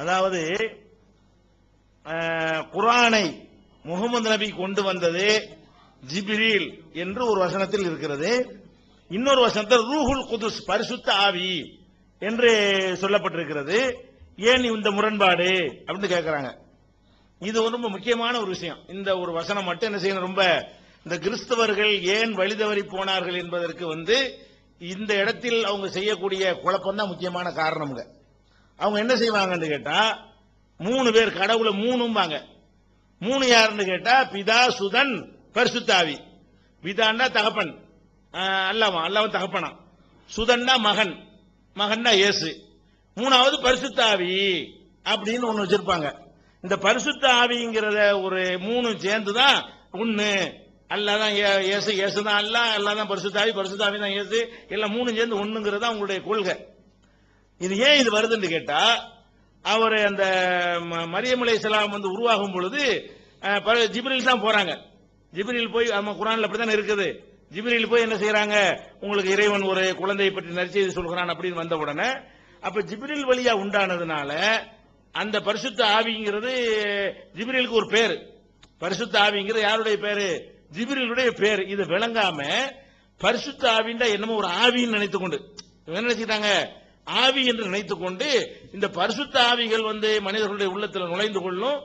அதாவது குர்ஆனை முகமது நபி கொண்டு வந்தது ஜிப்ரீல் என்று ஒரு வசனத்தில் இருக்கிறது. இன்னொரு வசனத்தில் ரூஹுல் குதுஸ் பரிசுத்த ஆவி என்று சொல்லப்பட்டிருக்கிறது. ஏன் இந்த முரண்பாடு அப்படின்னு கேட்கிறாங்க. இது ரொம்ப முக்கியமான ஒரு விஷயம். இந்த ஒரு வசனம் மட்டும் என்ன செய்யணும், ரொம்ப இந்த கிறிஸ்தவர்கள் ஏன் வழிதவறி போனார்கள் என்பதற்கு இந்த இடத்தில் அவங்க செய்யக்கூடிய குழப்பம் தான் முக்கியமான காரணம்ங்க. அவங்க என்ன செய்வாங்கன்னு கேட்டா, 3 பேர் கடவுளை 3ம்பாங்க. 3 யாருன்னு கேட்டா பிதா சுதன் பரிசுத்தாவி. பிதான்னா தகப்பன், அல்லாஹ் தகப்பனா. சுதன்னா மகன், மகன்னா இயேசு. 3வது பரிசுத்தாவி அப்படின்னு ஒண்ணு வச்சிருப்பாங்க. இந்த பரிசுத்த ஆவிங்கிறத ஒரு 3 சேர்ந்துதான் ஒண்ணு. அல்லாஹ் தான் இயேசு, இயேசு தான் அல்லாஹ் தான் பரிசுத்தாவி, பரிசுத்தாவி தான் இயேசு, எல்லாம் 3 சேர்ந்து ஒண்ணுங்கிறது தான் உங்களுடைய கொள்கை. இது ஏன் இது வருதுன்னு கேட்டா, அவர் அந்த மரியம் அலைஹிஸ்ஸலாம் உருவாகும் பொழுது ஜிப்ரீல் தான் போறாங்க. ஜிப்ரீல் போய் நம்ம குர்ஆன்ல அப்படித்தானே இருக்குது. ஜிப்ரீல் போய் என்ன செய்யறாங்க, உங்களுக்கு இறைவன் ஒரு குழந்தையை பற்றி நற்செய்தி சொல்கிறான் அப்படின்னு வந்த உடனே, அப்ப ஜிப்ரீல் வழியா உண்டானதுனால அந்த பரிசுத்த ஆவிங்கிறது ஜிப்ரீலுக்கு ஒரு பேரு. பரிசுத்த ஆவிங்கிறது யாருடைய பேரு? ஜிப்ரீலுடைய பேரு. இது விளங்காம பரிசுத்த ஆவின்னா என்னமோ ஒரு ஆவின்னு நினைத்துக்கொண்டு என்ன நினைச்சிட்டாங்க, ஆவி என்று நினைத்துக் கொண்டு இந்த பரிசுத்த ஆவிகள் மனிதர்களுடைய உள்ளத்தில் நுழைந்து கொள்ளும்.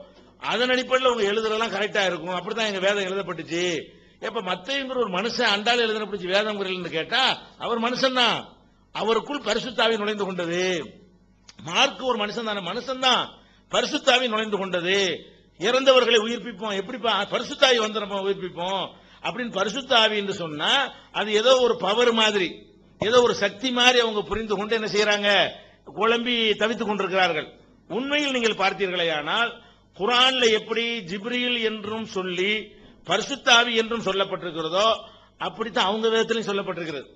அதன் அடிப்படையில் அவங்க எழுதுறதெல்லாம் கரெக்டா இருக்கும். அப்படித்தான் எங்க வேதம் எழுதப்பட்டுச்சு. எப்ப மத்தேயுங்கிற ஒரு மனுஷன் அண்டால எழுதப்பட்டுச்சு வேதம் கேட்டா, அவர் மனுஷன் தான், அவருக்குள் பரிசுத்தாவி நுழைந்து கொண்டது. மார்க் ஒரு மனுஷன் தானே, மனுஷன் தான், பரிசுத்தாவி நுழைந்து கொண்டது. இறந்தவர்களை உயிர்ப்பிப்போம், எப்படி பரிசுத்தாவி நம்ம உயிர்ப்பிப்போம் அப்படின்னு பரிசுத்தாவி என்று சொன்னா அது ஏதோ ஒரு பவர் மாதிரி, ஏதோ ஒரு சக்தி மாதிரி அவங்க புரிந்து கொண்டு என்ன செய்யறாங்க, குழம்பி தவித்துக் கொண்டிருக்கிறார்கள். உண்மையில் நீங்கள் பார்த்தீர்களே ஆனால் குர்ஆன்ல எப்படி ஜிப்ரீல் என்றும் சொல்லி பரிசுத்தாவி என்றும் சொல்லப்பட்டிருக்கிறதோ அப்படித்தான் அவங்க வேதத்திலும் சொல்லப்பட்டிருக்கிறது.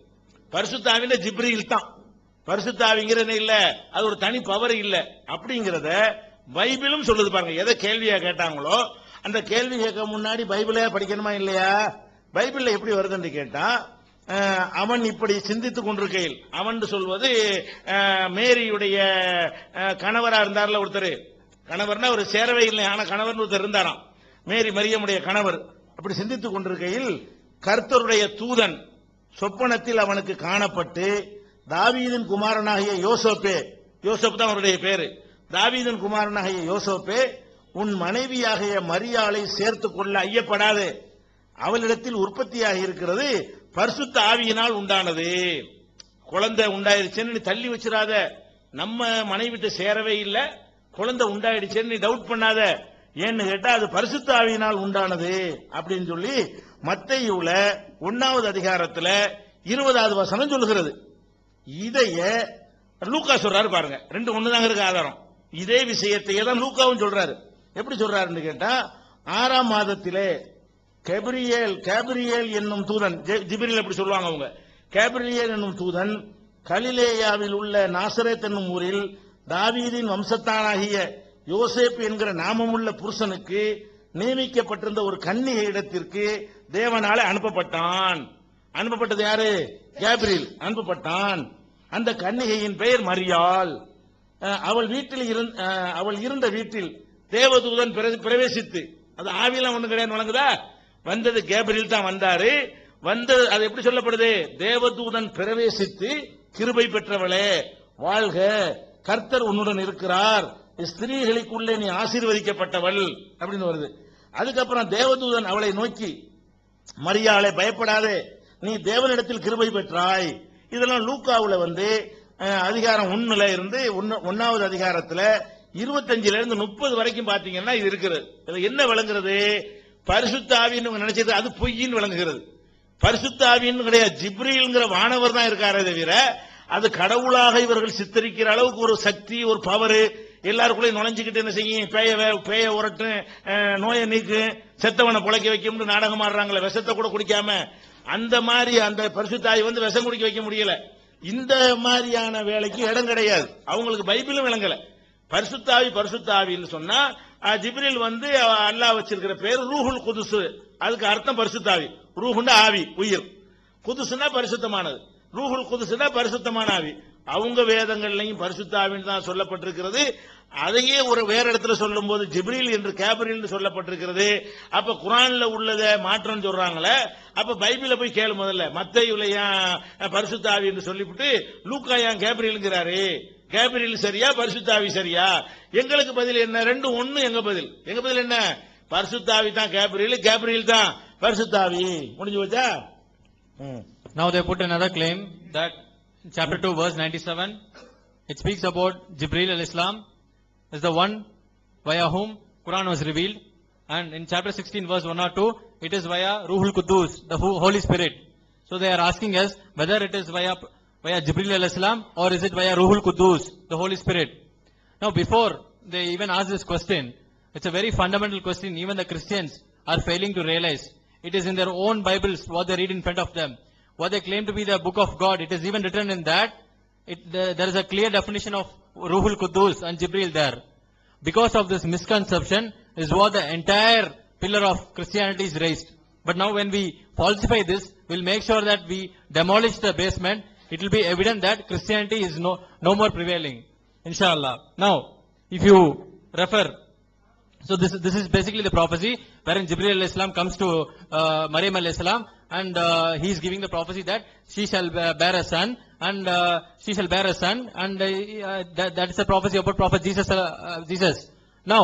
பரிசுத்தாவின ஜிப்ரீல் தான், பரிசுத்தாவிங்கிறது இல்ல, அது ஒரு தனி பவர் இல்ல அப்படிங்கறத பைபிளும் சொல்லுது. பாருங்க, எதை கேள்வியா கேட்டாங்களோ அந்த கேள்வி கேட்க முன்னாடி பைபிளே படிக்கணுமா இல்லையா? பைபிள்ல எப்படி வருதுன்னு கேட்டா, அவன் இப்படி சிந்தித்துக் கொண்டிருக்கையில், அவன் சொல்வது மேரியுடைய கணவரா இருந்தார்ல ஒருத்தர், கணவர்னா ஒரு சேரவே இல்லை, ஆனா கணவர் ஒருத்தர் இருந்தாராம், மேரி மரியமுடைய கணவர். அப்படி சிந்தித்துக் கொண்டிருக்கையில் கர்த்தருடைய தூதன் சொப்பனத்தில் அவனுக்கு காணப்பட்டு, தாவீதின் குமாரனாகிய யோசேப்பே, யோசேப்பு தான் அவருடைய பேரு, தாவீதின் குமாரனாகிய யோசேப்பே, உன் மனைவியாகிய மரியாளை சேர்த்துக் கொள்ள ஐயப்படாது, அவளிடத்தில் உற்பத்தியாக இருக்கிறது பரிசுத்த ஆவியினால் உண்டானது. குழந்தை உண்டாயிருச்சுன்னு நீ தள்ளி வச்சிடாத, நம்ம மனைவிட்டு சேரவே இல்லை, குழந்தை உண்டாயிடுச்சுன்னு நீ டவுட் பண்ணாத. ஏன்னு கேட்டா அது பரிசுத்த ஆவியினால் உண்டானது அப்படின்னு சொல்லி மத்தேயுல 1வது அதிகாரத்துல 20வது வசனம் சொல்லுகிறது. இதைய லூக்கா சொல்றாரு பாருங்க, 2 ஒண்ணுதாங்க இருக்கு ஆதாரம். இதே விஷயத்தையே தான் லூக்காவும் சொல்றாரு. எப்படி சொல்றாருன்னு கேட்டா, 6ஆம் மாதத்திலே கேப்ரியேல் என்னும் தூதன், ஜிப்ரீல் எப்படி சொல்லுவாங்க அவங்க, கேப்ரியேல் என்னும் தூதன் கலிலேயாவில் உள்ள நாசரேத் என்னும் ஊரில் தாவீதின் வம்சத்தானாகிய யோசேப்பு என்கிற நாமமுள்ள புருஷனுக்கு நியமிக்கப்பட்டிருந்த ஒரு கன்னிகை இடத்திற்கு தேவனாலே அனுப்பப்பட்டான். அனுப்பப்பட்டது யாரு? கேப்ரியேல் அனுப்பப்பட்டான். அந்த கன்னிகையின் பெயர் மரியாள். அவள் இருந்த வீட்டில் தேவதூதன் பிரவேசித்து, அது ஆவியெல்லாம் ஒண்ணு கிடையாது, வழங்குதா, வந்தது கேப்ரியேல் தான் வந்தாரு. வந்தது அது எப்படி சொல்லப்படுது, தேவதூதன் பிரவேசித்து, கிருபை பெற்றவளே வாழ்க, கர்த்தர் உன்னுடன் இருக்கிறார், ஸ்திரீகளுக்குள்ளே நீ ஆசீர்வதிக்கப்பட்டவள் அப்படின்னு வருது. அதுக்கப்புறம் தேவதூதன் அவளை நோக்கி, மரியாளே பயப்படாதே, நீ தேவனிடத்தில் கிருபை பெற்றாய். இதெல்லாம் லூக்காவுல அதிகாரம் 1ல இருந்து 1வது அதிகாரத்துல 25ல இருந்து 30 வரைக்கும் பாத்தீங்கன்னா இது இருக்கிறது. என்ன விளங்குறது, பரிசுத்த ஆவின்னு நினைச்சது அது பொய்ன்னு விளங்குகிறது. பரிசுத்த ஆவின்னு கிடையாது, ஜிப்ரீல்ங்கிற வானவர் தான் இருக்காரே தவிர அது கடவுளாக இவர்கள் சித்தரிக்கிற அளவுக்கு ஒரு சக்தி, ஒரு பவர் எல்லாருக்குள்ளே நுழைஞ்சுக்கிட்டு என்ன செய்யும், பேய உரட்டு, நோயை நீக்கு, செத்தவனை புழைக்க வைக்கும் நாடகம் ஆடுறாங்களே, விஷத்தை கூட குடிக்காம, அந்த மாதிரி அந்த பரிசுத்தாய் விஷம் குடிக்க வைக்க முடியல. இந்த மாதிரியான வேலைக்கு இடம் கிடையாது. அவங்களுக்கு பைபிளும் விளங்கல. பரிசுத்தாவின்னு சொன்னா ஜிப்ரீல் அல்லாஹ் வச்சிருக்கிற பேர் ரூஹுல் குதுஸ், அதுக்கு அர்த்தம் பரிசுத்தாவி. ரூஹுன்னா ஆவி, உயிர், குதுஸ்னா பரிசுத்தமானது, ரூஹுல் குதுஸ்னா பரிசுத்தமான ஆவி. அவங்க வேதங்கள்லையும் பரிசுத்த ஆவின்னு தான் சொல்லப்பட்டிருக்கிறது. அதையே ஒரு வேற இடத்துல சொல்லும் போது ஜிப்ரீல் என்று கேப்ரியல் சொல்லப்பட்டிருக்கிறது. அப்ப குர்ஆன்ல உள்ளத மாற்றம் சொல்றாங்களே, அப்ப பைபிள போய் கேளு முதல்ல. மத்தேயுல ஏன் பரிசுத்த ஆவி என்று சொல்லிவிட்டு லூக்கா ஏன் கேப்ரியல்ங்கிறாரு? கேப்ரியல் சரியா பரிசுத்த ஆவி சரியா? எங்களுக்கு பதில் என்ன? ரெண்டும் ஒண்ணு. எங்க பதில் என்ன? பரிசுத்த ஆவி தான் கேப்ரியல், கேப்ரியல் தான் பரிசுத்த ஆவி. முடிஞ்சு போச்சா? Now they put another claim that in chapter 2 verse 97 it speaks about Jibril al-Islam is the one via whom Quran was revealed, and in chapter 16 verse 1 or 2 it is via Ruhul Quddus, the Holy Spirit. So they are asking us whether it is via Jibril al-Islam or is it via Ruhul Quddus, the Holy Spirit. Now before they even ask this question, it's a very fundamental question. Even the Christians are failing to realize. It is in their own Bibles what they read in front of them, what they claim to be the book of God. It is even written in that. There is a clear definition of Ruhul Quddus and Jibril there. Because of this misconception is what the entire pillar of Christianity is raised. But now when we falsify this, we'll make sure that we demolish the basement. It will be evident that Christianity is no more prevailing. Inshallah. Now, if you refer, so this is basically the prophecy wherein Jibril al-Islam comes to Maryam al-Islam, and he is giving the prophecy that she shall bear a son, and that is the prophecy about Prophet Jesus. Now,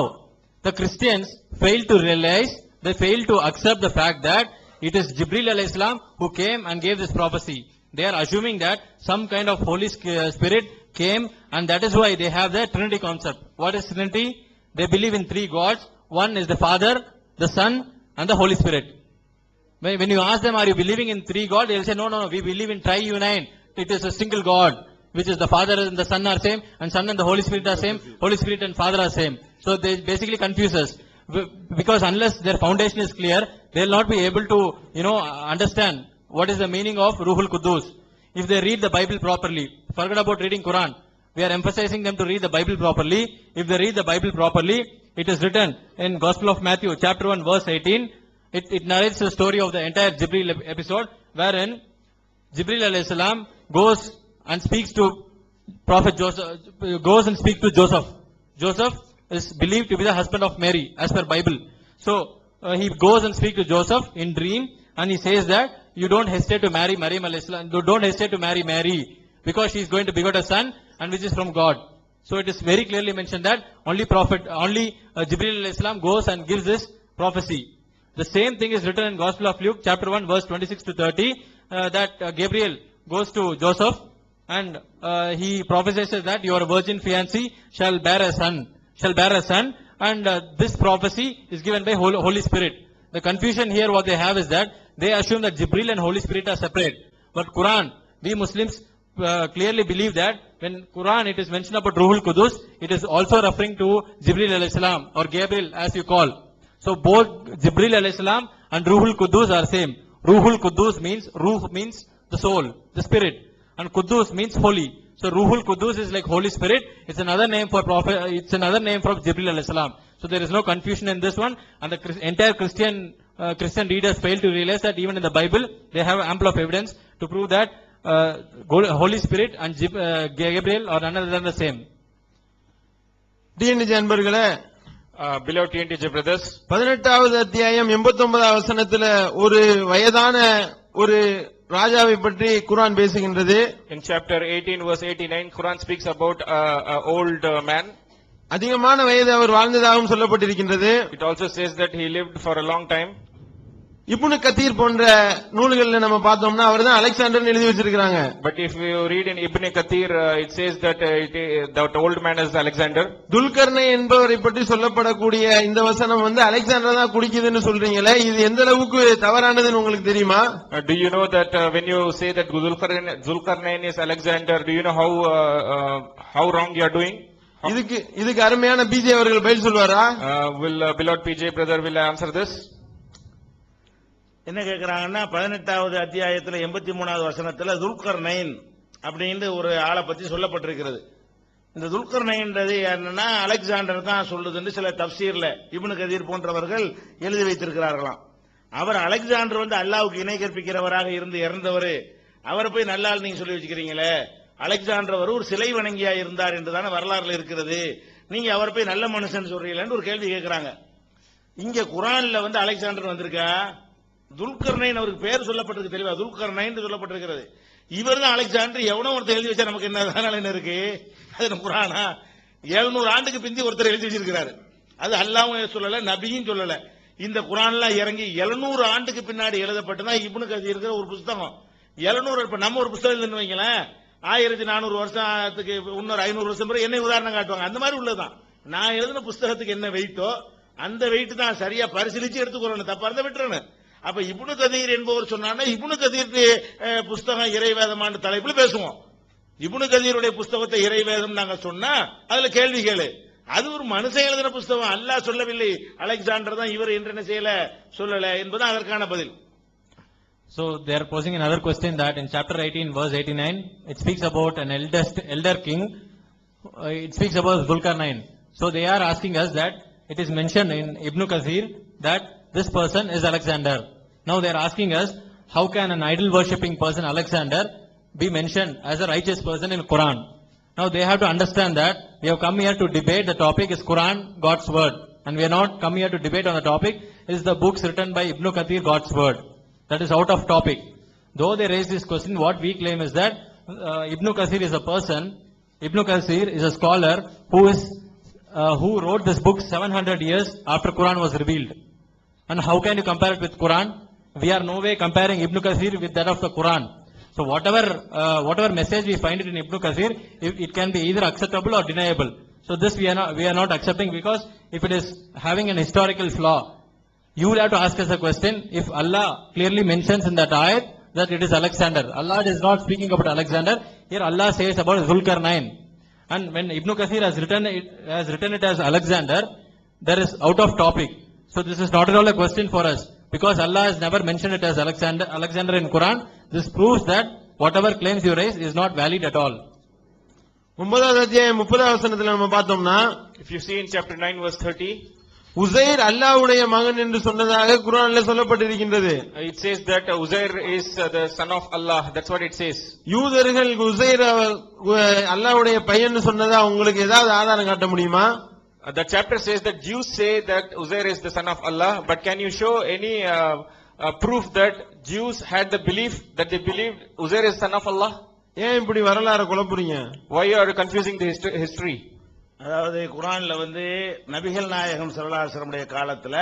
the Christians fail to realize, they fail to accept the fact that it is Jibril al-Islam who came and gave this prophecy. They are assuming that some kind of Holy Spirit came, and that is why they have the Trinity concept. What is Trinity? They believe in three gods. One is the Father, the Son, and the Holy Spirit. When you ask them, are you believing in three gods? They will say, no, we believe in triunine. It is a single God, which is the Father and the Son are same, and Son and the Holy Spirit are same, Holy Spirit and Father are same. So they basically confuse us. Because unless their foundation is clear, they will not be able to, understand what is the meaning of Ruhul Quddus. If they read the Bible properly, forget about reading Quran. We are emphasizing them to read the Bible properly. If they read the Bible properly, it is written in Gospel of Matthew, chapter 1, verse 18. It narrates the story of the entire Jibril episode, wherein Jibril alayhi salam goes and speaks to Joseph. Joseph is believed to be the husband of Mary, as per Bible. So he goes and speaks to Joseph in dream, and he says that you don't hesitate to marry Maryam alayhi salam. Don't hesitate to marry Mary, because she is going to beget a son, and which is from God. So it is very clearly mentioned that only Jibril alayhi salam goes and gives this prophecy. The same thing is written in Gospel of Luke, chapter 1, verse 26 to 30, that Gabriel goes to Joseph, and he prophesies that your virgin fiancée shall bear a son, and this prophecy is given by Holy Spirit. The confusion here what they have is that they assume that Jibril and Holy Spirit are separate. But Quran, we Muslims clearly believe that when Quran it is mentioned about Ruhul Quddus, it is also referring to Jibril alayhi salam, or Gabriel as you call. So both Jibril alayhi salam and Ruhul Quddus are same. Ruhul Quddus means, Ruh means the soul, the spirit, and Quddus means holy. So Ruhul Quddus is like Holy Spirit. It's another name for Prophet. It's another name for Jibril alayhi salam. So there is no confusion in this one, and the entire Christian readers fail to realize that even in the Bible they have ample of evidence to prove that Holy Spirit and Gabriel are none other than the same. TNTG அன்பர்களே, beloved TNTJ brothers, 18வது அத்தியாயம் 89வது வசனத்துல ஒரு வயதான ஒரு ராஜாவை பற்றி குர்ஆன் பேசுகின்றது. in chapter 18 verse 89 Quran speaks about an old man. அதிகமான வயது அவர் வாழ்ந்ததாகவும் சொல்லப்பட்டிருக்கின்றது. It also says that he lived for a long time. Ibn Kathir போன்ற நூல்கள்ல நம்ம பார்த்தோம்னா அவர்தான் அலெக்சாண்டர்னு எழுதி வச்சிருக்காங்க. But if you read in Ibn Kathir, it says that that old man is Alexander. துல்கர்னை என்பவரை பற்றி சொல்லப்படக்கூடிய இந்த வசனம் அலெக்சாண்டர் தான் குடிக்குதுன்னு சொல்றீங்களே, இது எந்த அளவுக்கு தவறானதுன்னு உங்களுக்கு தெரியுமா? Do you know that when you say that Zulkarnain is Alexander, do you know how wrong you are doing? இதுக்கு அருமையான பிஜே அவர்கள் பதில் சொல்வாரா? Will beloved PJ brother will answer this? என்ன கேக்குறாங்கன்னா 18வது அத்தியாயத்துல 83வது வசனத்துல துல்கர்னைன் அப்படின்னு ஒரு ஆளை பத்தி சொல்லப்பட்டிருக்கிறது. இந்த துல்கர்னைன்றது என்னன்னா அலெக்சாண்டர் தான் சொல்லுதுன்னு சில தப்சீர்ல இப்னு கதீர் போன்றவர்கள் எழுதி வைத்திருக்கிறார்களாம். அவர் அலெக்சாண்டர் அல்லாஹ்வுக்கு இணை கற்பிக்கிறவராக இருந்து இறந்தவர், அவரை போய் நல்லாள் நீங்க சொல்லி வச்சுக்கிறீங்களே, அலெக்சாண்டர் ஒரு சிலை வணங்கியா இருந்தார் என்றுதான வரலாறுல இருக்கிறது. நீங்க அவர் போய் நல்ல மனுஷன் சொல்றீங்களான்னு ஒரு கேள்வி கேட்கிறாங்க. இங்க குர்ஆன்ல வந்து அலெக்சாண்டர் வந்திருக்கா? துல்கர்னைன் அவருக்கு பேர் சொல்லப்பட்டிருக்கு, தெளிவா துல்கர்னைன் சொல்லப்பட்டிருக்கிறது. இவர் தான் அலெக்சாண்டர். எவனோ ஒருத்தர் எழுதி வச்சா நமக்கு என்ன இருக்கு? அது குர்ஆனா? 700 ஆண்டுக்கு பிந்தி ஒருத்தர் எழுதி வச்சிருக்கிறாரு. அது அல்லாஹ்வும் சொல்லல, நபியும் சொல்லல. இந்த குர்ஆன்லாம் இறங்கி 700 ஆண்டுக்கு பின்னாடி எழுதப்பட்டதான் இப்னு கசீர் இருக்கிற ஒரு புத்தகம். 700 இப்ப நம்ம ஒரு புத்தகம் இல்லைன்னு வைங்களேன், 1400 வருஷத்துக்கு இன்னொரு 500 வருஷம் பிறகு என்ன உதாரணம் காட்டுவாங்க. அந்த மாதிரி உள்ளதுதான். நான் எழுதின புஸ்தகத்துக்கு என்ன வெயிட்டோ அந்த வெயிட் தான் சரியா பரிசீலிச்சு எடுத்துக்கொள்ளணும். தப்பா இருந்தா விட்டுறணும். அப்ப இப்னு கதீர் என்பவர் சொன்னான்னா இப்னு கதீர் புஸ்தகம் இறைவேதமான தலைப்பில் பேசுவோம். இப்னு கதீருடைய புஸ்தகத்தை இறைவேதம் நாங்க சொன்னா அதுல கேள்வி கேளு. அது ஒரு மனுஷன் எழுதின புஸ்தகம், அல்லாஹ் சொல்லவில்லை. அலெக்சாண்டர் தான் இவர் என்று என்ன செய்யல சொல்லல என்பது அதற்கான பதில். So they are posing another question that in chapter 18 verse 89 it speaks about an elder king. It speaks about Zulkarnain. So they are asking us that it is mentioned in Ibn Kathir that this person is Alexander. Now they are asking us, how can an idol worshipping person Alexander be mentioned as a righteous person in Quran? Now they have to understand that we have come here to debate. The topic is Quran, God's word, and we are not come here to debate on the topic. Is the books written by Ibn Kathir God's word? That is out of topic. Though they raise this question, what we claim is that Ibn Kathir is a person. Ibn Kathir is a scholar who wrote this book 700 years after Quran was revealed. And how can you compare it with Quran? We are no way comparing Ibn Kathir with that of the Quran. So whatever message we find it in Ibn Kathir, it can be either acceptable or deniable. So this we are not accepting, because if it is having an historical flaw, you will have to ask us a question. If Allah clearly mentions in that ayat that it is Alexander, Allah is not speaking about Alexander. Here Allah says about Zulkarnain. And when Ibn Kathir has written it as Alexander, that is out of topic. So this is not at all a question for us, because Allah has never mentioned it as Alexander in Quran. This proves that whatever claims you raise is not valid at all. 9வது அத்தியாயம் 30வது வசனத்துல நம்ம பார்த்தோம்னா, If you see in chapter 9 verse 30, Uzair அல்லாஹ்வுடைய மகன் என்று சொன்னதாக குர்ஆன்ல சொல்லப்பட்டிருக்கின்றது. it says that Uzair is the son of Allah. That's what it says. யூதர்கள் உசைர் அல்லாஹ்வுடைய பையன் சொன்னதா உங்களுக்கு ஏதாவது ஆதாரம் காட்ட முடியுமா? The chapter says that Jews say that Uzair is the son of Allah, but can you show any proof that Jews had the belief that they believed Uzair is son of Allah? ஏன் இப்படி வரலாறு குழப்புறீங்க? Why are you confusing the history? அதாவது குர்ஆன்ல வந்து நபிகள் நாயகம் ஸல்லல்லாஹு அலைஹி வஸல்லம் உடைய காலத்துல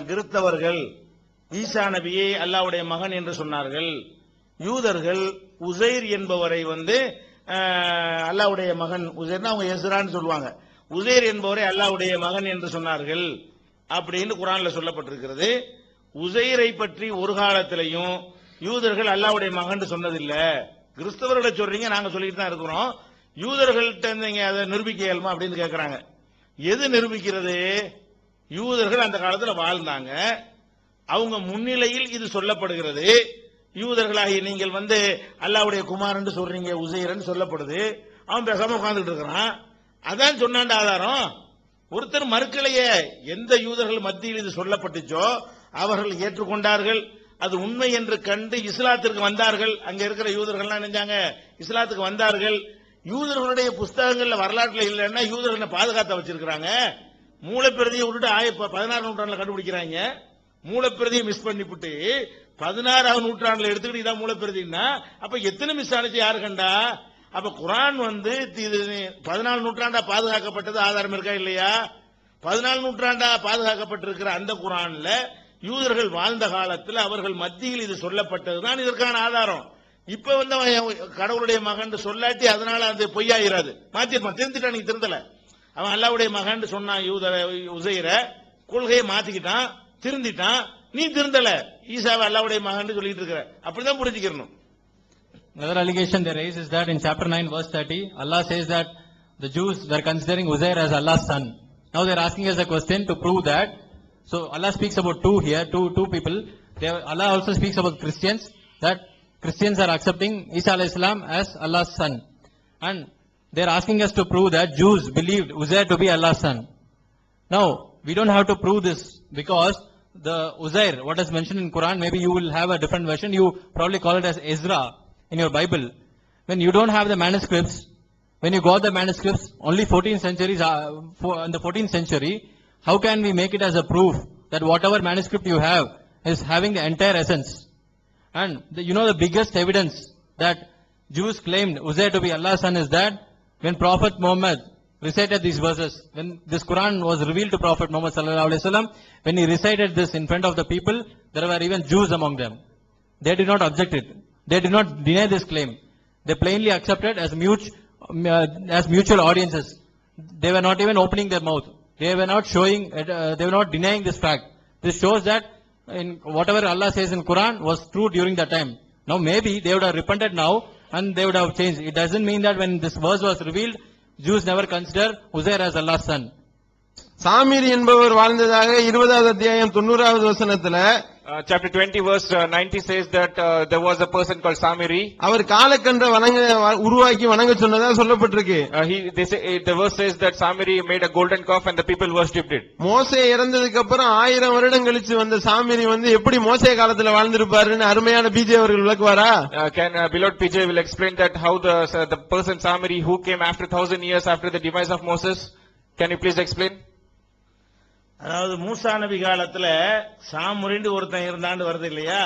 கிறிஸ்தவர்கள் ஈசா நபியை அல்லாஹ்வுடைய மகன் என்று சொன்னார்கள். யூதர்கள் உசைர் என்பவரை வந்து அல்லாஹ்வுடைய மகன், உசைர்னா அவங்க எஸ்ரான்னு சொல்லுவாங்க, உசைர் என்பவரை அல்லாஹ்வுடைய மகன் என்று சொன்னார்கள் அப்படின்னு குர்ஆன்ல சொல்லப்பட்டிருக்கிறது. உசைரை பற்றி ஒரு காலத்திலையும் யூதர்கள் அல்லாஹ்வுடைய மகன் சொன்னதில்ல. கிறிஸ்தவர்களை சொல்றீங்க, நாங்க சொல்லிட்டு தான் இருக்கிறோம். யூதர்கள்ட்ட நீங்க அதை நிரூபிக்க இயலுமா அப்படின்னு கேட்கிறாங்க. எது நிரூபிக்கிறது? யூதர்கள் அந்த காலத்துல வாழ்ந்தாங்க, அவங்க முன்னிலையில் இது சொல்லப்படுகிறது. யூதர்களாகிய நீங்கள் வந்து அல்லாஹ்வுடைய குமாரன் சொல்றீங்க, உசைரன் சொல்லப்படுது. அவன் பேசாம உட்கார்ந்துட்டு இருக்கிறான். அதான் சொன்னாண்ட ஆதாரம். ஒருத்தர் மறுக்கலையே. எந்த யூதர்கள் மத்தியில் இது சொல்லப்பட்டுச்சோ அவர்கள் ஏற்றுக்கொண்டார்கள். அது உண்மை என்று கண்டு இஸ்லாத்திற்கு வந்தார்கள். அங்க இருக்கிற யூதர்கள்லாம் நினைச்சாங்க இஸ்லாத்துக்கு வந்தார்கள். யூதர்களுடைய புஸ்தகங்கள்ல வரலாற்றுல இல்லைன்னா யூதர்களை பாதுகாத்த வச்சிருக்கிறாங்க. மூலப்பிரதியை விட்டுட்டு 16ஆம் நூற்றாண்டுல கண்டுபிடிக்கிறாங்க. மூலப்பிரதியை மிஸ் பண்ணிவிட்டு 16ஆம் நூற்றாண்டுல எடுத்துக்கிட்டு இதான் மூலப்பிரதினா அப்ப எத்தனை மிஸ் ஆனிச்சு யாரு கண்டா? அப்ப குர்ஆன் வந்து 14 நூற்றாண்டா பாதுகாக்கப்பட்டது ஆதாரம் இருக்கா இல்லையா? 14 நூற்றாண்டா பாதுகாக்கப்பட்டிருக்கிற அந்த குர்ஆன்ல யூதர்கள் வாழ்ந்த காலத்தில் அவர்கள் மத்தியில் இது சொல்லப்பட்டதுதான் இதற்கான ஆதாரம். இப்ப வந்து கடவுளுடைய மகன் சொல்லாட்டி அதனால அது பொய்யாயிராது. மாத்திருப்பான், திருந்திட்டான். நீ திருந்தல. அவன் அல்லாஹ்வுடைய மகன் சொன்னான் உசைர, கொள்கையை மாத்திக்கிட்டான், திருந்திட்டான். நீ திருந்தல, ஈசாவை அல்லாஹ்வுடைய மகன் சொல்லிட்டு இருக்கிற. அப்படிதான் புரிஞ்சுக்கணும். Another allegation they raise is that in chapter 9 verse 30, Allah says that the Jews were considering Uzair as Allah's son. Now they are asking us a question to prove that. So Allah speaks about two here, two people. Allah also speaks about Christians, that Christians are accepting Isa alayhis salam as Allah's son. And they are asking us to prove that Jews believed Uzair to be Allah's son. Now, we don't have to prove this, because the Uzair, what is mentioned in Quran, maybe you will have a different version. You probably call it as Ezra in your Bible. When you don't have the manuscripts, when you got the manuscripts only 14 centuries, in the 14th century, how can we make it as a proof that whatever manuscript you have is having the entire essence? And the biggest evidence that Jews claimed Uzair to be Allah's son is that when Prophet Muhammad recited these verses, when this Quran was revealed to Prophet Muhammad sallallahu alaihi wasallam, when he recited this in front of the people, there were even Jews among them. They did not object it. They did not deny this claim. They plainly accepted as mutual audiences. They were not even opening their mouth. They were not showing, they were not denying this fact. This shows that in whatever Allah says in Quran was true during that time. Now maybe they would have repented now and they would have changed. It doesn't mean that when this verse was revealed, Jews never consider Uzair as Allah's son. சாமிரி என்பவர் வாழ்ந்ததாக 20வது அத்தியாயம் 90வது வசனத்துல Chapter 20 verse 90 says that there was a person called Samiri. அவர் காலக்கன்றை உருவாக்கி வணங்க சொன்னதா சொல்லப்பட்டிருக்கு. The verse says that Samiri made a golden calf and the people worshipped it. மோசே இறந்ததுக்கு அப்புறம் 1000 வருடம் கழிச்சு வந்த சாமிரி எப்படி மோசே காலத்துல வாழ்ந்திருப்பாருன்னு அருமையான பிஜே அவர்கள் விளக்குவாரா? Can beloved PJ will explain that how the person Samiri who came after 1000 years after the demise of Moses, can you please explain? அதாவது மூசா நபி காலத்துல சாமுரின்னு ஒருத்தன் இருந்தான்னு வருது இல்லையா,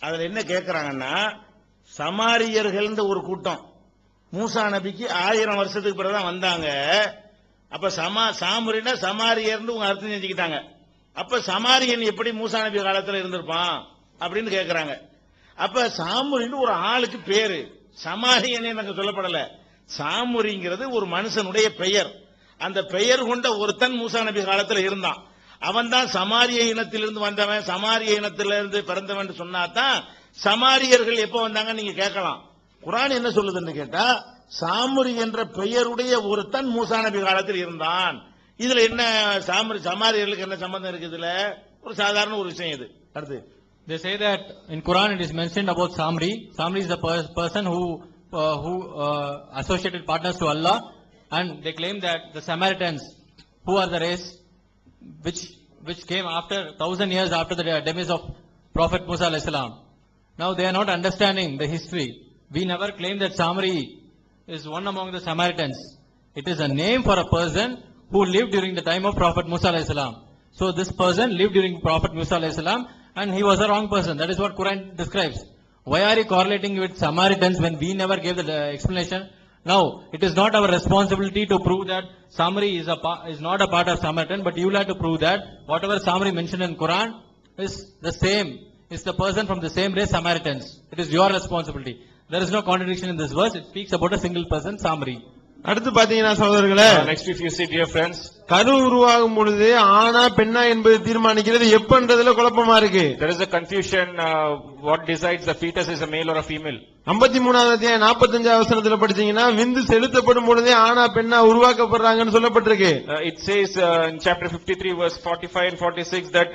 அதுல என்ன கேட்கறாங்கன்னா, சமாரியர்கள் ஒரு கூட்டம் மூசா நபிக்கு 1000 வருஷத்துக்கு பிறகுதான் வந்தாங்க. அப்ப சாமுரினா சமாரியர்னு உங்க அர்த்தம் செஞ்சுக்கிட்டாங்க. அப்ப சமாரியன் எப்படி மூசா நபி காலத்துல இருந்திருப்பான் அப்படின்னு கேட்கறாங்க. அப்ப சாமுரின்னு ஒரு ஆளுக்கு பேரு, சமாரியன் எனக்கு சொல்லப்படல. சாமுரிங்கிறது ஒரு மனுஷனுடைய பெயர். அந்த பெயர் கொண்ட ஒருத்தன் மூசா நபி காலத்துல இருந்தான். அவன் தான் சமாரிய இனத்திலிருந்து வந்தவன், சமாரிய இனத்திலிருந்து பிறந்தவன் சொன்னாதான் சமாரியர்கள் எப்ப வந்தாங்க நீங்க கேட்கலாம். குர்ஆன் என்ன சொல்லுதுன்னு கேட்டா, சாமுரி என்ற பெயருடைய ஒருத்தன் மூசா நபி காலத்தில் இருந்தான். இதுல என்ன சமாரியர்களுக்கு என்ன சம்பந்தம் இருக்கு? இதுல ஒரு சாதாரண ஒரு விஷயம் இது. அடுத்து they say that in Quran it is mentioned about Samri. Samri is the person who associated partners to Allah. And they claim that the Samaritans, who are the race which came after 1000 years after the demise of Prophet Musa alayhi salam. Now they are not understanding the history. We never claim that Samri is one among the Samaritans. It is a name for a person who lived during the time of Prophet Musa alayhi salam. So this person lived during Prophet Musa alayhi salam and he was a wrong person. That is what Quran describes. Why are you correlating with Samaritans when we never gave the explanation? Now, it is not our responsibility to prove that Samari is not a part of Samaritan, but you will have to prove that whatever Samari mentioned in Quran is the same, is the person from the same race, Samaritans. It is your responsibility. There is no contradiction in this verse. It speaks about a single person, Samari. அடுத்து பாத்தீங்கன்னா சகோதரர்களே, next if you see dear friends, கரு உருவாகும் பொழுது ஆனா பெண்ணா என்பது தீர்மானிக்கிறது எப்பன்றதுல குழப்பமா இருக்கு. There is a confusion what decides the fetus is a male or a female. 53வது அத்தியாயம் 45வது வசனத்துல படிச்சீங்கன்னா விந்து செலுத்தப்படும் பொழுதே ஆனா பெண்ணா உருவாக்கப்படுறாங்கன்னு சொல்லப்பட்டிருக்கு. It says in chapter 53 verse 45 and 46 that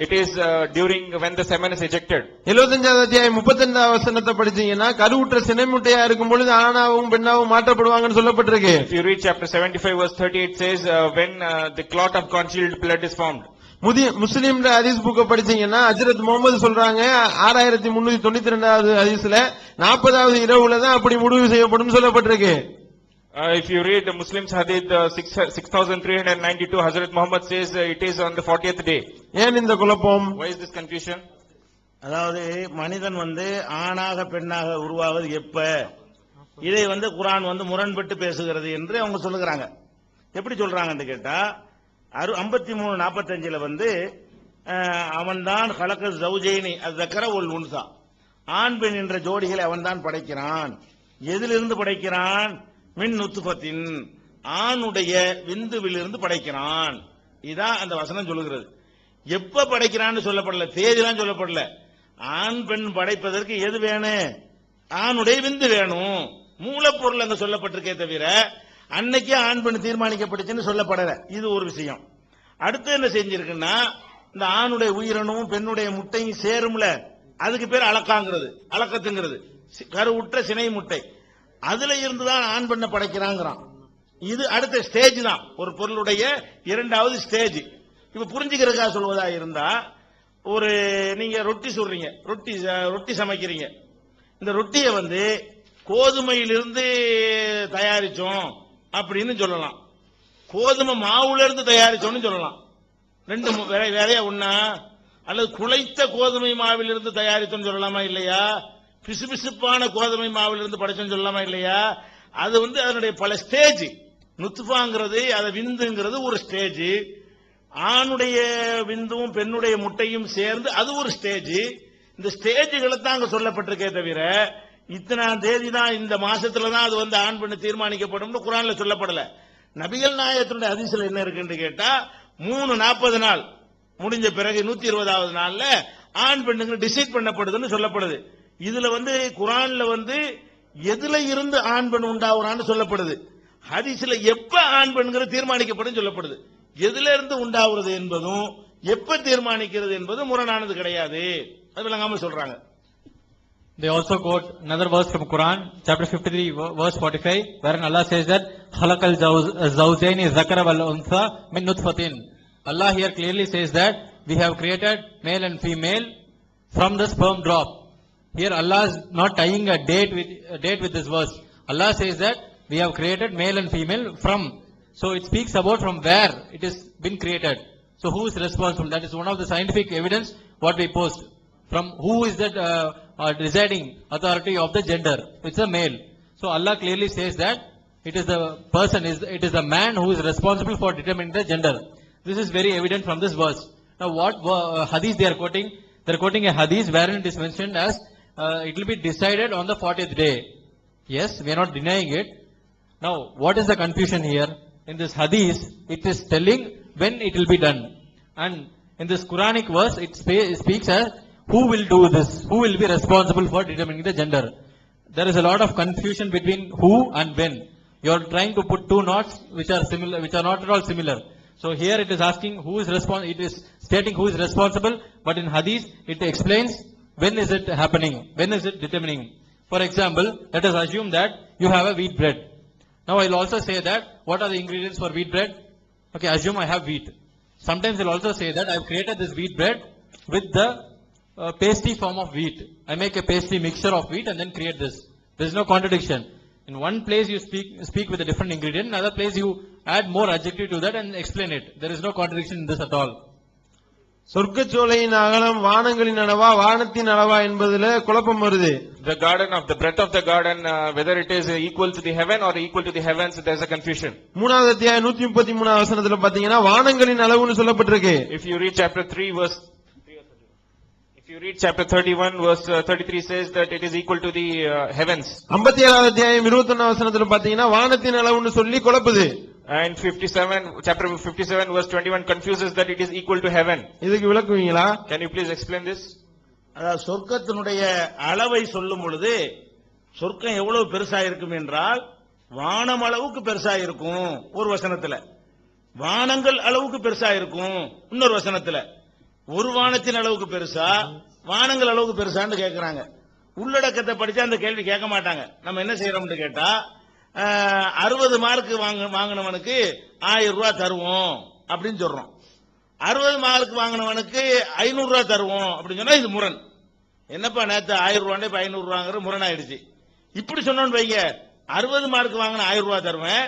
it is during when the semen is ejected. 75வது அத்தியாயம் 32வது வசனத்தை படிச்சீங்கன்னா கருவுற்ற சினைமுட்டையா இருக்கும் பொழுது ஆணாவும் பெண்ணாவும் மாற்றப்படுவாங்கன்னு சொல்லப்பட்டிருக்கு. If you read chapter 75 verse 38 says when the clot of concealed blood is formed. முஸ்லிம் ஹதீஸ் புக்க படிச்சீங்கன்னா ஹஜ்ரத் முகமது சொல்றாங்க 6392வது ஹதீஸ்ல 40வது இரவுல தான் அப்படி முடிவு செய்யப்படும் சொல்லப்பட்டிருக்கு. If you read the Muslims hadith 6392, Hazrat Muhammad says it is on the 40th day. ஏன் இந்த குழப்பம்? Why is this confusion? அதாவது மனிதன் ஆணாக பெண்ணாக உருவாவது எப்ப, இதை குர்ஆன் முரண்பட்டு பேசுகிறது என்று அவங்க சொல்லுகிறாங்க. எப்படி சொல்றாங்கன்னு கேட்டா 53:45 அவன் தான் கலக்க ஜௌஜைனி அஸ்ஸக்கர வல் உன்ஸா, ஆண் பெண் என்ற ஜோடிகளை அவன் தான் படைக்கிறான். எதிலிருந்து படைக்கிறான்? மின் நுத்ஃபத்தின், ஆணுடைய விந்துவிலிருந்து படைக்கிறான். இதான் அந்த வசனம் சொல்லுகிறது. எப்ப படைக்கிறான்னு சொல்லப்படல, தேதிலாம் சொல்லப்படல. ஆண் பெண் படைப்பதற்கு எது வேணும்? ஆணுடைய விந்து வேணும். மூலப்பொருள் அங்க சொல்லப்பட்டிருக்கே தவிர அன்னைக்கே ஆண் பெண் தீர்மானிக்கப்பட்டுச்சுன்னு சொல்லப்படல. இது ஒரு விஷயம். அடுத்து என்ன செஞ்சிருக்குன்னா, இந்த ஆணுடைய உயிரணுவும் பெண்ணுடைய முட்டையும் சேரும்ல, அதுக்கு பேர் அலக்காங்கிறது, அலக்கத்துங்கிறது, கருவுற்ற சினை முட்டை. அதுல இருந்துதான் ஆண் பெண்ணை படைக்கிறாங்கிறான். இது அடுத்த ஸ்டேஜ் தான், ஒரு பொருளுடைய இரண்டாவது ஸ்டேஜ். இப்ப புரிஞ்சுக்கிறதுக்காக சொல்வதா இருந்தா, நீங்க ரொட்டி சுடுறீங்க, ரொட்டி சமைக்கிறீங்க. இந்த ரொட்டியை கோதுமையிலிருந்து தயாரிச்சோம் அப்படின்னு சொல்லலாம், கோதுமை மாவுல இருந்து தயாரிச்சோம்னு சொல்லலாம். ரெண்டு வேறையா ஒண்ணா? அல்லது குழைத்த கோதுமை மாவிலிருந்து தயாரித்தோம்னு சொல்லலாமா இல்லையா? பிசுபிசுப்பான கோதுமை மாவிலிருந்து படைச்சோம்னு சொல்லலாமா இல்லையா? அது அதனுடைய பல ஸ்டேஜ். நுத்ஃபாங்கிறது, அதை விந்துங்கிறது ஒரு ஸ்டேஜ், ஆணுடைய விந்துவும் பெண்ணுடைய முட்டையும் சேர்ந்து அது ஒரு ஸ்டேஜ். இந்த ஸ்டேஜ்களை தான் அங்க சொல்லப்பட்டிருக்கே தவிர இத்தனாம் தேதி தான் இந்த மாசத்துல தான் அது ஆண் பெண்ணு தீர்மானிக்கப்படும் குர்ஆன்ல சொல்லப்படல. நபிகள் நாயகத்தினுடைய ஹதீஸ்ல என்ன இருக்குன்னு கேட்டா 340 நாள் முடிஞ்ச பிறகு 120வது நாள்ல ஆண் பெண்ணுங்க டிசைட் பண்ணப்படுதுன்னு சொல்லப்படுது. இதுல குர்ஆன்ல எதுல இருந்து ஆண் பெண் உண்டாகுறான்னு சொல்லப்படுது. ஹதீஸ்ல எப்ப ஆண் பெண்கிறது தீர்மானிக்கப்படும் சொல்லப்படுது. எதுல இருந்து உண்டாகிறது என்பதும் எப்ப தீர்மானிக்கிறது என்பது முரணானது கிடையாது. அது விளங்காம சொல்றாங்க. They also quote another verse from Quran, chapter 53, verse 45, wherein Allah says that Khalaqal zawjaini zakara wal untha min nutfatin. Allah here clearly says that we have created male and female from the sperm drop. Here Allah is not tying a date with this verse. Allah says that we have created male and female from. So it speaks about from where it has been created. So who is responsible? That is one of the scientific evidence what we post. From who is that deciding authority of the gender? It's a male. So Allah clearly says that it is the person, it is the man who is responsible for determining the gender. This is very evident from this verse. Now what hadith they are quoting? They are quoting a hadith wherein it is mentioned as it will be decided on the 40th day. Yes, we are not denying it. Now what is the confusion here? In this hadith, it is telling when it will be done. And in this Quranic verse, it speaks as who will do this, who will be responsible for determining the gender. There is a lot of confusion between who and when. You are trying to put two knots which are similar, which are not at all similar. So here it is asking who is it is stating who is responsible, but in hadith it explains when is it happening, when is it determining. For example, let us assume that you have a wheat bread. Now I will also say that what are the ingredients for wheat bread? Okay, assume I have wheat. Sometimes I will also say that I have created this wheat bread with the pasty form of wheat. I make a pasty mixture of wheat and then create this. There is no contradiction. In one place you speak with a different ingredient, in another place you add more adjective to that and explain it. There is no contradiction in this at all. சொர்க்கச்சோலையின் அகலம் வானங்களின் அளவா வானத்தின் அளவா என்பதுல குழப்பம் வருது. The garden of the breadth of the garden, whether it is equal to the heaven or equal to the heavens, there is a confusion. 3வது அத்தியாயம் 133வது வசனத்துல பாத்தீங்கன்னா வானங்களின் அளவுன்னு சொல்லப்பட்டிருக்கு. If you read chapter 3 verse If you read chapter 31 verse 33 says that it is equal to the heavens. 57வது அத்தியாயம் 21வது வசனத்துல பாத்தீங்கன்னா வானத்தின் அளவுன்னு சொல்லி குழப்புது. And chapter 57 verse 21 confuses that it is equal to heaven. இதுக்கு விளக்குவீங்களா? Can you please explain this? அதாவது சொர்க்கத்தினுடைய அளவை சொல்லும் பொழுது சொர்க்கம் எவ்வளவு பெருசா இருக்கும் என்றால் வானம் அளவுக்கு பெருசா இருக்கும் ஒரு வசனத்துல, வானங்கள் அளவுக்கு பெருசா இருக்கும் இன்னொரு வசனத்துல. ஒரு வானத்தின் அளவுக்கு பெருசா வானங்கள் அளவுக்கு பெருசான்னு கேட்கிறாங்க. உள்ளடக்கத்தை படிச்சா அந்த கேள்வி கேட்க மாட்டாங்க. நம்ம என்ன செய்யறோம்னு கேட்டா 60 மார்க் வாங்கினவனுக்கு 1000 ரூபாய் தருவோம் அப்படின்னு சொல்றோம். 60 மார்க் வாங்கினவனுக்கு 500 ரூபாய் தருவோம் அப்படின்னு சொன்னா இது முரண். என்னப்பா நேத்து 1000 ரூபாய் இப்ப 500 ரூபாங்கிற முரண் ஆயிடுச்சு. இப்படி சொன்னோன்னு வைங்க, 60 மார்க் வாங்கின 1000 ரூபாய் தருவேன்,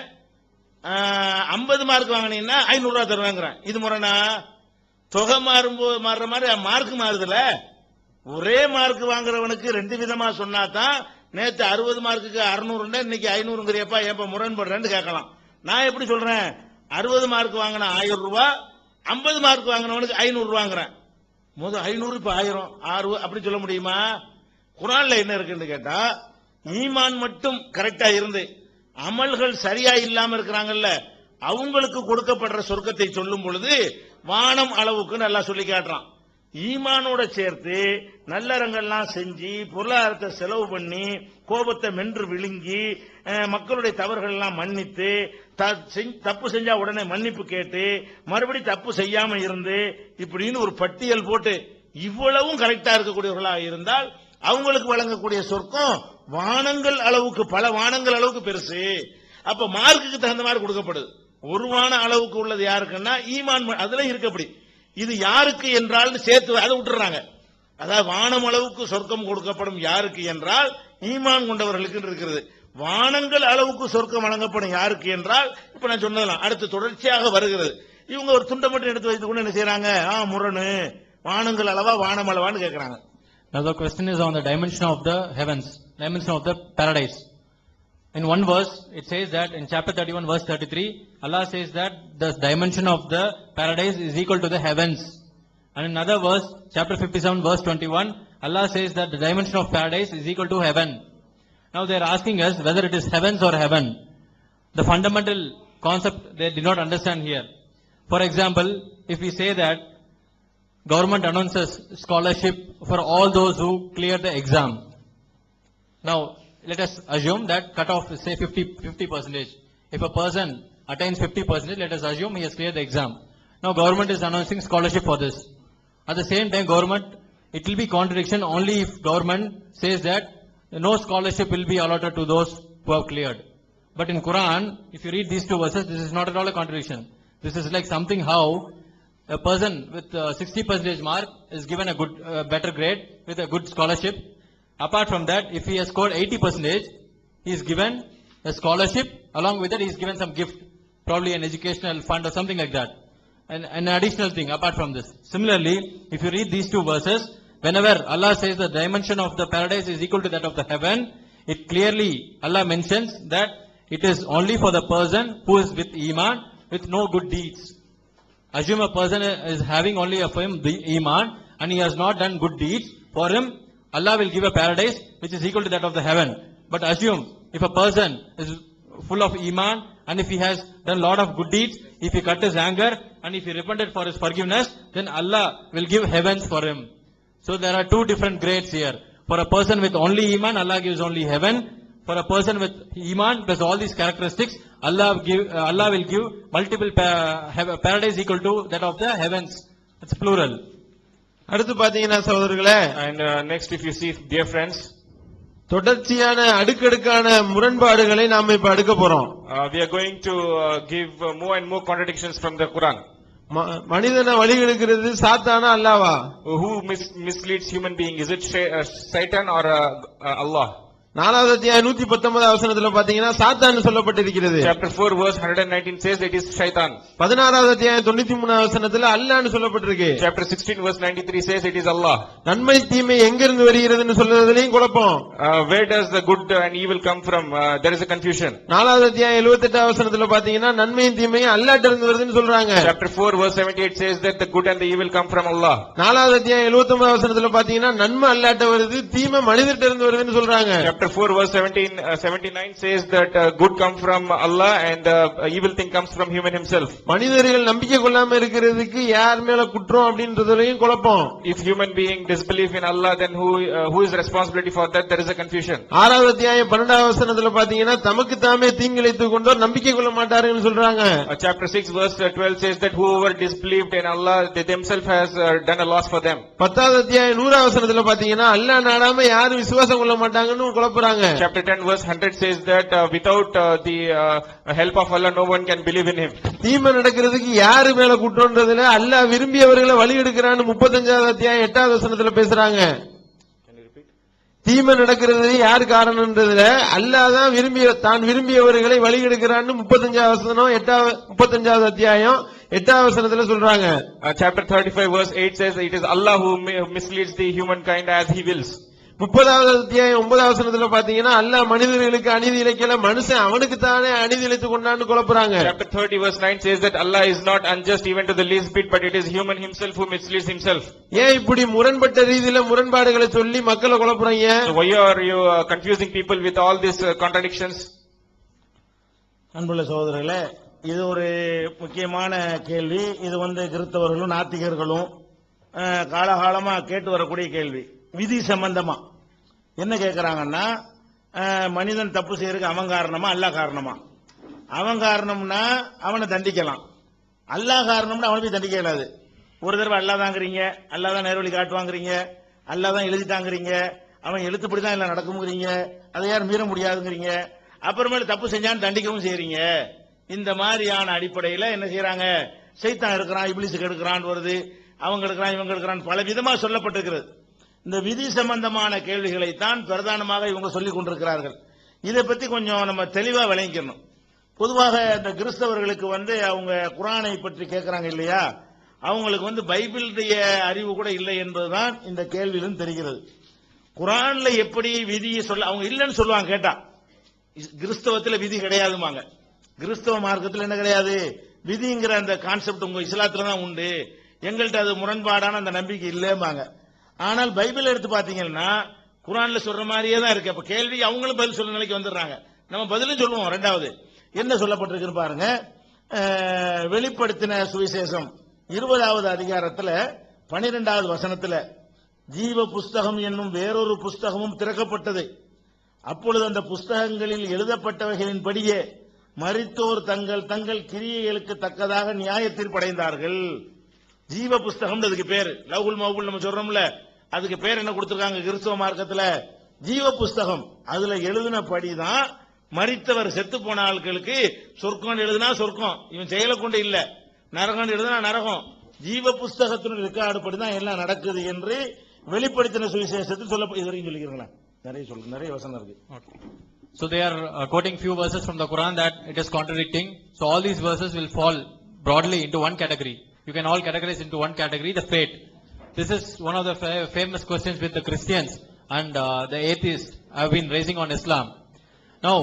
50 மார்க் வாங்கினீங்கன்னா 500 ரூபாய் தருவேங்கிறேன். இது முரணா? தொகை மாறுற மாதிரி மார்க் மாறுதுல. ஒரே மார்க் வாங்குறவனுக்கு 2 விதமா சொன்னாதான் நேத்து 60 மார்க்குக்கு 600 இன்னைக்கு 500ங்கிறியப்பா ஏப்பா முரண்படுறேன்னு கேட்கலாம். நான் எப்படி சொல்றேன்? 60 மார்க் வாங்கின 1000 ரூபாய், 50 மார்க் வாங்கினவனுக்கு 500 ரூபாங்கிறேன். முதல் 500 இப்ப 1000 6 அப்படி சொல்ல முடியுமா? குர்ஆன்ல என்ன இருக்குன்னு கேட்டா, ஈமான் மட்டும் கரெக்டா இருந்து அமல்கள் சரியா இல்லாம இருக்கிறாங்கல்ல, அவங்களுக்கு கொடுக்கப்படுற சொர்க்கத்தை சொல்லும் பொழுது வானம் அளவுக்கு நல்லா சொல்லி காட்டுறான். ஈமானோட சேர்த்து நல்லறங்கள்லாம் செஞ்சு பொருளாதாரத்தை செலவு பண்ணி கோபத்தை மென்று விழுங்கி மக்களுடைய தவறுகள் எல்லாம் மன்னித்து தப்பு செஞ்சா உடனே மன்னிப்பு கேட்டு மறுபடி தப்பு செய்யாம இருந்து இப்படின்னு ஒரு பட்டியல் போட்டு இவ்வளவும் கரெக்டா இருக்கக்கூடியவர்களா இருந்தால் அவங்களுக்கு வழங்கக்கூடிய சொர்க்கம் வானங்கள் அளவுக்கு, பல வானங்கள் அளவுக்கு பெருசு. அப்ப மார்க்குக்கு தகுந்த மாதிரி கொடுக்கப்படுது. ஒரு வான அளவுக்கு உள்ளது யாருக்குன்னா ஈமான், அதுல இருக்கப்படி. இது யாருக்கு என்றால் சேர்த்து அதை விட்டுறாங்க. அதாவது வானம் அளவுக்கு சொர்க்கம் கொடுக்கப்படும் யாருக்கு என்றால் ஈமான் கொண்டவர்களுக்கு இருக்கிறது. வானங்கள் அளவுக்கு சொர்க்கம் வழங்கப்படும் யாருக்கு என்றால், இப்ப நான் சொன்னதெல்லாம் அடுத்து தொடர்ச்சியாக வருகிறது. இவங்க ஒரு துண்டை மட்டும் எடுத்து வைத்துக் கொண்டு என்ன செய்யறாங்க, முரணு, வானங்கள் அளவா வானம் அளவான்னு கேட்கறாங்க. Now the question is on the dimension of the heavens, dimension of the paradise. In one verse, it says that in chapter 31 verse 33, Allah says that the dimension of the paradise is equal to the heavens. And in another verse, chapter 57 verse 21, Allah says that the dimension of paradise is equal to heaven. Now they are asking us whether it is heavens or heaven. The fundamental concept they did not understand here. For example, if we say that government announces scholarship for all those who clear the exam. Now, let us assume that cutoff is say 50%. If a person attains 50%, let us assume he has cleared the exam. Now, government is announcing scholarship for this. At the same time, government, it will be contradiction only if government says that no scholarship will be allotted to those who have cleared. But in Quran, if you read these two verses, this is not at all a contradiction. This is like something how a person with 60% mark is given a good, better grade with a good scholarship. Apart from that, if he has scored 80%, he is given a scholarship. Along with that, he is given some gift, probably an educational fund or something like that. And an additional thing apart from this. Similarly, if you read these two verses, whenever Allah says the dimension of the paradise is equal to that of the heaven, it clearly, Allah mentions that it is only for the person who is with Iman, with no good deeds. Assume a person is having only a firm Iman and he has not done good deeds. For him, Allah will give a paradise which is equal to that of the heaven. But assume if a person is full of Iman and if he has done lot of good deeds, if he cut his anger and if he repented for his forgiveness, then Allah will give heavens for him. So there are two different grades here. For a person with only Iman, Allah gives only heaven. For a person with Iman plus all these characteristics, Allah will give multiple paradise equal to that of the heavens. It's plural. அடுத்து பாத்தீங்கன்னா சகோதரர்களே, And next, if you see, dear friends, தொடர்ச்சியான அடுக்கடுக்கான முரண்பாடுகளை நாம இப்ப அடுக்க போறோம். we are going to give more and more contradictions from the Quran. மனிதனை வழிகெடுக்கிறது சாத்தானா அல்லாவா? Who misleads human being? Is it Satan or Allah? 4வது அத்தியாயம் 119வது வசனத்துல பாத்தீங்கன்னா சாத்தான் சொல்லப்பட்டிருக்கிறது. Chapter 4 verse 119 says it is Shaitan. 16வது அத்தியாயம் 93வது வசனத்துல அல்லாஹ்னு சொல்லப்பட்டிருக்கு. Chapter 16 verse 93 says it is Allah. நன்மை தீமை எங்கிருந்து வருகிறதுன்னு சொல்றதுலயும் குழப்பம். Where does the good and evil come from? There is a confusion. 4வது அத்தியாயம் 78வது வசனத்துல பாத்தீங்கன்னா நன்மையும் தீமையும் அல்லாஹ்ட்ட இருந்து வருதுன்னு சொல்றாங்க. Chapter 4 verse 78 says that the good and the evil come from Allah. 4வது அத்தியாயம் 79வது வசனத்துல பாத்தீங்கன்னா நன்மை அல்லாஹ்ட்ட வருது, தீமை மனிதர்ட்ட இருந்து வருதுன்னு சொல்றாங்க. Chapter 4 verse 79 says that good come from Allah and evil thing comes from human himself. மனிதர்கள் நம்பிக்கை கொள்ளாம இருக்கிறதுக்கு யார் மேல குற்றம் அப்படின்றதுலயும் குழப்பம். If human being disbelief in Allah, then who is responsibility for that? There is a confusion. 6வது அத்தியாயம் 12வது வசனத்துல பாத்தீங்கன்னா தமக்கு தாமே தீங்கிழைத்துக் கொண்டோர் நம்பிக்கை கொள்ள மாட்டார்கள் சொல்றாங்க. Chapter 6 verse 12 says that whoever disbelieved in Allah, they themselves has done a loss for them. 10வது அத்தியாயம் 100வது வசனத்துல பாத்தீங்கன்னா அல்லாஹ் நாடாம யாரும் விசுவாசம் கொள்ள மாட்டாங்கன்னு குழப்பறாங்க. Chapter 10 verse 100 says that without the help of Allah, no one can believe in him. தீமை நடக்கிறதுக்கு யாரு மேல குற்றம்ன்றதுல அல்லாஹ் விரும்பியவர்களை வழி எடுக்கிறான்னு 35வது அத்தியாயம் 8வது வசனத்துல பேசுறாங்க. தீமை நடக்கிறது யார் காரணம்ன்றதுல அல்லாஹ் தான் தான் விரும்பியவர்களை வழி எடுக்கிறான்னு 35வது வசனம் 35வது அத்தியாயம் 8வது வசனத்துல சொல்றாங்க. Chapter 35 verse 8 says it is Allah who misleads the humankind as he wills. 30வது அத்தியாயம் 9வது வசனத்துல பாத்தீங்கன்னா அல்லாஹ் மனிதர்களுக்கு அநீதி இழைக்கல, மனுஷன் அவனுக்கு தானே அநீதி இழைத்துக் கொண்டான்னு குழப்புறாங்க. Chapter 30 verse 9 says that Allah is not unjust even to the least bit, but it is human himself who misleads himself. ஏன் இப்படி முரண்பட்ட ரீதியில முரண்பாடுகளை சொல்லி மக்களை குழப்புறீங்க? So why are you confusing people with all these contradictions? அன்புள்ள சகோதரர்களே, இது ஒரு முக்கியமான கேள்வி. இது கிறிஸ்தவர்களும் நாத்திகர்களும் காலகாலமா கேட்டு வரக்கூடிய கேள்வி. விதி சம்பந்தமா என்ன கேட்கிறாங்கன்னா, மனிதன் தப்பு செய்யறதுக்கு அவன் காரணமா அல்லாஹ் காரணமா? அவன் காரணம்னா அவனை தண்டிக்கலாம், அல்லாஹ் காரணம்னா அவனை போய் தண்டிக்க இயலாது. ஒரு தடவை அல்லாஹ் தாங்கிறீங்க, அல்லாஹ் தான் நேர்வழி காட்டுவாங்கிறீங்க, அல்லாஹ் தான் எழுதிட்டாங்கிறீங்க, அவன் எழுத்துப்படிதான் எல்லாம் நடக்கும்ங்கிறீங்க, அதை யாரும் மீற முடியாதுங்கிறீங்க, அப்புறமேல தப்பு செஞ்சான்னு தண்டிக்கவும் செய்யறீங்க. இந்த மாதிரியான அடிப்படையில் என்ன செய்யறாங்க, சைத்தான் இருக்கிறான், இப்லீஸுக்கு எடுக்கிறான் வருது, அவங்க எடுக்கிறான் இவங்க எடுக்கிறான் பல விதமா சொல்லப்பட்டிருக்கிறது. இந்த விதி சம்பந்தமான கேள்விகளைத்தான் பிரதானமாக இவங்க சொல்லிக் கொண்டிருக்கிறார்கள். இதை பத்தி கொஞ்சம் நம்ம தெளிவா விளங்கிக்கணும். பொதுவாக இந்த கிறிஸ்தவர்களுக்கு அவங்க குர்ஆனை பற்றி கேட்கறாங்க இல்லையா, அவங்களுக்கு பைபிளுடைய அறிவு கூட இல்லை என்பதுதான் இந்த கேள்வியிலும் தெரிகிறது. குர்ஆன்ல எப்படி விதியை சொல்ல அவங்க இல்லைன்னு சொல்லுவாங்க. கேட்டா கிறிஸ்தவத்தில் விதி கிடையாதுமாங்க. கிறிஸ்தவ மார்க்கத்தில் என்ன கிடையாது, விதிங்கிற அந்த கான்செப்ட் உங்க இஸ்லாத்துல தான் உண்டு, எங்கள்கிட்ட அது முரண்பாடான அந்த நம்பிக்கை இல்லைம்பாங்க. ஆனால் பைபிள் எடுத்து பாத்தீங்கன்னா குர்ஆன்ல சொல்ற மாதிரியே தான் இருக்கு. அப்ப கேள்வி அவங்களும் பதில் சொல்ற நிலைக்கு வந்துடுறாங்க. நம்ம பதிலும் சொல்லுவோம். ரெண்டாவது என்ன சொல்லப்பட்டிருக்கு பாருங்க. வெளிப்படுத்தின சுவிசேஷம் 20வது அதிகாரத்துல 12வது வசனத்துல ஜீவ புஸ்தகம் என்னும் வேறொரு புஸ்தகமும் திறக்கப்பட்டது. அப்பொழுது அந்த புஸ்தகங்களில் எழுதப்பட்டவைகளின்படியே மரித்தோர் தங்கள் தங்கள் கிரியைகளுக்கு தக்கதாக நியாய தீர்ப்படைந்தார்கள். ஜீவ புஸ்தகம் அதுக்கு பேரு. லவ்ஹுல் மஹ்பூல் நம்ம சொல்றோம்ல, அதுக்கு பேர் என்ன கொடுத்திருக்காங்க கிறிஸ்தவ மார்க்கத்துல? ஜீவ புஸ்தகம். அதுல எழுதினபடிதான் மரித்தவர் செத்து போன ஆட்களுக்கு சொர்க்கம் எழுதுனா சொர்க்கம், இவன் செயலை கொண்டு இல்ல, நரகம் எழுதுனா நரகம். ஜீவ புஸ்தகத்தினுடைய ரெக்கார்டு படிதான் எல்லாம் நடக்குது என்று வெளிப்படுத்தின சுவிசேஷத்தில் சொல்ல இதுவரைக்கும் சொல்லிக்கிறீங்களா? நிறைய வசனம் இருக்கு. So they are quoting few verses from the Quran that it is contradicting. So all these verses will fall broadly into one category. You can all categorize into one category, the fate. This is one of the famous questions with the Christians and the atheists have been raising on Islam. Now,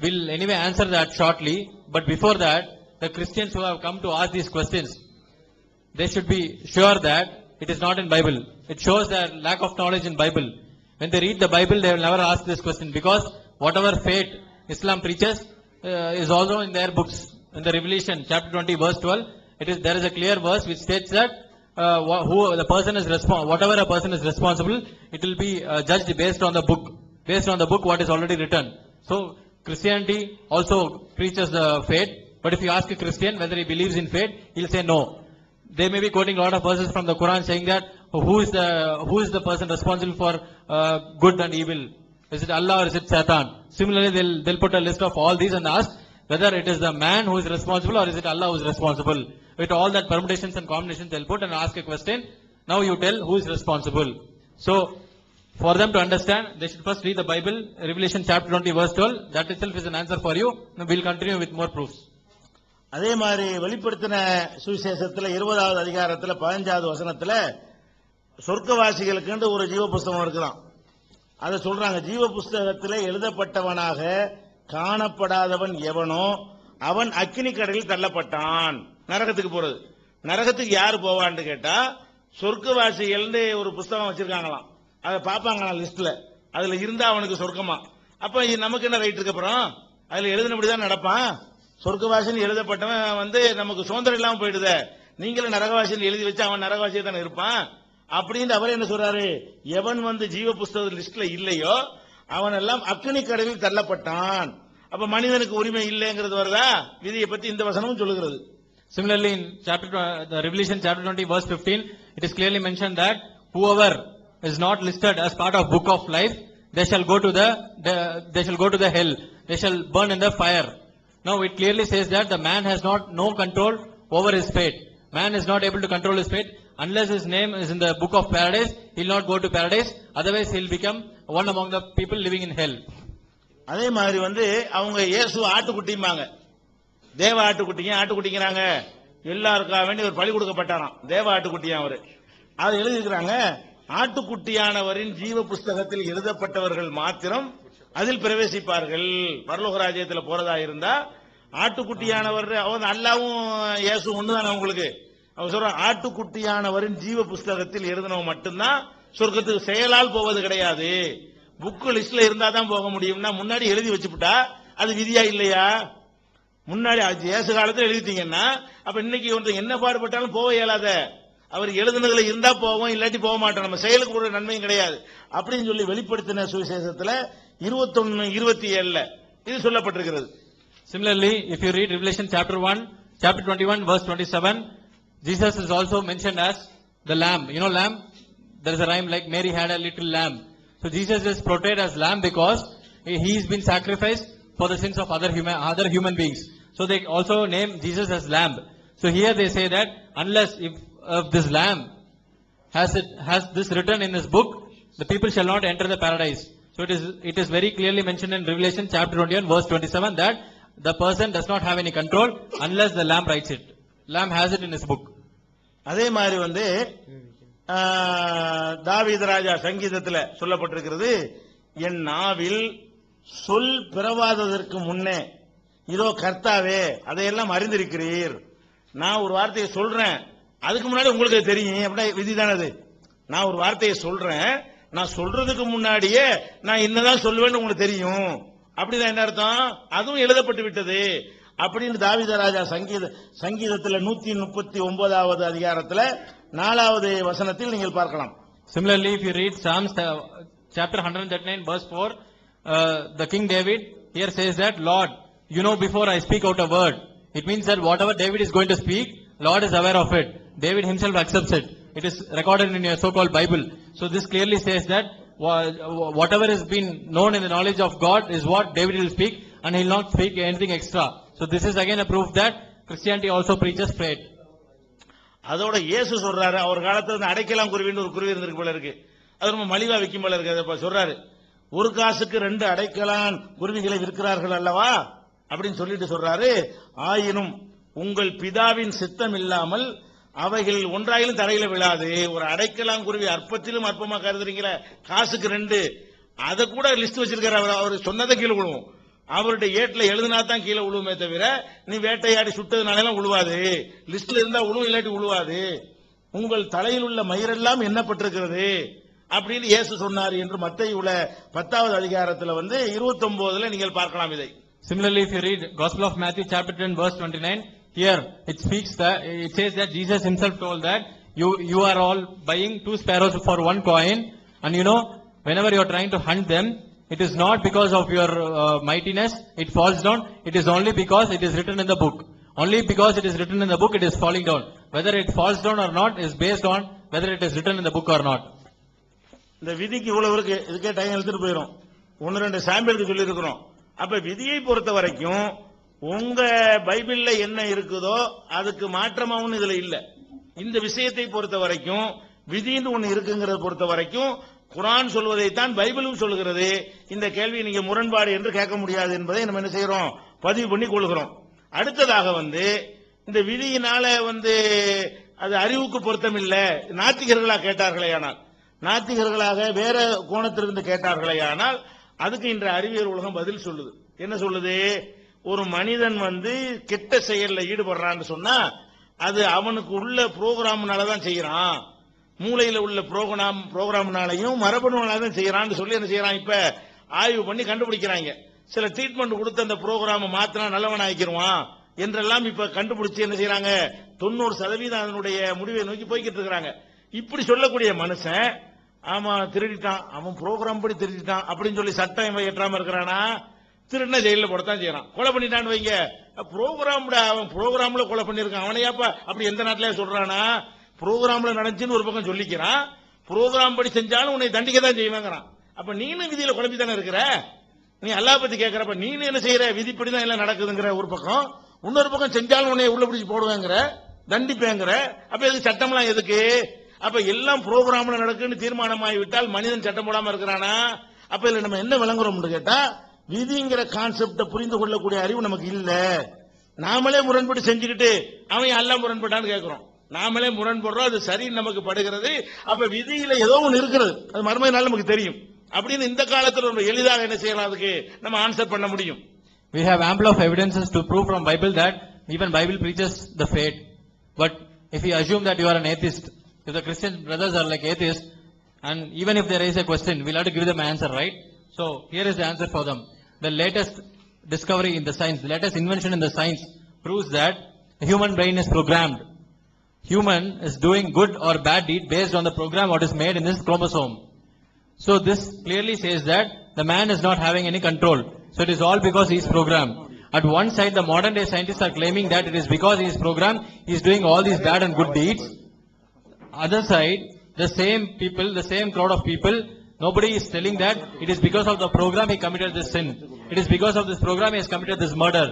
we'll anyway answer that shortly, but before that, the Christians who have come to ask these questions, they should be sure that it is not in Bible. It shows their lack of knowledge in Bible. When they read the Bible, they will never ask this question, because whatever fate Islam preaches is also in their books. In the Revelation chapter 20 verse 12, there is a clear verse which states that whatever a person is responsible, it will be judged based on the book what is already written. So Christianity also preaches the fate, but if you ask a Christian whether he believes in fate, he'll say no. They may be quoting a lot of verses from the Quran saying that who is the person responsible for good and evil? Is it Allah or is it Satan? Similarly, they'll put a list of all these and ask whether it is the man who is responsible or is it Allah who is responsible. With all that permutations and combinations, they'll put and ask a question. Now you tell who is responsible. So for them to understand, they should first read the Bible, Revelation chapter 20 verse 12. That itself is an answer for you. Now we'll continue with more proofs. அதே மாதிரி வெளிப்படுத்தின சுவிசேஷத்துல 20வது அதிகாரத்துல 15வது வசனத்துல சொர்க்கவாசிகளுக்கு ஒரு ஜீவ புஸ்தகம் இருக்குதான். அதை சொல்றாங்க, ஜீவ புஸ்தகத்தில் எழுதப்பட்டவனாக காணப்படாதவன் எவனோ அவன் அக்கினி கடலில் தள்ளப்பட்டான். நரகத்துக்கு போறது. நரகத்துக்கு யாரு போவான்னு கேட்டா சொர்க்கவாசிகள் ஒரு புஸ்தகம் வச்சிருக்காங்களாம். அதை பார்ப்பாங்களாம் லிஸ்ட்ல. அதுல இருந்தா அவனுக்கு சொர்க்கமா. அப்ப நமக்கு என்ன ரைட் இருக்கு? அப்புறம் அதுல எழுதினபடிதான் நடப்பான். சொர்க்கவாசின்னு எழுதப்பட்டவன் நமக்கு சுதந்திரம் இல்லாம போயிடுத. நீங்களும் நரகவாசின்னு எழுதி வச்சு அவன் நரகவாசியை தானே இருப்பான். அப்படின்னு அவர் என்ன சொல்றாரு, எவன் ஜீவ புஸ்தக லிஸ்ட்ல இல்லையோ அவன் எல்லாம் அக்கினி கடலில் தள்ளப்பட்டான். அப்ப மனிதனுக்கு உரிமை இல்லைங்கிறது வருதா? விதியை பத்தி இந்த வசனமும் சொல்லுகிறது. Similarly, in the Revelation chapter 20 verse 15, it is clearly mentioned that whoever is not listed as part of book of life, they shall go to the hell. They shall burn in the fire. Now it clearly says that the man has no control over his fate. Man is not able to control his fate. Unless his name is in the book of paradise, he will not go to paradise. Otherwise, he will become one among the people living in hell. அதே மாதிரி அவங்க இயேசு ஆட்டுக்குட்டிம்பாங்க. தேவ ஆட்டுக்குட்டிங்கிறாங்க. எல்லாருக்காக வேண்டி ஒரு பலி கொடுக்கப்பட்டாராம். தேவ ஆட்டுக்குட்டியா அவரு. அதை எழுதியிருக்கிறாங்க. ஆட்டுக்குட்டியானவரின் ஜீவ புஸ்தகத்தில் எழுதப்பட்டவர்கள் மாத்திரம் அதில் பிரவேசிப்பார்கள். பரலோக ராஜ்யத்தில் போறதா இருந்தா ஆட்டுக்குட்டியானவர் அல்லாவும் இயேசு ஒண்ணுதானே உங்களுக்கு. அவர் சொல்ற ஆட்டுக்குட்டியானவரின் ஜீவ புஸ்தகத்தில் எழுதினவன் மட்டும்தான் சொர்க்கத்துக்கு. செயலால் போவது கிடையாது. புக்கு லிஸ்ட்ல இருந்தா தான் போக முடியும்னா முன்னாடி எழுதி வச்சுட்டா அது விதியா இல்லையா? முன்னாடி இயேசு காலத்தில் எழுதிட்டீங்கன்னா அப்ப இன்னைக்கு என்ன பாடுபட்டாலும் போக இயலாத. அவர் எழுதுனதுல இருந்தா போவோம், இல்லாட்டி போக மாட்டோம். நம்ம செயலுக்கு ஒரு நன்மையும் கிடையாது அப்படின்னு சொல்லி வெளிப்படுத்தின சுவிசேஷத்துல 21:27 இது சொல்லப்பட்டிருக்கிறது. Similarly, if you read Revelation chapter 21 verse 27, Jesus is also mentioned as the lamb. You know lamb? There is a rhyme like Mary had a little lamb. So Jesus is portrayed as lamb because he has been sacrificed for the sins of other human beings. So they also name Jesus as lamb. So here they say that unless if this lamb has this written in his book, the people shall not enter the paradise. So it is very clearly mentioned in Revelation chapter 21 verse 27 that the person does not have any control unless the Lamb writes it. Lamb has it in his book. அதே மாதிரி வந்து தாவீது ராஜா சங்கீதத்தில் சொல்லப்பட்டிருக்கிறது, என் நாவில் சொல் பிறவாததற்கு முன்னே இதோ கர்த்தாவே அதையெல்லாம் அறிந்திருக்கிறீர். நான் ஒரு வார்த்தையை சொல்றேன், அதுக்கு முன்னாடி உங்களுக்கு தெரியும். அப்படின்னா விதிதானே அது. நான் ஒரு வார்த்தையை சொல்றேன், நான் சொல்றதுக்கு முன்னாடியே நான் என்னதான் சொல்லுவேன்னு உங்களுக்கு தெரியும். அப்படிதான் என்ன அர்த்தம்? அதுவும் எழுதப்பட்டு விட்டது அப்படின்னு தாவீது ராஜா சங்கீதத்தில் 139வது அதிகாரத்தில் 4வது வசனத்தில் நீங்கள் பார்க்கலாம். Similarly, if you read Psalms chapter 139 verse 4, the King David here says that, Lord, you know before I speak out a word. It means that whatever David is going to speak, Lord is aware of it. David himself accepts it. It is recorded in your so-called Bible. So this clearly says that whatever has been known in the knowledge of God is what David will speak, and he will not speak anything extra. So this is again a proof that Christianity also preaches faith. அதோட இயேசு சொல்றாரு, அவர் காலத்துல அடைக்கலாம் குருவின்னு ஒரு குருவி இருந்திருக்கு போல இருக்கு, அது ரொம்ப மலிவா விற்கும் போல இருக்கு. அதை சொல்றாரு, ஒரு காசுக்கு 2 அடைக்கலான் குருவிகளை விற்கிறார்கள் அல்லவா அப்படின்னு சொல்லிட்டு சொல்றாரு, ஆயினும் உங்கள் பிதாவின் சித்தம் இல்லாமல் அவைகள் ஒன்றாயிலும் தரையில விழாது. ஒரு அடைக்கலாம் குருவி அற்பத்திலும் அற்பமா கருதுறீங்களே, காசுக்கு 2, அதை கூட லிஸ்ட் வச்சிருக்காரு. அவர் சொன்னதை கீழே விழுவும், அவருடைய ஏட்டில் எழுதினா தான் கீழே விழுவுமே தவிர நீ வேட்டையாடி சுட்டதுனால விழுவாது. லிஸ்ட்ல இருந்தா விழுவும், இல்லாட்டி விழுவாது. உங்கள் தலையில் உள்ள மயிரெல்லாம் எண்ணப்பட்டிருக்கிறது அப்படின்னு இயேசு சொன்னார் என்று மத்தேயுல 10வது அதிகாரத்தில் வந்து 29ல நீங்கள் பார்க்கலாம் இதை. Similarly, if you read Gospel of Matthew chapter 10 verse 29, here it says that Jesus himself told that you are all buying 2 sparrows for 1 coin, and you know whenever you are trying to hunt them, it is not because of your mightiness it falls down. It is only because it is written in the book. Only because it is written in the book it is falling down. Whether it falls down or not is based on whether it is written in the book or not. இந்த விதிக்கு இவ்வளவு இருக்கு, இதுக்கே time எடுத்துட்டு போயிடும். 1-2 சாம்பிளுக்கு சொல்லி இருக்கிறோம். அப்ப விதியை பொறுத்த வரைக்கும் உங்க பைபிள்ல என்ன இருக்குதோ அதுக்கு மாற்றமாவும் இதுல இல்ல. இந்த விஷயத்தை பொறுத்த வரைக்கும் விதின்னு ஒண்ணு இருக்குங்கிறத பொறுத்த வரைக்கும் குர்ஆன் சொல்வதைத்தான் பைபிளும் சொல்லுகிறது. இந்த கேள்வி நீங்க முரண்பாடு என்று கேட்க முடியாது என்பதை நம்ம என்ன செய்யறோம், பதிவு பண்ணி கொள்கிறோம். அடுத்ததாக வந்து இந்த விதியினால வந்து அது அறிவுக்கு பொருத்தம் இல்ல, நாத்திகர்களா கேட்டார்களே ஆனால், நாத்திகர்களாக வேற கோணத்திலிருந்து கேட்டார்களே ஆனால் அதுக்கு இன்று அறிவியல் உலகம் பதில் சொல்லுது. என்ன சொல்லுது? ஒரு மனிதன் வந்து கெட்ட செயல்ல ஈடுபடுறான்னு சொன்னா அது அவனுக்கு உள்ள புரோகிராம்னால தான் செய்யறான், மூளையில உள்ள புரோகிராம்னாலையும் மரபணுனால தான் செய்யறான்னு சொல்லி என்ன செய்யறான், இப்ப ஆய்வு பண்ணி கண்டுபிடிக்கிறாங்க. சில ட்ரீட்மெண்ட் கொடுத்து அந்த புரோகிராம மாத்தினா நல்லவன் ஆகிக்குவான் என்றெல்லாம் இப்ப கண்டுபிடிச்சு என்ன செய்யறாங்க, 90% அதனுடைய முடிவை நோக்கி போய்கிட்டு இருக்கிறாங்க. இப்படி சொல்லக்கூடிய மனுஷன், ஆமா திருடிட்டான், அவன் புரோகிராம் படி திருடிட்டான் அப்படின்னு சொல்லி சட்டம் ஏற்றாம இருக்கிறானா? திருடினா ஜெயில போடத்தான் செய்யறான். கொலை பண்ணிட்டான்னு வைங்க, அவன் புரோகிராம்ல கொலை பண்ணிருக்கான், அவனையாப்பா அப்படி எந்த நாட்டிலே சொல்றானா? புரோகிராம்ல நடந்துச்சுன்னு ஒரு பக்கம் சொல்லிக்கிறான், புரோகிராம் படி செஞ்சாலும் உன்னை தண்டிக்க தான் செய்வாங்கிறான். அப்ப நீனும் விதியில குழப்பி தானே இருக்கிற. நீ அல்லாஹ் பத்தி கேட்கிறப்ப நீனு என்ன செய்யற, விதிப்படிதான் எல்லாம் நடக்குதுங்கிற ஒரு பக்கம், இன்னொரு பக்கம் செஞ்சாலும் உன்னை உள்ள பிடிச்சி போடுவேங்கிற, தண்டிப்பேங்கிற. அப்ப எதுக்கு சட்டம்லாம் எதுக்கு? அப்ப எல்லாம் புரோகிராம்ல நடக்குன்னு தீர்மானமாகி விட்டால் மனிதன் சட்டம் போடாம இருக்கிறானா? அப்ப இதுல நம்ம என்ன விளங்குறோம்னு கேட்டா, விதிங்கிற கான்செப்ட புரிந்து கொள்ளக்கூடிய அறிவு நமக்கு இல்ல. நாமளே முரண்பட்டு செஞ்சுக்கிட்டு அவன் எல்லாம் முரண்பட்டான்னு கேட்கிறோம். நாமளே முரண்படுறோம், அது சரி நமக்கு படுகிறது. அப்ப விதியில ஏதோ ஒன்று இருக்கிறது, அது மறுமை நாள் நமக்கு தெரியும் அப்படின்னு இந்த காலத்துல ரொம்ப எளிதாக என்ன செய்யலாம், அதுக்கு நம்ம ஆன்சர் பண்ண முடியும். We have ample of evidences to prove from Bible that even Bible preaches the faith. But if we assume that you are an atheist, if the Christian brothers are like atheists, and even if they raise a question, we'll have to give them an answer, right? So here is the answer for them. The latest discovery in the science, the latest invention in the science proves that the human brain is programmed. Human is doing good or bad deed based on the program what is made in his chromosome. So this clearly says that the man is not having any control. So it is all because he is programmed. At one side, the modern day scientists are claiming that it is because he is programmed, he is doing all these bad and good deeds. Other side, the same people, the same crowd of people, nobody is telling that it is because of the program he committed this sin. It is because of this program he has committed this murder.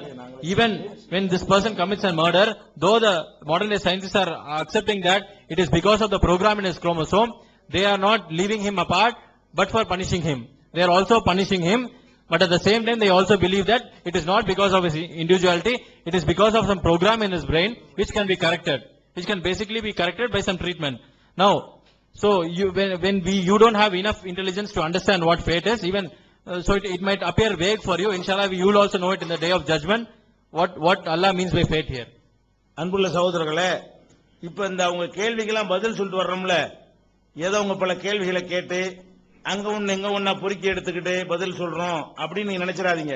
Even when this person commits a murder, though the modern day scientists are accepting that it is because of the program in his chromosome, they are not leaving him apart but for punishing him. They are also punishing him, but at the same time they also believe that it is not because of his individuality, it is because of some program in his brain which can be corrected, which can basically be corrected by some treatment. Now, so you don't have enough intelligence to understand what fate is, even so it might appear vague for you. Inshallah, you will also know it in the day of judgment, what Allah means by fate here. அன்புள்ள சகோதரர்களே, இப்ப இந்த அவங்க கேள்விக்கெல்லாம் பதில் சொல்லிட்டு வர்றோம்ல, ஏதோ அவங்க பல கேள்விகளை கேட்டு அங்க ஒண்ணு இங்க ஒண்ணா பொறுக்கி எடுத்துக்கிட்டு பதில் சொல்றோம் அப்படின்னு நீங்க நினைச்சிடாதீங்க.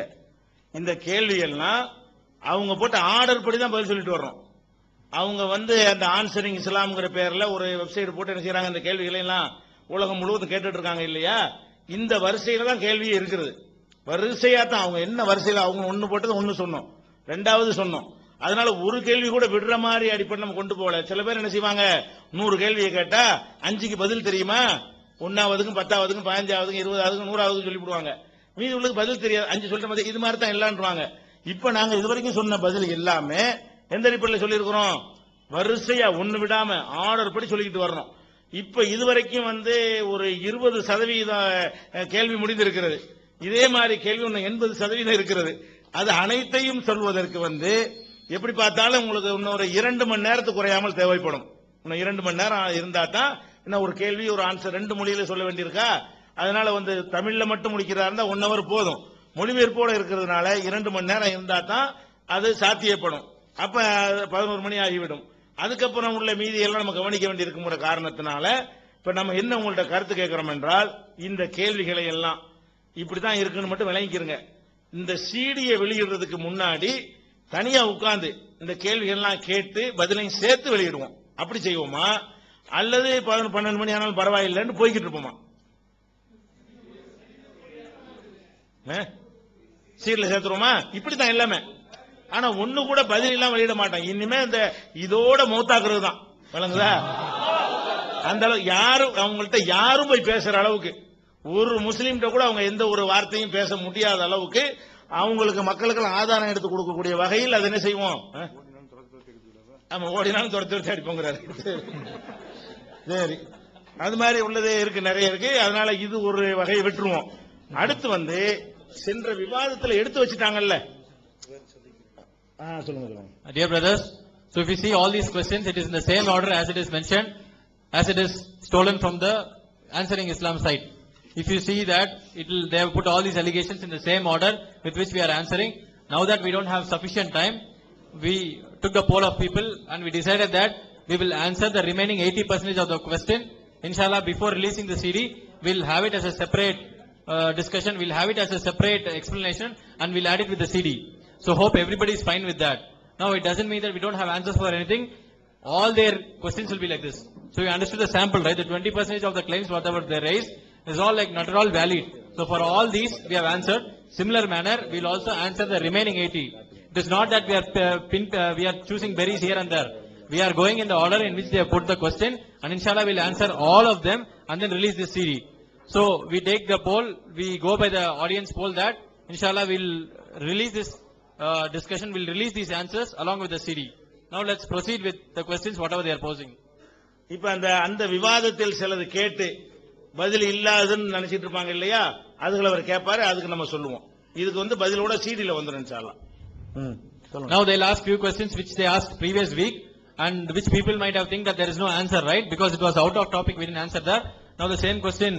இந்த கேள்விகள்லாம் அவங்க போட்டு ஆர்டர் படி தான் பதில் சொல்லிட்டு வர்றோம். அவங்க அந்த ஆன்சரிங் இஸ்லாம்ங்கிற பேர்ல ஒரு வெப்சைட் போட்டு என்ன செய்யறாங்க, இந்த கேள்விகளை எல்லாம் உலகம் முழுவதும் கேட்டுட்டு இருக்காங்க இல்லையா? இந்த வரிசையில தான் கேள்வியே இருக்குது. வரிசையா தான் அவங்க என்ன வரிசையில அவங்க ஒண்ணு போட்டது ஒண்ணு சொன்னோம், ரெண்டாவது சொன்னோம். அதனால ஒரு கேள்வி கூட விடுற மாதிரி அடிப்படை நம்ம கொண்டு போகல. சில பேர் என்ன செய்வாங்க, 100 கேள்வியை கேட்டா 5க்கு பதில் தெரியுமா, 1ஆவதுக்கும் 10ஆவதுக்கும் 15ஆவதுக்கும் 20ஆவதுக்கும் 100ஆவதுக்கும் சொல்லி விடுவாங்க. மீதி உள்ளதுக்கு பதில் தெரியாது, 5 சொல்ற மாதிரி இது மாதிரி தான் எல்லாம்ன்றாங்க. இப்ப நாங்க இதுவரைக்கும் சொன்ன பதில் எல்லாமே எந்த அடிப்படையில் சொல்லி இருக்கிறோம், வரிசையா ஒண்ணு விடாம ஆர்டர் படி சொல்லிக்கிட்டு வர்றோம். இப்ப இதுவரைக்கும் ஒரு 20% கேள்வி முடிந்திருக்கிறது. இதே மாதிரி கேள்வி 80% இருக்கிறது. அது அனைத்தையும் சொல்வதற்கு எப்படி பார்த்தாலும் உங்களுக்கு இன்னொரு 2 மணி நேரத்துக்கு குறையாமல் தேவைப்படும். இன்னும் 2 மணி நேரம் இருந்தா தான் இன்னும் ஒரு கேள்வி ஒரு ஆன்சர் 2 மொழியில சொல்ல வேண்டியிருக்கா. அதனால தமிழ்ல மட்டும் முடிக்கிறதா இருந்தா 1 hour போதும். மொழிபெயர்ப்போட இருக்கிறதுனால 2 மணி நேரம் இருந்தா தான் அது சாத்தியப்படும். அப்ப 11 மணி ஆகிவிடும். அதுக்கப்புறம் உள்ள மீதி எல்லாம் நம்ம கவனிக்க வேண்டியிருக்குங்கிற காரணத்தினால இப்ப நம்ம என்ன உங்கள்ட்ட கருத்து கேட்கிறோம் என்றால், இந்த கேள்விகளை எல்லாம் இப்படித்தான் இருக்குன்னு மட்டும் விளங்கிக்கிறங்க. இந்த சீடியை வெளியிடுறதுக்கு முன்னாடி தனியா உட்கார்ந்து இந்த கேள்விகள்லாம் கேட்டு பதிலையும் சேர்த்து வெளியிடுவோம். அப்படி செய்வோமா, அல்லது 11-12 மணி ஆனாலும் பரவாயில்லைன்னு போய்கிட்டு இருப்போமா? சீட்ல சேர்த்துருவோமா? இப்படித்தான் எல்லாமே. ஆனா ஒண்ணு கூட பதில் எல்லாம் வெளியிட மாட்டோம். இனிமே இதோட மௌத்தாக்குறது தான், விளங்குதா? அந்த அளவு யாரும் அவங்கள்ட்ட யாரும் போய் பேசுற அளவுக்கு, ஒரு முஸ்லீம்கிட்ட கூட அவங்க எந்த ஒரு வார்த்தையும் பேச முடியாத அளவுக்கு அவங்களுக்கு மக்களுக்கு ஆதாரம் எடுத்து கொடுக்கக்கூடிய வகையில் அதை என்ன செய்வோம்? ஆமா, ஓடினாலும் துரத்து அடிப்போங்கிறாரு. சரி, அது மாதிரி உள்ளதே இருக்கு, நிறைய இருக்கு. அதனால இது ஒரு வகையை விட்டுருவோம். அடுத்து சென்ற விவாதத்தில் எடுத்து வச்சுட்டாங்கல்ல. சொல்லுங்க. Dear brothers, so if you see all these questions, it is in the same order as it is mentioned, as it is stolen from the Answering Islam site. If you see that they have put all these allegations in the same order with which we are answering. Now that we don't have sufficient time, we took the poll of people and we decided that we will answer the remaining 80% of the question. Inshallah, before releasing the CD, we'll have it as a separate discussion, we'll have it as a separate explanation, and we'll add it with the CD. So hope everybody is fine with that. Now it doesn't mean that we don't have answers for anything. All their questions will be like this. So you understood the sample, right? The 20% of the claims, whatever they raised, is all not all valid. So for all these, we have answered. Similar manner, we'll also answer the remaining 80. It is not that we are choosing berries here and there. We are going in the order in which they have put the question, and inshallah we'll answer all of them and then release this CD. So we take the poll, we go by the audience poll that, inshallah we'll release this discussion, we'll release these answers along with the CD. Now let's proceed with the questions, whatever they are posing. இப்ப அந்த விவாதத்தில் சிலது கேட்டு பதில் இல்லாதுன்னு நினைச்சிட்டு இருப்பாங்க இல்லையா, அதுகளை அவர் கேட்பாரு, அதுக்கு நம்ம சொல்லுவோம். இதுக்கு பதிலோட சீடில வந்துரும் இன்ஷாஅல்லாஹ். Now they'll ask few questions which they asked previous week and which people might have think that there is no answer, right? Because it was out of topic, we didn't answer that. Now the same question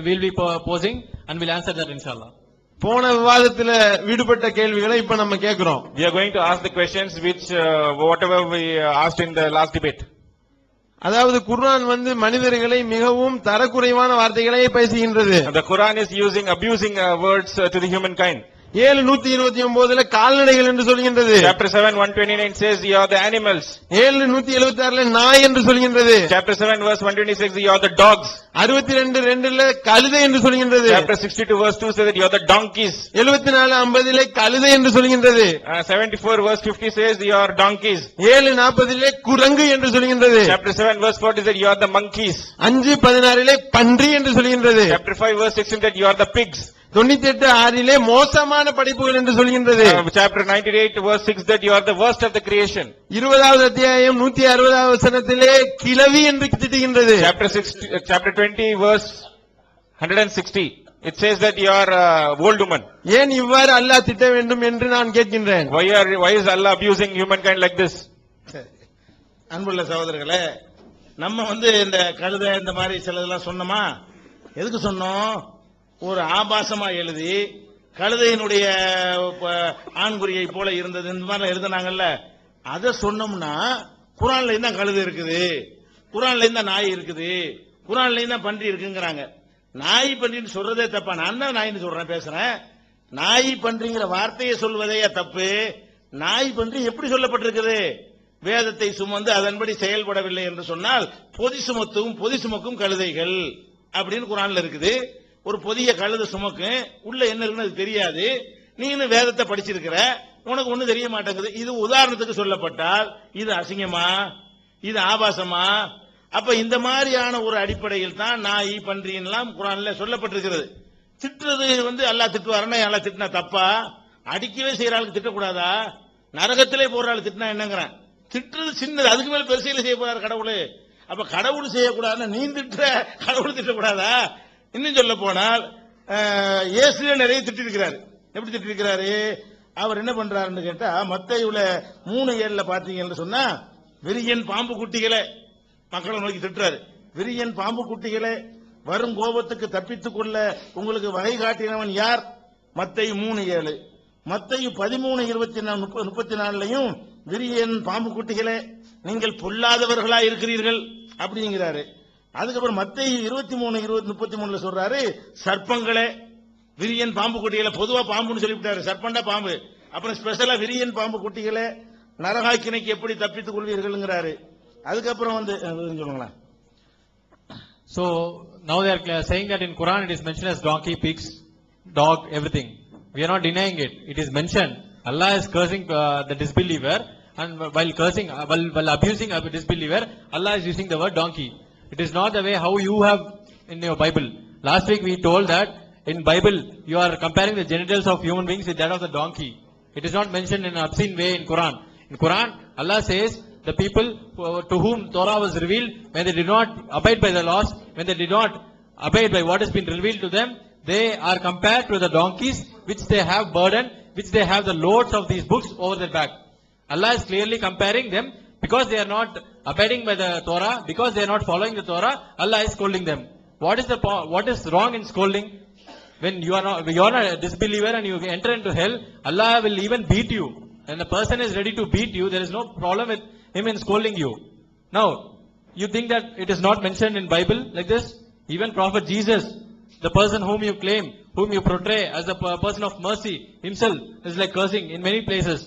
we'll be posing and we'll answer that inshallah. போன விவாதத்துல விடுபட்ட கேள்விகளை இப்ப நம்ம கேக்குறோம். We are going to ask the questions which whatever we asked in the last debate. அதாவது குர்ஆன் மனிதர்களை மிகவும் தரக்குறைவான வார்த்தைகளை பேசுகின்றது. The Quran is abusing words to the humankind. 7:129 கால்நடைகள் என்று சொல்கின்றது. Chapter 7:129 says you are the animals. 7:176 நாய் என்று சொல்கின்றது. Chapter 7 verse 126 you are the dogs. 62:2 கழுதை என்று சொல்கின்றது. Chapter 62 verse 2 says that you are the donkeys. 74:50 கழுதை என்று சொல்கின்றது. 74 verse 50 says you are donkeys. 7:40 குரங்கு என்று சொல்கின்றது. Chapter 7 verse 40 says you are the monkeys. 5:16 பன்றி என்று சொல்கின்றது. Chapter 5 verse 16 that you are the pigs. 98:6 மோசமான படைப்புகள் என்று சொல்கின்றது. Chapter 98 verse 6 that you are the worst of the creation. 20வது அத்தியாயம் 160வது வசனத்திலே கிழவி என்று திட்டுகின்றது. Chapter 20 verse 160. It says that you are old woman. ஏன் இவ்வாறு அல்லாஹ் திட்ட வேண்டும் என்று நான் கேட்கின்றேன். Why is Allah abusing humankind like this? அன்புள்ள சகோதரர்களே, நம்ம இந்த கழுதை இந்த மாதிரி சிலதெல்லாம் சொன்னோமா? எதுக்கு சொன்னோம்? ஒரு ஆபாசமா எழுதி கழுதையினுடைய ஆண்குறியை போல இருந்தது இந்த மாதிரி எழுதினாங்கல்ல, அதை சொன்னோம்னா குர்ஆன்ல தான் கழுதை இருக்குது, குர்ஆன்ல தான் நாய் இருக்குது, குர்ஆன்ல தான் பன்றி இருக்குங்கிறாங்க. நாய் பன்றின்னு சொல்றதே தப்பா? நான் தான் நாயின்னு சொல்றேன், பேசுறேன். நாய் பன்றிங்கிற வார்த்தையை சொல்வதே தப்பு. நாய் பன்றி எப்படி சொல்லப்பட்டிருக்குது? வேதத்தை சுமந்து அதன்படி செயல்படவில்லை என்று சொன்னால் பொதி சுமக்கும் கழுதைகள் அப்படின்னு குர்ஆன்ல இருக்குது. ஒரு பொதிய கழுதை சுமக்கு, உள்ள என்ன இருக்குன்னு அது தெரியாது. நீ வேதத்தை படிச்சிருக்கிற, உனக்கு ஒண்ணு தெரிய மாட்டேங்குது. இது உதாரணத்துக்கு சொல்லப்பட்டால் இது அசிங்கமா, இது ஆபாசமா? அப்ப இந்த மாதிரியான ஒரு அடிப்படையில் தான் நாய் பன்றியெல்லாம் குர்ஆன்ல சொல்லப்பட்டிருக்கிறது. திட்டுறது அல்லாஹ் திட்டுவாருன்னா அல்லாஹ் திட்டினா தப்பா? அடிக்கவே செய்யற ஆளுக்கு திட்டக்கூடாதா? நரகத்திலே போற ஆளு திட்டினா என்னங்கிறான்? திட்டுறது சின்னது, அதுக்கு மேல பெருசையில செய்ய போறாரு கடவுள். அப்ப கடவுள் செய்யக்கூடாதுன்னா நீ திட்டுற, கடவுள் திட்டக்கூடாதா? இன்னும் சொல்ல போனால் இயேசுவே நிறைய திட்டிருக்கிறாரு. எப்படி திட்டிருக்கிறாரு? அவர் என்ன பண்றாருன்னு கேட்டா, மத்தேயுல 3:7 பாத்தீங்கன்னு சொன்னா, விரியன் பாம்பு குட்டிகளை மக்களை நோக்கி திட்டுறாரு. விரியன் பாம்பு குட்டிகளே, வரும் கோபத்துக்கு தப்பித்துக் கொள்ள உங்களுக்கு வகை காட்டினவன் யார்? மத்தேயு 3:7. மத்தேயு 13:34 விரியன் பாம்பு குட்டிகளே, நீங்கள் பொல்லாதவர்களா இருக்கிறீர்கள் அப்படிங்கிறாரு. அதுக்கப்புறம் மத்தேயு 23:33 சொல்றாரு, சர்ப்பங்களே, விரியன் பாம்பு குட்டிகளை. பொதுவா பாம்புன்னு சொல்லிவிட்டாரு, சர்ப்பண்டா பாம்பு. அப்புறம் ஸ்பெஷலா விரியன் பாம்பு குட்டிகளே, நரகாக்கினைக்கு எப்படி தப்பித்துக் கொள்வீர்கள்ங்கிறாரு. அதுக்கப்புறம் சொல்லுங்களேன். So now they are saying that in Quran it is mentioned as donkey, pigs, dog, everything. We are not denying it. It is mentioned. Allah is cursing the disbeliever, and while cursing, while abusing a disbeliever, Allah is using the word donkey. It is not the way how you have in your Bible. Last week we told that in Bible you are comparing the genitals of human beings with that of the donkey. It is not mentioned in an obscene way in Quran. In Quran, Allah says the people to whom Torah was revealed, when they did not abide by the laws, when they did not abide by what has been revealed to them, they are compared to the donkeys which they have burden, which they have the loads of these books over their back. Allah is clearly comparing them because they are not abiding by the Torah, because they are not following the Torah. Allah is scolding them. What is wrong in scolding? When you are a disbeliever and you enter into hell, Allah will even beat you. When the person is ready to beat you, there is no problem with him in scolding you. Now, you think that it is not mentioned in Bible like this? Even Prophet Jesus, the person whom you claim, whom you portray as a person of mercy, himself is like cursing in many places.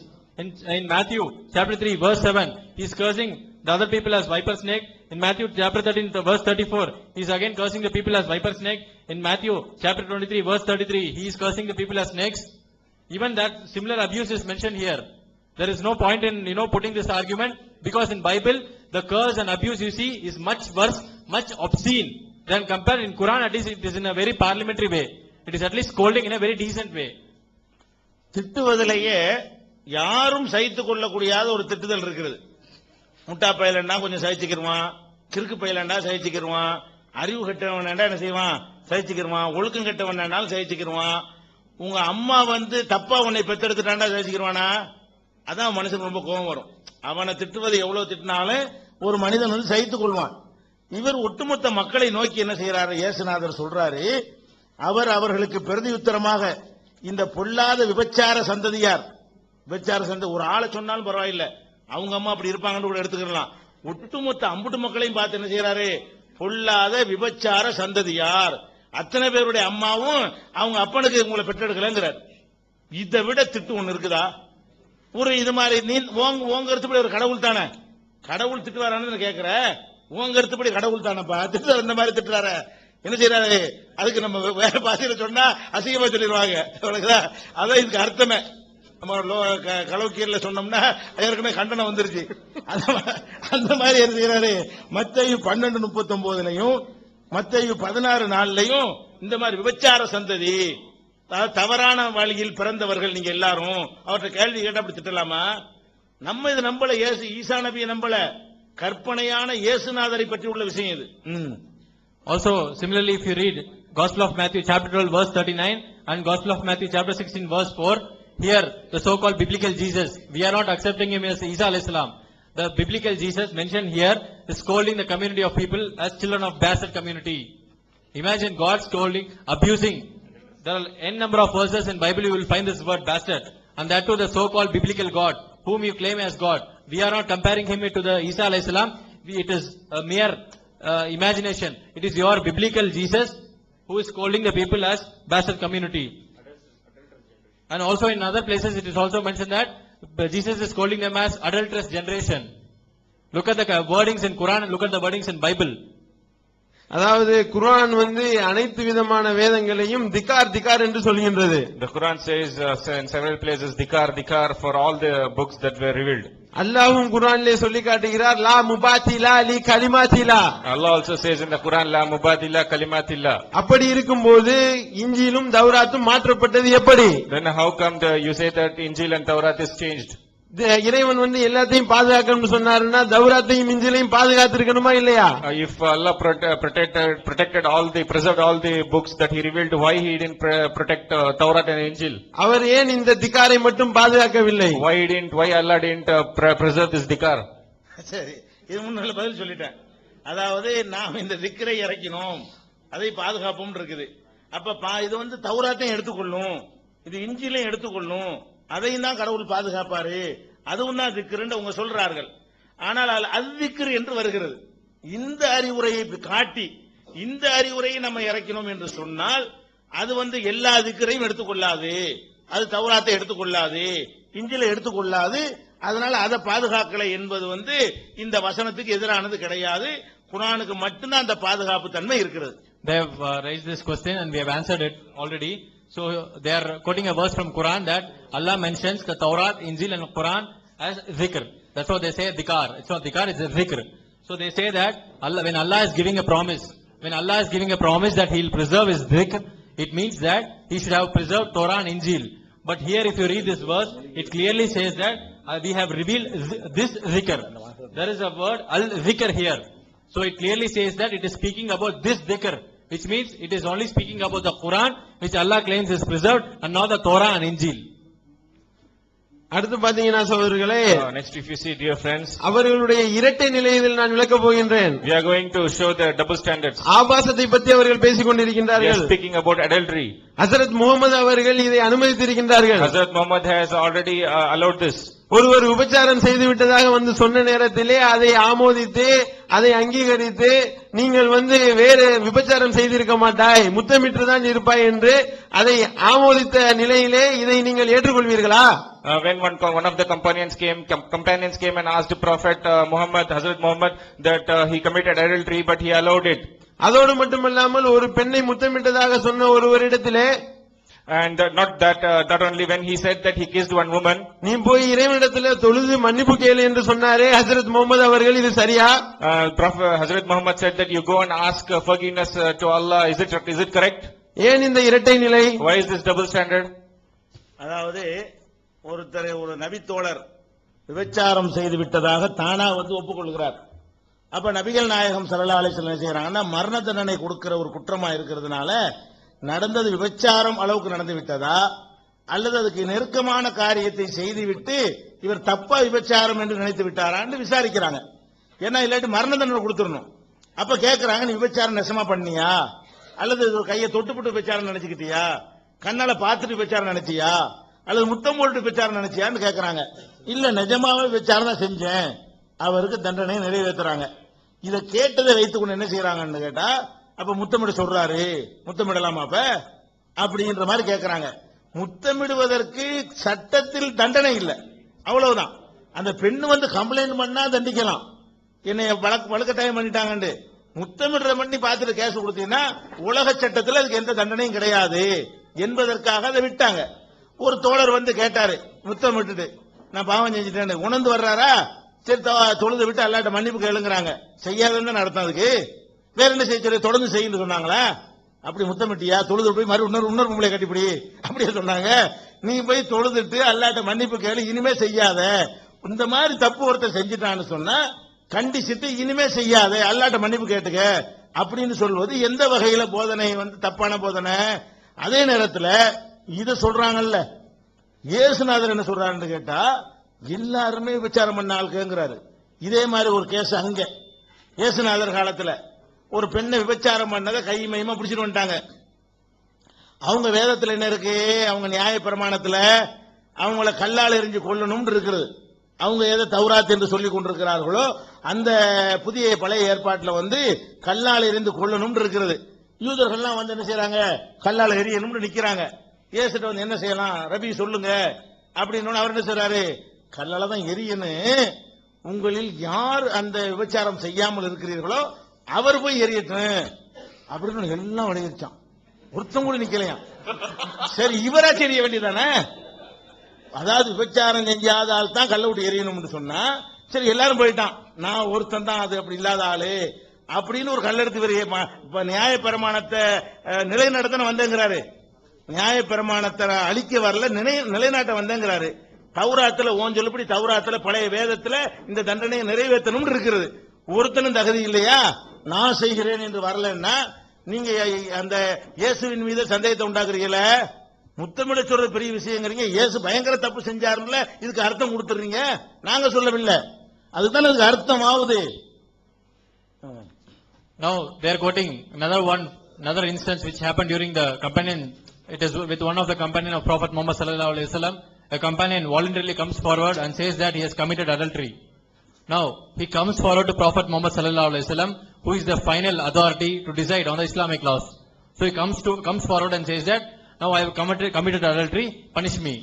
In Matthew chapter 3 verse 7, he is cursing the other people as viper snake. In Matthew chapter 13 verse 34, he is again cursing the people as viper snake. In Matthew chapter 23 verse 33, he is cursing the people as snakes. Even that similar abuse is mentioned here. There is no point in putting this argument, because in Bible the curse and abuse you see is much worse, much obscene than compared in Quran. At least it is in a very parliamentary way. It is at least scolding in a very decent way. திட்டுவதிலேயே யாரும் சகித்துக் கொள்ளக்கூடியாத ஒரு திட்டுதல் இருக்கிறது. முட்டா பையலண்டா கொஞ்சம் சகிச்சுக்கிடுவான், கிறுக்கு பையலண்டா சகிச்சுக்கிடுவான், அறிவு கெட்டவன்டா என்ன செய்வான்? சகிச்சுக்கிடுவான். ஒழுக்கம் கெட்டவனாலும் சகிச்சுக்கிடுவான். உங்க அம்மா தப்பா உன்னை பெத்தெடுத்துட்டாண்டா சகிச்சுக்கிடுவானா? அதான் மனுஷனுக்கு ரொம்ப கோபம் வரும். அவனை திட்டுவது எவ்வளவு திட்டினாலும் ஒரு மனிதன் சகித்துக் கொள்வான். இவர் ஒட்டுமொத்த மக்களை நோக்கி என்ன செய்யறாரு? இயேசுநாதர் சொல்றாரு, அவர்களுக்கு பிரதியுத்தரமாக இந்த பொல்லாத விபச்சார சந்ததியார், விபச்சார சந்ததி ஒரு ஆளை சொன்னாலும் பரவாயில்ல, அவங்க அம்மா அப்படி இருப்பாங்கன்னு கூட எடுத்துக்கலாம். ஒட்டுமொத்த அம்புட்டு மக்களையும் பார்த்து என்ன செய்யறாரு? பொல்லாத விபச்சார சந்ததியார், அத்தனை பேருடைய அம்மாவும் அவங்க அப்பனுக்கு உங்களை பெற்றெடுக்கலங்கிறார். இதை விட திட்டு ஒண்ணு இருக்குதா? ஒரு இது மாதிரி நீ உங்க கருத்துப்படி ஒரு கடவுள் தானே, கடவுள் திட்டுவாரான்னு கேட்கிற, உங்க கருத்துப்படி கடவுள் தானப்பா திட்டு இந்த மாதிரி திட்டுறாரு, என்ன செய்யறாரு? அதுக்கு நம்ம வேற பாஷையில சொன்னா அசிங்கமா சொல்லிடுவாங்க. அதான் இதுக்கு அர்த்தமே. நம்ம கலோக்கியர்ல சொன்னோம்னா ஏற்கனவே கண்டனம் வந்துருச்சு. அந்த மாதிரி என்ன செய்யறாரு? மத்தேயு 12:39 மத்தேயு 16:4 இந்த மாதிரி விபச்சார சந்ததி, தவறான வழியில் பிறந்தவர்கள் நீங்க எல்லாரும், அவற்றை கேள்வி கேட்டா அப்படி திட்டலாமா? நம்ம இது நம்பல, ஈசா நபியை நம்பல, கற்பனையான இயேசுநாதரை பற்றி உள்ள விஷயம் இது. Also, similarly, if you read Gospel of Matthew chapter 12 verse 39 and Gospel of Matthew chapter 16 verse 4. Here, the so-called biblical Jesus, we are not accepting him as Isa alayhi salam. The biblical Jesus mentioned here is scolding the community of people as children of bastard community. Imagine God scolding, abusing. There are n number of verses in Bible you will find this word bastard. And that too the so-called biblical God, whom you claim as God. We are not comparing him to the Isa alayhi salam. It is a mere imagination. It is your biblical Jesus who is scolding the people as bastard community. And also in other places it is also mentioned that Jesus is scolding them as adulterous generation. Look at the wordings in Quran and look at the wordings in Bible. அதாவது குர்ஆன் வந்து அனைத்து விதமான வேதங்களையும் திகார் என்று சொல்கின்றது. The Quran says in several places dikar for all the books that were revealed. அல்லாஹ்வும் குர்ஆனிலே சொல்லி காட்டுகிறார் லா முபாத்திலா லி கலிமாத்திலா. Allah also says in the Quran la mubatila kalimatillah. அப்படி இருக்கும்போது இஞ்சிலும் தௌராத்தும் மாற்றப்பட்டது எப்படி? Then how come you say that Injil and Taurat is changed? இறைவன் வந்து எல்லாத்தையும் பாதுகாக்கணும்னு சொன்னாருன்னா தௌராத்தையும் இஞ்சிலையும் பாதுகாத்திருக்கணுமா இல்லையா? If Allah protected preserved all the books that he revealed, why he didn't protect Taurat and Injil? அவர் ஏன் இந்த திகாரை மட்டும் பாதுகாக்கவில்லை? Why Allah didn't preserve this dikar? சரி, இது முன்னால பதில் சொல்லிட்டேன். அதாவது நாம் இந்த திக்ரை இறக்கினோம், அதை பாதுகாப்போம் இருக்குது. அப்ப இது வந்து தௌராத்தையும் எடுத்துக்கொள்ளும், இது இஞ்சிலையும் எடுத்துக்கொள்ளும், அதையும் தான் கடவுள் பாதுகாப்பாரு, அதுவும் தான் திக்ருன்னு அவங்க சொல்றார்கள். ஆனால் அது திக்ரு என்று வருகிறது. இந்த அறிவுரையை காட்டி இந்த அறிவுரையை நம்ம இறக்கினோம் என்று சொன்னால் அது வந்து எல்லா திக்ரையும் எடுத்துக்கொள்ளாது, அது தௌராத்தை எடுத்துக்கொள்ளாது, இஞ்சிலை எடுத்துக்கொள்ளாது. அதனால அதை பாதுகாக்கலை என்பது வந்து இந்த வசனத்துக்கு எதிரானது கிடையாது. குர்ஆனுக்கு மட்டும்தான் அந்த பாதுகாப்பு தன்மை இருக்கிறது. They have raised this question and we have answered it already. So they are quoting a verse from Quran that Allah mentions the Taurat, Injil and Quran as dhikr. That's what they say dhikar. It's not dhikar, it's a dhikr. So they say that when Allah is giving a promise that he will preserve his dhikr, it means that he should have preserved Torah and Injil. But here if you read this verse, it clearly says that we have revealed this dhikr. There is a word al-dhikr here. So it clearly says that it is speaking about this dhikr, which means it is only speaking about the Quran, which Allah claims is preserved, and not the Torah and Injil. அடுத்து பாத்தீங்கன்னா சகோதரர்களே, next if you see dear friends, அவர்களுடைய இரட்டை நிலையில் நான் விளக்க போகின்றேன். We are going to show the double standards. ஆபாசத்தை பற்றி அவர்கள் பேசிக் கொண்டிருக்கின்றார்கள். We are speaking about adultery. ஹஜ்ரத் முஹம்மது அவர்கள் இதை அனுமதித்திருக்கின்றார்கள். Hazrat Muhammad has already allowed this. ஒருவர் விபச்சாரம் செய்து விட்டதாக வந்து சொன்ன நேரத்திலே அதை ஆமோதித்து அதை அங்கீகரித்து நீங்கள் வந்து வேறு விபச்சாரம் செய்திருக்க மாட்டாய், முத்தமிட்டுதான் இருப்பாய் என்று அதை ஆமோதித்த நிலையிலே இதை நீங்கள் ஏற்றுக்கொள்வீர்களா? When one of the companions came and asked Prophet Hazrat Muhammad that he committed adultery, but he allowed it. அதோடு மட்டுமல்லாமல் ஒரு பெண்ணை முத்தமிட்டதாக சொன்ன ஒருவரிடத்திலே, and not only when he said that he kissed one woman, நீ போய் இறைவனிடத்திலே தொழுது மன்னிப்பு கேளு என்று சொன்னாரே ஹஜ்ரத் முஹம்மது அவர்கள், இது சரியா? Prophet Hazrat Muhammad said that you go and ask forgiveness to Allah. Is it correct? ஏன் இந்த இரட்டை நிலை? Why is this double standard? அதாவது ஒரு நபித்தோழர் விபச்சாரம் செய்து விட்டதாக தானா வந்து ஒப்புக்கொள்கிறார். அப்ப நபிகள் நாயகம் ஸல்லல்லாஹு அலைஹி வஸல்லம் என்ன செய்யறாங்கன்னா, மரண தண்டனை கொடுக்கிற ஒரு குற்றமா இருக்கிறதுனால நடந்தது விபச்சாரம் அளவுக்கு நடந்து விட்டதா அல்லது அதுக்கு நெருக்கமான காரியத்தை செய்துவிட்டு இவர் தப்பா விபச்சாரம் என்று நினைத்து விட்டாரான்னு விசாரிக்கிறாங்க. ஏன்னா இல்லாட்டி மரண தண்டனை கொடுத்துடணும். அப்ப கேட்கறாங்க, நீ விபச்சாரம் நெசமா பண்ணியா அல்லது கையை தொட்டுப்பட்டு விபச்சாரம் நினைச்சுக்கிட்டியா, கண்ணால பார்த்துட்டு விபச்சாரம் நினைச்சியா அல்லது முத்தம் போட்டு விபச்சாரம் நினைச்சியான்னு கேட்கறாங்க. இல்ல நிஜமாவே விபச்சாரம் தான் செஞ்சேன், அவருக்கு தண்டனை நிறைவேற்றுறாங்க. இதை கேட்டதை வைத்துக் கொண்டு என்ன செய்யறாங்கன்னு கேட்டா, அப்ப முத்தமிட சொல்றாரு, முத்தமிடலாமா அப்ப அப்படின்ற மாதிரி கேட்கறாங்க. முத்தமிடுவதற்கு சட்டத்தில் தண்டனை இல்லை, அவ்வளவுதான். அந்த பெண்ணு வந்து கம்ப்ளைண்ட் பண்ணா தண்டிக்கலாம், என்னை வழக்கட்டாயம் பண்ணிட்டாங்க. முத்தமிடுற பண்ணி பார்த்துட்டு கேஸ் கொடுத்தீங்கன்னா உலக சட்டத்தில் அதுக்கு எந்த தண்டனையும் கிடையாது என்பதற்காக அதை விட்டாங்க. ஒரு தோழர் வந்து கேட்டாரு, முத்தமிட்டுட்டு நான் பாவம் செஞ்சுட்டேன் உணர்ந்து வர்றாரா, சரி தொழுது விட்டு அல்லாட்ட மன்னிப்பு கேளுங்கிறாங்க. செய்யாதுன்னு நடத்தும், அதுக்கு வேற என்ன செய்ய தொடர்ந்து செய்யு சொன்னாங்களா? அப்படி முத்தமிட்டியா, தொழுது போய் மறு இன்னொரு பொம்பளை கட்டிப்பிடி அப்படியே சொன்னாங்க. நீ போய் தொழுதுட்டு அல்லாட்ட மன்னிப்பு கேளு, இனிமே செய்யாத. இந்த மாதிரி தப்பு ஒருத்தர் செஞ்சுட்டான்னு சொன்னா கண்டிச்சிட்டு இனிமே செய்யாத, அல்லாட்ட மன்னிப்பு கேட்டுக்க அப்படின்னு சொல்வது எந்த வகையில போதனை தப்பான போதனை? அதே நேரத்தில் இத சொல்றாங்கல்ல, இயேசுநாதர் என்ன சொல்றாருன்னு கேட்டா எல்லாருமே விபச்சாரம் பண்ண ஆளுங்கிறாரு. இதே மாதிரி ஒரு கேஸ் அங்க இயேசுநாதர் காலத்துல ஒரு பெண்ணை விபச்சாரம் பண்ணதை கை மையமா பிடிச்சிட்டு வந்துட்டாங்க. அவங்க வேதத்துல என்ன இருக்கு, அவங்க நியாய பிரமாணத்துல அவங்கள கல்லால் எறிஞ்சு கொல்லணும்னு இருக்கிறது. அவங்க எதை தௌராத் என்று சொல்லிக் கொண்டிருக்கிறார்களோ அந்த புதிய பழைய ஏற்பாட்டில் கல்லால் எறிந்து கொல்லணும் இருக்கிறது. யூதர்கள்லாம் என்ன செய்யறாங்க, கல்லால் எரியணும்னு நிக்கிறாங்க. இயேசுட்ட என்ன செய்யலாம் ரபி சொல்லுங்க அப்படின்னு அவர் என்ன செய்றாரு, கல்லால தான் எரியணும், உங்களில் யார் அந்த விபச்சாரம் செய்யாமல் இருக்கிறீர்களோ அவர் போய் எரியட்டும் அப்படின்னு எல்லாம் விளைவிச்சான். ஒருத்தம் கூட நிக்கலையா? சரி இவராச்சும் எரிய வேண்டியதானே? அதாவது விபச்சாரம் செஞ்சாத ஆள் தான் கல்ல விட்டு எரியணும்னு சொன்னா சரி எல்லாரும் போயிட்டான், நான் ஒருத்தன் தான் அது அப்படி இல்லாத ஆளு அப்படின்னு ஒரு கல்லெடுத்து இப்ப நியாய பிரமாணத்தை நிலைநாட்ட வந்தேங்கிறாரு. நியாய பிரமாணத்தை அழிக்க வரல, நிலைநாட்ட வந்தேங்கிறாரு. தௌராத்துல ஓஞ்சொல்லுபடி தௌராத்துல பழைய வேதத்துல இந்த தண்டனையை நிறைவேற்றணும் இருக்கிறது. ஒருத்தனும் தகுதி இல்லையா, நான் செய்கிறேன் என்று வரலன்னா நீங்க அந்த இயேசுவின் மீது சந்தேகத்தை உண்டாக்குறீங்கள. முத்தமிட சொல்றது பெரிய விஷயங்கிறீங்க, இயேசு பயங்கர தப்பு செஞ்சாருல இதுக்கு அர்த்தம் கொடுத்துறீங்க. நாங்க சொல்லவில்லை, அதுதான் இதுக்கு அர்த்தம் ஆகுது. Now they are quoting another instance which happened during the companion. It is with one of the companion of Prophet Muhammad sallallahu alaihi wasallam. A companion voluntarily comes forward and says that he has committed adultery. Now he comes forward to Prophet Muhammad sallallahu alaihi wasallam, who is the final authority to decide on the Islamic laws. So he comes forward and says that now I have committed adultery, punish me.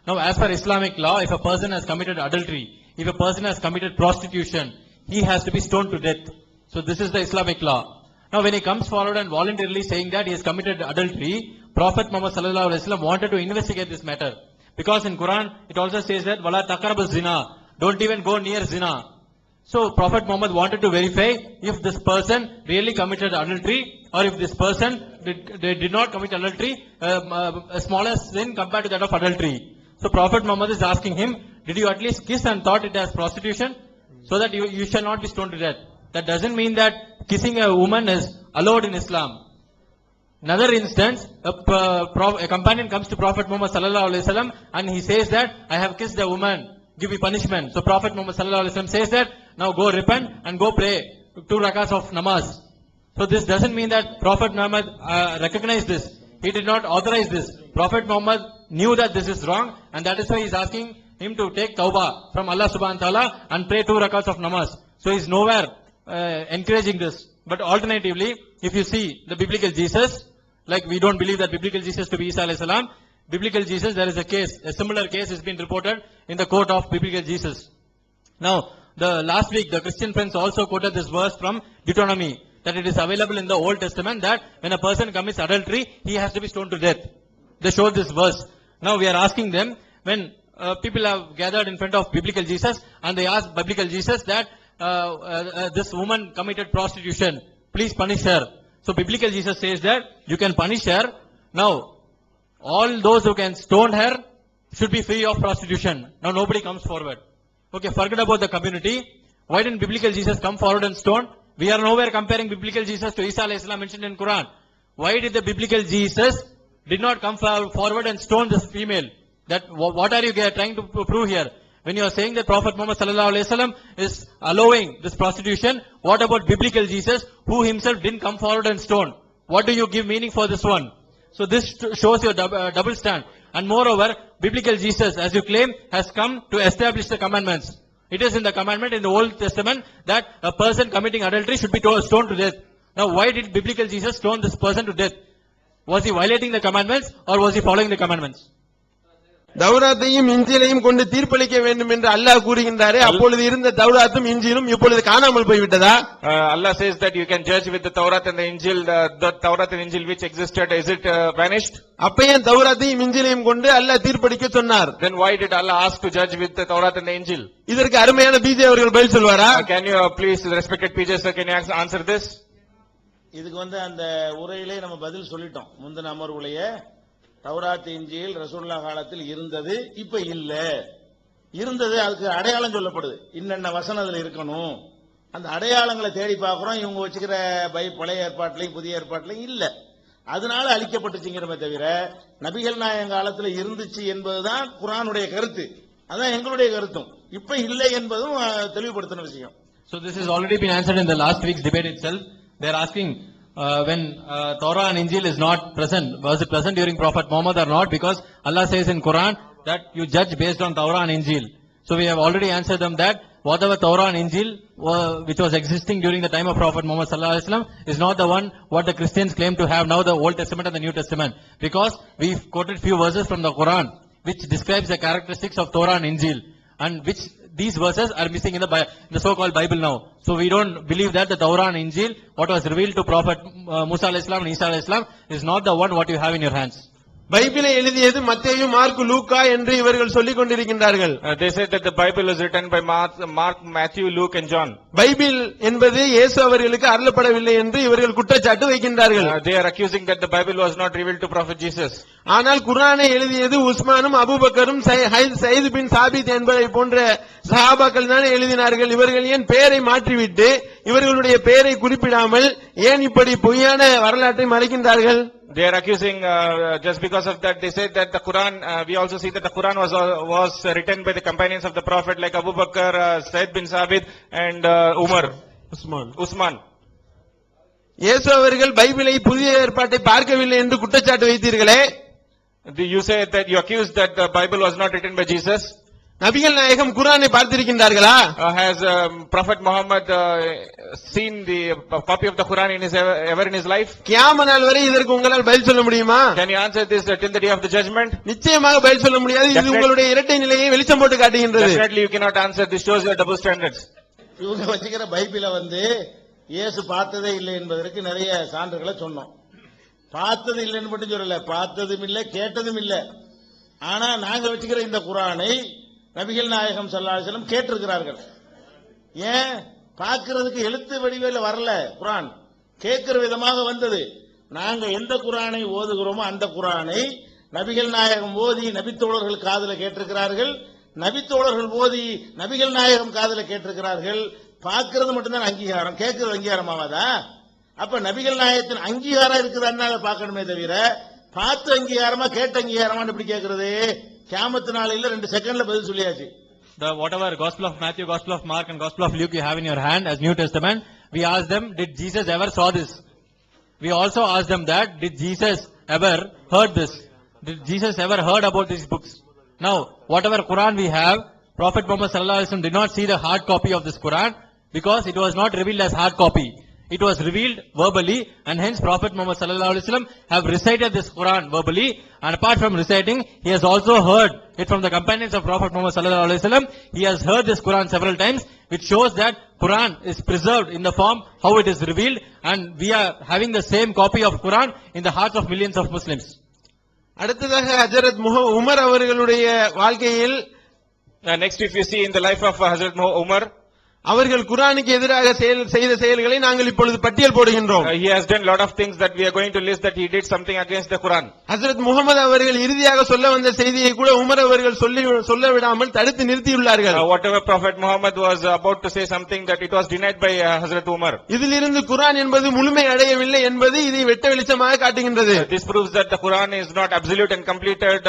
Now as per Islamic law, if a person has committed adultery, if a person has committed prostitution, he has to be stoned to death. So this is the Islamic law. Now when he comes forward and voluntarily saying that he has committed adultery, Prophet Muhammad sallallahu alaihi wasallam wanted to investigate this matter, because in Quran it also says that wala taqrabu zina, don't even go near zina. So Prophet Muhammad wanted to verify if this person really committed adultery, or if this person did not commit adultery, a smaller sin compared to that of adultery. So Prophet Muhammad is asking him, did you at least kiss and thought it as prostitution, so that you shall not be stoned to death? That doesn't mean that kissing a woman is allowed in Islam. Another instance, a companion comes to Prophet Muhammad sallallahu alaihi wasallam and he says that I have kissed a woman, give me punishment. So Prophet Muhammad sallallahu alaihi wasallam says that now go repent and go pray 2 rakats of namaz. So this doesn't mean that Prophet Muhammad recognized this. He did not authorize this. Prophet Muhammad knew that this is wrong, and that is why he is asking him to take tawbah from Allah subhanahu wa ta'ala and pray 2 rakats of namaz. So he is nowhere encouraging this. But alternatively, if you see the biblical Jesus, like we don't believe that biblical Jesus to be Isa alayhi salam, biblical Jesus, there is a similar case has been reported in the court of biblical Jesus. Now, the last week the Christian friends also quoted this verse from Deuteronomy, that it is available in the Old Testament that when a person commits adultery, he has to be stoned to death. They showed this verse. Now we are asking them, when people have gathered in front of biblical Jesus and they ask biblical Jesus that this woman committed prostitution, please punish her. So biblical Jesus says that you can punish her. Now all those who can stone her should be free of prostitution. Now nobody comes forward. Okay, forget about the community. Why didn't biblical Jesus come forward and stone? We are nowhere comparing biblical Jesus to Isa alayhi salam mentioned in Quran. Why did the biblical Jesus did not come forward and stone this female? That what are you trying to prove here? When you are saying that Prophet Muhammad sallallahu alaihi wasallam is allowing this prostitution, what about biblical Jesus, who himself didn't come forward and stone? What do you give meaning for this one? So this shows your double stand. And moreover, biblical Jesus, as you claim, has come to establish the commandments. It is in the commandment in the Old Testament that a person committing adultery should be stoned to death. Now why did biblical Jesus stone this person to death? Was he violating the commandments or was he following the commandments? தௌராத்தையும் இஞ்சிலையும் கொண்டு தீர்ப்பளிக்க வேண்டும் என்று அல்லாஹ் கூறுகின்றாரே, அப்பொழுது இருந்த தௌராத்தும் இஞ்சிலும் இப்பொழுது காணாமல் போய்விட்டதா? Allah says that you can judge with the Torah and the Injil, the Torah and Injil which existed, is it vanished? அப்ப ஏன் தௌராத்தையும் இஞ்சிலையும் கொண்டு அல்லாஹ் தீர்ப்பளிக்க சொன்னார்? Then why did Allah ask to judge with the Torah and the Injil? இதற்கு அருமையான PJ அவர்கள் பதில் சொல்வாரா? Can you please, respected PJ sir, can you answer this? இதுக்கு அந்த உரையிலே நம்ம பதில் சொல்லிட்டோம். முந்தின அமர்வுலயே தௌராத் இன்ஜீல் ரசூலுல்லாஹ் காலத்தில் இருந்தது, இப்ப இல்ல. இருந்தது, அதுக்கு அடையாளம் சொல்லப்படுது. இன்னென்ன வசனம் அதுல இருக்கணும், அந்த அடையாளங்களை தேடி பார்க்கிறோம். இவங்க வச்சுக்கிற பழைய ஏற்பாட்டிலையும் புதிய ஏற்பாட்டிலையும் இல்ல. அதனால அழிக்கப்பட்டுச்சுங்கிறமே தவிர நபிகள் நாயகம் காலத்துல இருந்துச்சு என்பதுதான் குர்ஆனுடைய கருத்து. அதான் எங்களுடைய கருத்தும். இப்ப இல்லை என்பதும் தெளிவுபடுத்தின விஷயம். So this has already been answered in the last week's debate itself. They are asking when Torah and Injil is not present, was it present during Prophet Muhammad or not? Because Allah says in Quran that you judge based on Torah and Injil. So we have already answered them that whatever Torah and Injil which was existing during the time of Prophet Muhammad sallallahu alaihi wasallam is not the one what the Christians claim to have now, the Old Testament and the New Testament. Because we quoted few verses from the Quran which describes the characteristics of Torah and Injil, and which these verses are missing in the so-called Bible now. So we don't believe that the Torah and Injil, what was revealed to Prophet Musa alayhi salam and Isa alayhi salam, is not the one what you have in your hands. பைபிளை எழுதியது மத்தேயு, mark, லூக்கா என்று இவர்கள் சொல்லிக் கொண்டிருக்கின்றார்கள். They said that the Bible was written by Mark, Matthew, Luke and John. Bible என்பது இயேசு அவர்களுக்கு அருளப்படவில்லை என்று இவர்கள் குற்றச்சாட்டு வைக்கின்றார்கள். They are accusing that the Bible was not revealed to Prophet Jesus. ஆனால் குர்ஆனை எழுதியது உஸ்மானும் அபூபக்கரும் சயீத் பின் சாபித் என்பதை போன்ற சஹாபாக்கள் தான் எழுதினார்கள். இவர்கள் ஏன் பெயரை மாற்றிவிட்டு இவர்களுடைய பெயரை குறிப்பிடாமல் ஏன் இப்படி பொய்யான வரலாற்றை மறைக்கின்றார்கள்? They are accusing just because of that. They said that the Quran, we also see that the Quran was written by the companions of the Prophet like Abu Bakr, Said bin Sabit and Usman. இயேசு அவர்கள் பைபிளை புதிய ஏற்பாட்டை பார்க்கவில்லை என்று குற்றச்சாட்டு வைத்தீர்களே. You say that you accused that the Bible was not written by Jesus. நபிகள் நாயகம் குர்ஆனை பார்த்திருக்கின்றார்களா? Has Prophet Muhammad seen the copy of the Quran ever in his life? கியாமத் நாள் வரை இதற்கு உங்களால் பதில் சொல்ல முடியுமா? Can you answer this till the day of the judgment? நிச்சயமாக பதில் சொல்ல முடியாது. இது உங்களுடைய இரட்டை நிலையை வெளிச்சம் போட்டு காட்டுகின்றது. Definitely you cannot answer. This shows your double standards. இவங்க வச்சுக்கிற பைபிளை இயேசு பார்த்ததே இல்லை என்பதற்கு நிறைய சான்றுகளை சொன்னோம். பார்த்தது இல்லைன்னு மட்டும் சொல்லல, பார்த்ததும் இல்லை கேட்டதும் இல்லை. ஆனா நாங்க வச்சுக்கிற இந்த குர்ஆனை நபிகள் நாயகம் ஸல்லல்லாஹு அலைஹி வஸல்லம் கேட்டிருக்கிறார்கள். ஏன் பார்க்கிறதுக்கு எழுத்து வடிவில் வரல, குர்ஆன் கேட்கிற விதமாக வந்தது. நாங்க எந்த குர்ஆனை ஓதுகிறோமோ அந்த குர்ஆனை நபிகள் நாயகம் ஓதி நபித்தோழர்கள் காதுல கேட்டிருக்கிறார்கள். நபித்தோழர்கள் ஓதி நபிகள் நாயகம் காதுல கேட்டிருக்கிறார்கள். பார்க்கிறது மட்டும்தான் அங்கீகாரம், கேட்கிறது அங்கீகாரமாவாதா? அப்ப நபிகள் நாயகத்தின் அங்கீகாரம் இருக்குதான்னு பார்க்கணுமே தவிர பார்த்து அங்கீகாரமா கேட்ட அங்கீகாரமா எப்படி கேட்கறது? கியாமத் நாளையில 2 செகண்ட்ல பதில் சொல்லியாச்சு. The whatever Gospel of Matthew, Gospel of Mark and Gospel of Luke you have in your hand as New Testament, we asked them, did Jesus ever saw this? We also asked them that, did Jesus ever heard this? Did Jesus ever heard about these books? Now, whatever Quran we have, Prophet Muhammad sallallahu alaihi wasallam did not see the hard copy of this Quran because it was not revealed as hard copy. It was revealed verbally, and hence Prophet Muhammad sallallahu alaihi wasallam have recited this Quran verbally, and apart from reciting, he has also heard it from the companions of Prophet Muhammad sallallahu alaihi wasallam. He has heard this Quran several times, which shows that Quran is preserved in the form how it is revealed, and we are having the same copy of Quran in the hearts of millions of Muslims. அடுத்ததாக ஹஜரத் Umar அவர்களுடைய வாழ்க்கையில் Next, if you see in the life of Hazrat Umar, அவர்கள் குர்ஆனுக்கு எதிராக செய்த செயல்களை நாங்கள் இப்பொழுது பட்டியல் போடுகின்றோம். he has done lot of things that we are going to list that he did something against the Quran. ஹஜரத் முஹம்மது அவர்கள் இறுதியாக சொல்ல வந்த செய்தியை கூட உமர் அவர்கள் சொல்ல விடாமல் தடுத்து நிறுத்தியுள்ளார்கள். Whatever Prophet Muhammad was about to say something, that it was denied by Hazrat Umar. இதிலிருந்து குர்ஆன் என்பது முழுமை அடையவில்லை என்பது இதை வெட்ட வெளிச்சமாக காட்டுகின்றது. This proves that the Quran is not absolute and completed.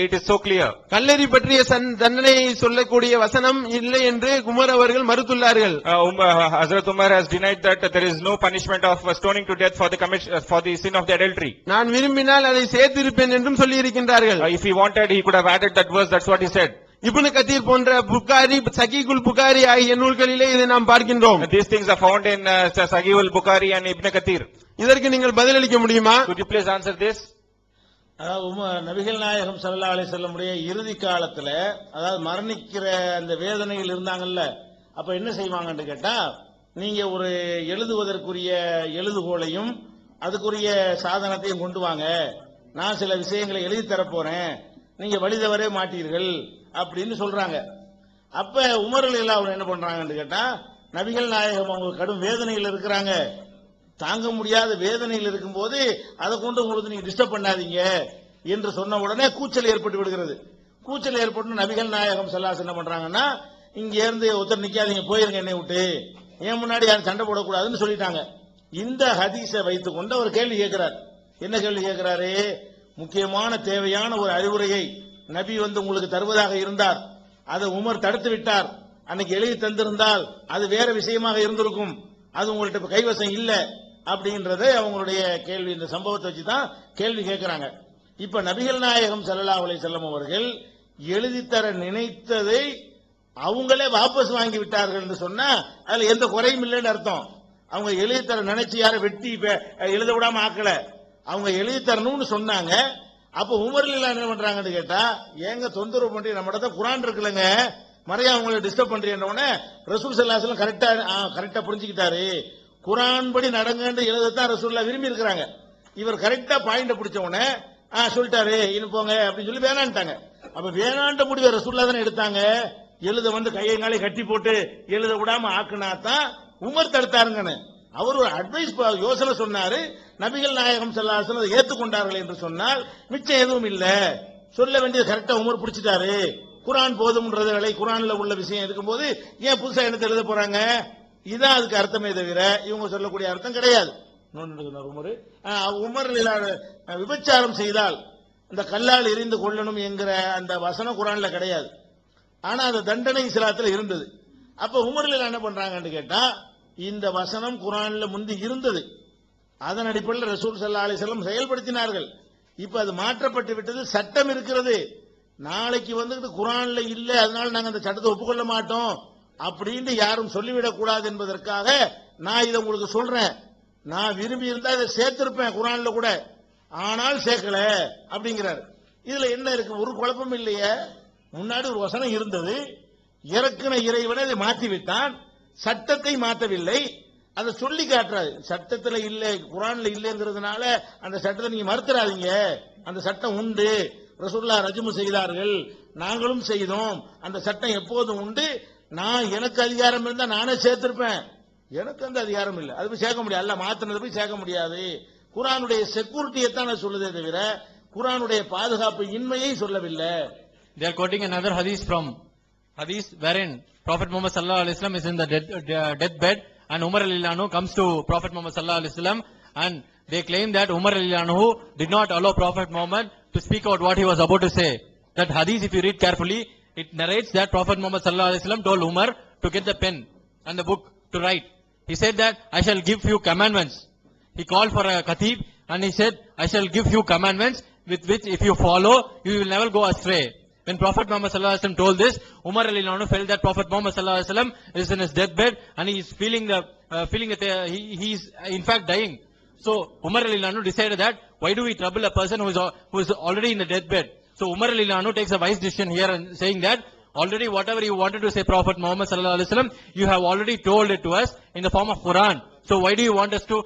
It is so clear. கல்லெறி பற்றிய தண்டனையை சொல்லக்கூடிய வசனம் இல்லை என்று உமர் அவர்கள் மறுத்துள்ளார்கள். Hazrat Umar has denied that there is no punishment of stoning to death for the sin of the adultery. நான் விரும்பினால் அதை சேர்த்திருப்பேன் என்றும் சொல்லி இருக்கின்றார்கள். If he wanted, he could have added that verse. That's what he said. இப்னு கதீர் போன்ற புகாரி, சகீகுல் புகாரி ஆகிய நூல்களிலே இதை நாம் பார்க்கின்றோம். These things are found in Sahihul Bukhari and Ibn Kathir. இதற்கு நீங்கள் பதிலளிக்க முடியுமா? Could you please answer this? நபிகள் நாயகம் ஸல்லல்லாஹு அலைஹி வஸல்லம் இறுதி காலத்துல, அதாவது மரணிக்கிற அந்த வேதனையில் இருந்தாங்கல்ல, அப்ப என்ன செய்வாங்கன்னு கேட்டா, நீங்க ஒரு எழுதுவதற்குரிய எழுதுகோலையும் அதுக்குரிய சாதனத்தையும் கொண்டு வாங்க, நான் சில விஷயங்களை எழுதி தரப்போறேன், நீங்க வழிதவரே மாட்டீர்கள் அப்படின்னு சொல்றாங்க. அப்ப உமர் எல்லாம் என்ன பண்றாங்கன்னு கேட்டா, நபிகள் நாயகம் அவங்க கடும் வேதனையில் இருக்கிறாங்க, தாங்க முடியாத வேதனையில் இருக்கும் போது அதை கொண்டு உங்களுக்கு நீங்க டிஸ்டர்ப் பண்ணாதீங்க என்று சொன்ன உடனே கூச்சல் ஏற்பட்டு விடுகிறது. கூச்சல் ஏற்பட்டு நபிகள் நாயகம் ஸல்லல்லாஹு அலைஹி வஸல்லம் என்ன பண்றாங்கன்னா, இங்க இருந்து ஒருத்தர் நிக்காதீங்க, போயிருங்க என்னை விட்டு ஏன் முன்னாடி யாரும் சண்டை போடக்கூடாதுன்னு சொல்லிட்டாங்க. இந்த ஹதீஸை வைத்துக் கொண்டு அவர் கேள்வி கேட்கிறார். என்ன கேள்வி கேட்கிறாரு? முக்கியமான தேவையான ஒரு அறிவுரையை நபி உங்களுக்கு தருவதாக இருந்தார், அதை உமர் தடுத்து விட்டார். அன்னைக்கு எழுதி தந்திருந்தால் அது வேற விஷயமாக இருந்திருக்கும், அது உங்கள்ட்ட கைவசம் இல்ல அப்படின்றத அவங்களுடைய கேள்வி. இந்த சம்பவத்தை வச்சுதான் கேள்வி கேட்கிறாங்க. இப்ப நபிகள் நாயகம் ஸல்லல்லாஹு அலைஹி வஸல்லம் அவர்கள் எழுதித்தர நினைத்ததை அவங்களே வாபஸ் வாங்கி விட்டார்கள் என்று சொன்னா அதுல எந்த குறையும் இல்லைன்னு அர்த்தம். அவங்க எழுதித்தர நினைச்சு யாரை வெட்டி எழுத விடாம ஆக்கல, அவங்க எழுதி தரணும்னு சொன்னாங்க. அப்ப உமர்ல என்ன பண்றாங்கன்னு கேட்டா, ஏங்க தொந்தரவு பண்றீங்க, நம்மகிட்ட குர்ஆன் இருக்குல்லங்க, மறையா அவங்களை டிஸ்டர்ப் பண்றீங்கன்னு ரசூல் ஸல்லல்லாஹு அலைஹி வஸல்லம் கரெக்டா புரிஞ்சுக்கிட்டாரு. குர்ஆன் படி நடங்கன்னு எழுதத்தான் ரசூலுல்லாஹ் விரும்பி இருக்கிறாங்க. இவர் கரெக்டா பாயிண்ட பிடிச்ச உடனே சொல்லிட்டாரு இன்னும் போங்க அப்படின்னு சொல்லி வேணான்ட்டாங்க. அப்ப வேணாண்ட முடிவை ரசூலுல்லாஹ் தானே எடுத்தாங்க. எழுத கையங்காலை கட்டி போட்டு எழுத விடாம ஆக்குனா தான் உமர் தடுத்தாருங்கன்னு அவர் ஒரு அட்வைஸ் யோசனை சொன்னாரு. நபிகள் நாயகம் ஸல்லல்லாஹு அலைஹி வஸல்லம் ஏற்றுக்கொண்டார்கள் என்று சொன்னால் மிச்சம் எதுவும் இல்ல, சொல்ல வேண்டியது கரெக்டா உமர் பிடிச்சிட்டாரு. குர்ஆன் போதும்ன்றதை குர்ஆன்ல உள்ள விஷயம் இருக்கும்போது ஏன் புதுசா என்ன எழுத போறாங்க? இதான் அதுக்கு அர்த்தமே தவிர இவங்க சொல்லக்கூடிய அர்த்தம் கிடையாது. உமர் விபச்சாரம் செய்தால் இந்த கல்லால் எரிந்து கொள்ளணும் என்கிற அந்த வசனம் குர்ஆன்ல கிடையாது. ஆனா அந்த தண்டனை இஸ்லாத்துல இருந்தது. அப்ப உமர்ல என்ன பண்றாங்கன்னு கேட்டா, இந்த வசனம் குர்ஆன்ல முந்தி இருந்தது, அதன் அடிப்படையில் ரசூல் ஸல்லல்லாஹு அலைஹி வஸல்லம் செயல்படுத்தினார்கள். இப்ப அது மாற்றப்பட்டு விட்டது, சட்டம் இருக்கிறது. நாளைக்கு குர்ஆன்ல இல்ல, அதனால நாங்க அந்த சட்டத்தை ஒப்புக்கொள்ள மாட்டோம் அப்படின்னு யாரும் சொல்லிவிடக் கூடாது என்பதற்காக நான் இதை உங்களுக்கு சொல்றேன். நான் விரும்பி இருந்தா இதை சேர்த்திருப்பேன் குர்ஆன்ல கூட, ஆனால் சேர்க்கல அப்படிங்கிறார். இதுல என்ன இருக்கு? ஒரு குழப்பம் இல்லையே. முன்னாடி ஒரு வசனம் இருந்தது, இறக்குன இறைவனை அதை மாற்றி விட்டான், சட்டத்தை மாற்றவில்லை. அதை சொல்லி காட்டுறாரு. சட்டத்துல இல்ல, குர்ஆன்ல இல்லங்கிறதுனால அந்த சட்டத்தை நீங்க மறுத்துறாதீங்க, அந்த சட்டம் உண்டு. ரசூலுல்லாஹ் ரஜ்மு செய்தார்கள், நாங்களும் செய்தோம், அந்த சட்டம் எப்போதும் உண்டு. நான் எனக்கு அதிகாரம் இருந்தா நானே சேர்த்திருப்பேன், எனக்கு அந்த அதிகாரம் இல்ல, அது போய் சேர்க்க முடியாது, அல்ல மாத்தினது போய் சேர்க்க முடியாது. குர்ஆனுடைய செக்யூரிட்டியை தான் சொல்லுதே தவிர குர்ஆனுடைய பாதுகாப்பு இன்மையை சொல்லவில்லை. They are quoting another hadith from hadith wherein Prophet Muhammad sallallahu alaihi wasallam is in the deathbed and Umar radhiyallahu anhu comes to Prophet Muhammad sallallahu alaihi wasallam and they claim that Umar radhiyallahu anhu did not allow Prophet Muhammad to speak out what he was about to say. That hadith, if you read carefully, it narrates that Prophet Muhammad sallallahu alaihi wasallam told Umar to get the pen and the book to write. He said that I shall give few commandments. He called for a khatib and he said, I shall give few commandments with which if you follow, you will never go astray. When Prophet Muhammad sallallahu alaihi wasallam told this, Umar radhiyallahu anhu felt that Prophet Muhammad sallallahu alaihi wasallam is in his deathbed and he is feeling that he is in fact dying. So Umar radhiyallahu anhu decided that why do we trouble a person who is already in the deathbed? So Umar radhiyallahu anhu takes a wise decision here and saying that already whatever you wanted to say Prophet Muhammad sallallahu alaihi wasallam, you have already told it to us in the form of Quran. So why do you want us to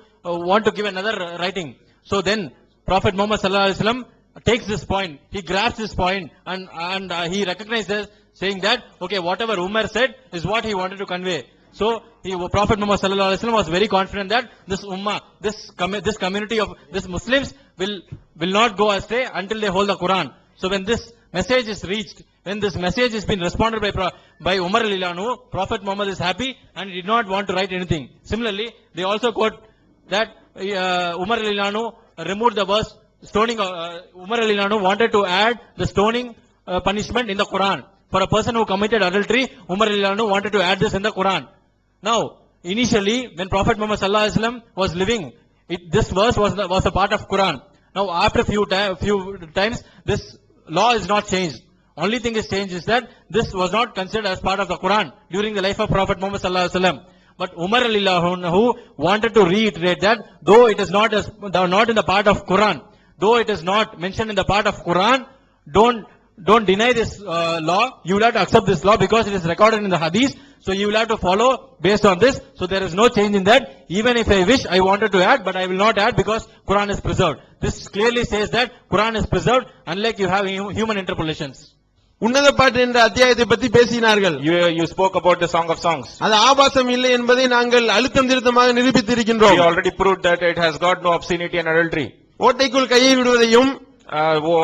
want to give another writing? So then Prophet Muhammad sallallahu alaihi wasallam takes this point, he grasps this point and he recognizes, saying that okay, whatever Umar said is what he wanted to convey. So Prophet Muhammad sallallahu alaihi wasallam was very confident that this ummah, this community of this Muslims will not go astray until they hold the Quran. So when this message is reached, when this message has been responded by Umar radhiyallahu anhu, Prophet Muhammad is happy and he did not want to write anything. Similarly, they also quote that Umar radhiyallahu anhu removed the verse stoning. Umar radhiyallahu anhu wanted to add the stoning punishment in the Quran. For a person who committed adultery, Umar radhiyallahu anhu wanted to add this in the Quran. Now, initially, when Prophet Muhammad sallallahu alaihi wasallam was living, this verse was a part of Quran. Now, after few times, this law is not changed. Only thing is changed is that this was not considered as part of the Quran during the life of Prophet Muhammad sallallahu alaihi wasallam. But Umar radhiyallahu anhu wanted to reiterate that though it is not in the part of Quran, though it is not mentioned in the part of Quran, don't deny this law. You will have to accept this law because it is recorded in the hadith. So you will have to follow based on this. So there is no change in that. Even if I wish, I wanted to add, but I will not add because Quran is preserved. This clearly says that Quran is preserved, unlike you have human interpolations. உன்னத பாட்டு என்ற அத்தியாயத்தை பற்றி பேசினார்கள். You spoke about the Song of Songs. அது ஆபாசம் இல்லை என்பதை நாங்கள் அழுத்தம் திருத்தமாக நிரூபித்திருக்கின்றோம். We already proved that it has got no obscenity and adultery. ஓட்டைக்குள் கையை விடுவதையும்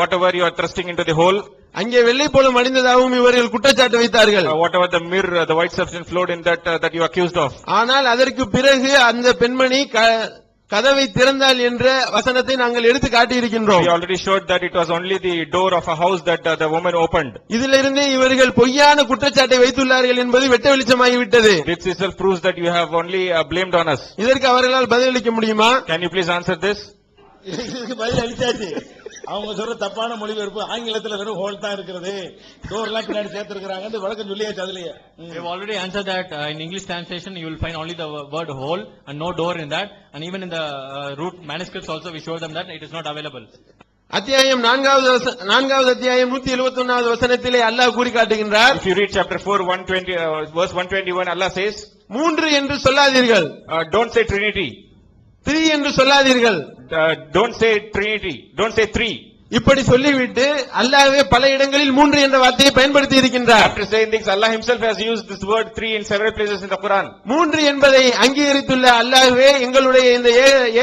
whatever you are thrusting into the hole, அங்கே வெள்ளை போல மடிந்ததாகவும் இவர்கள் குற்றச்சாட்டு வைத்தார்கள். Whatever the mirror, the white substance flowed in that you accused of. ஆனால் அதற்கு பிறகு அந்த பெண்மணி கதவை திறந்தாள் என்ற வசனத்தை நாங்கள் எடுத்து காட்டியிருக்கின்றோம். We already showed that it was only the door of a house that the woman opened. இதிலிருந்து இவர்கள் பொய்யான குற்றச்சாட்டை வைத்துள்ளார்கள் என்பது வெட்ட வெளிச்சமாகிவிட்டது. This itself proves that you have only blamed on us. இதற்கு அவர்களால் பதிலளிக்க முடியுமா? Can you please answer this? இதுக்கு பதில் அளிச்சாச்சு. அவங்க சொல்ற தப்பான மொழிபெயர்ப்பு ஆங்கிலத்தில் வெறும் ஹோல் தான் இருக்கிறது, டோர்லாம் பின்னாடி சேர்த்திருக்கிறாங்க, அந்த வழக்கம் சொல்லியாச்சு. அதுலயே we have already answered that. In English translation you will find only the word hole and no door in that, and even in the root manuscripts also we show them that it is not available. அத்தியாயம் 4வது அத்தியாயம் 171வது வசனத்திலே அல்லாஹ் கூறி காட்டுகின்றார். If you read chapter 4 120 verse 121, Allah says, 3 என்று சொல்லாதீர்கள், don't say Trinity. 3 என்று சொல்லாதீர்கள், don't say Trinity, don't say 3. இப்படி சொல்லிவிட்டு அல்லாஹ்வே பல இடங்களில் 3 என்ற வார்த்தையை பயன்படுத்தி இருக்கின்றார். After saying this, Allah himself has used this word 3 in several places in the Quran. 3 என்பதை அங்கீகரித்துள்ள அல்லாஹ்வே எங்களுடைய இந்த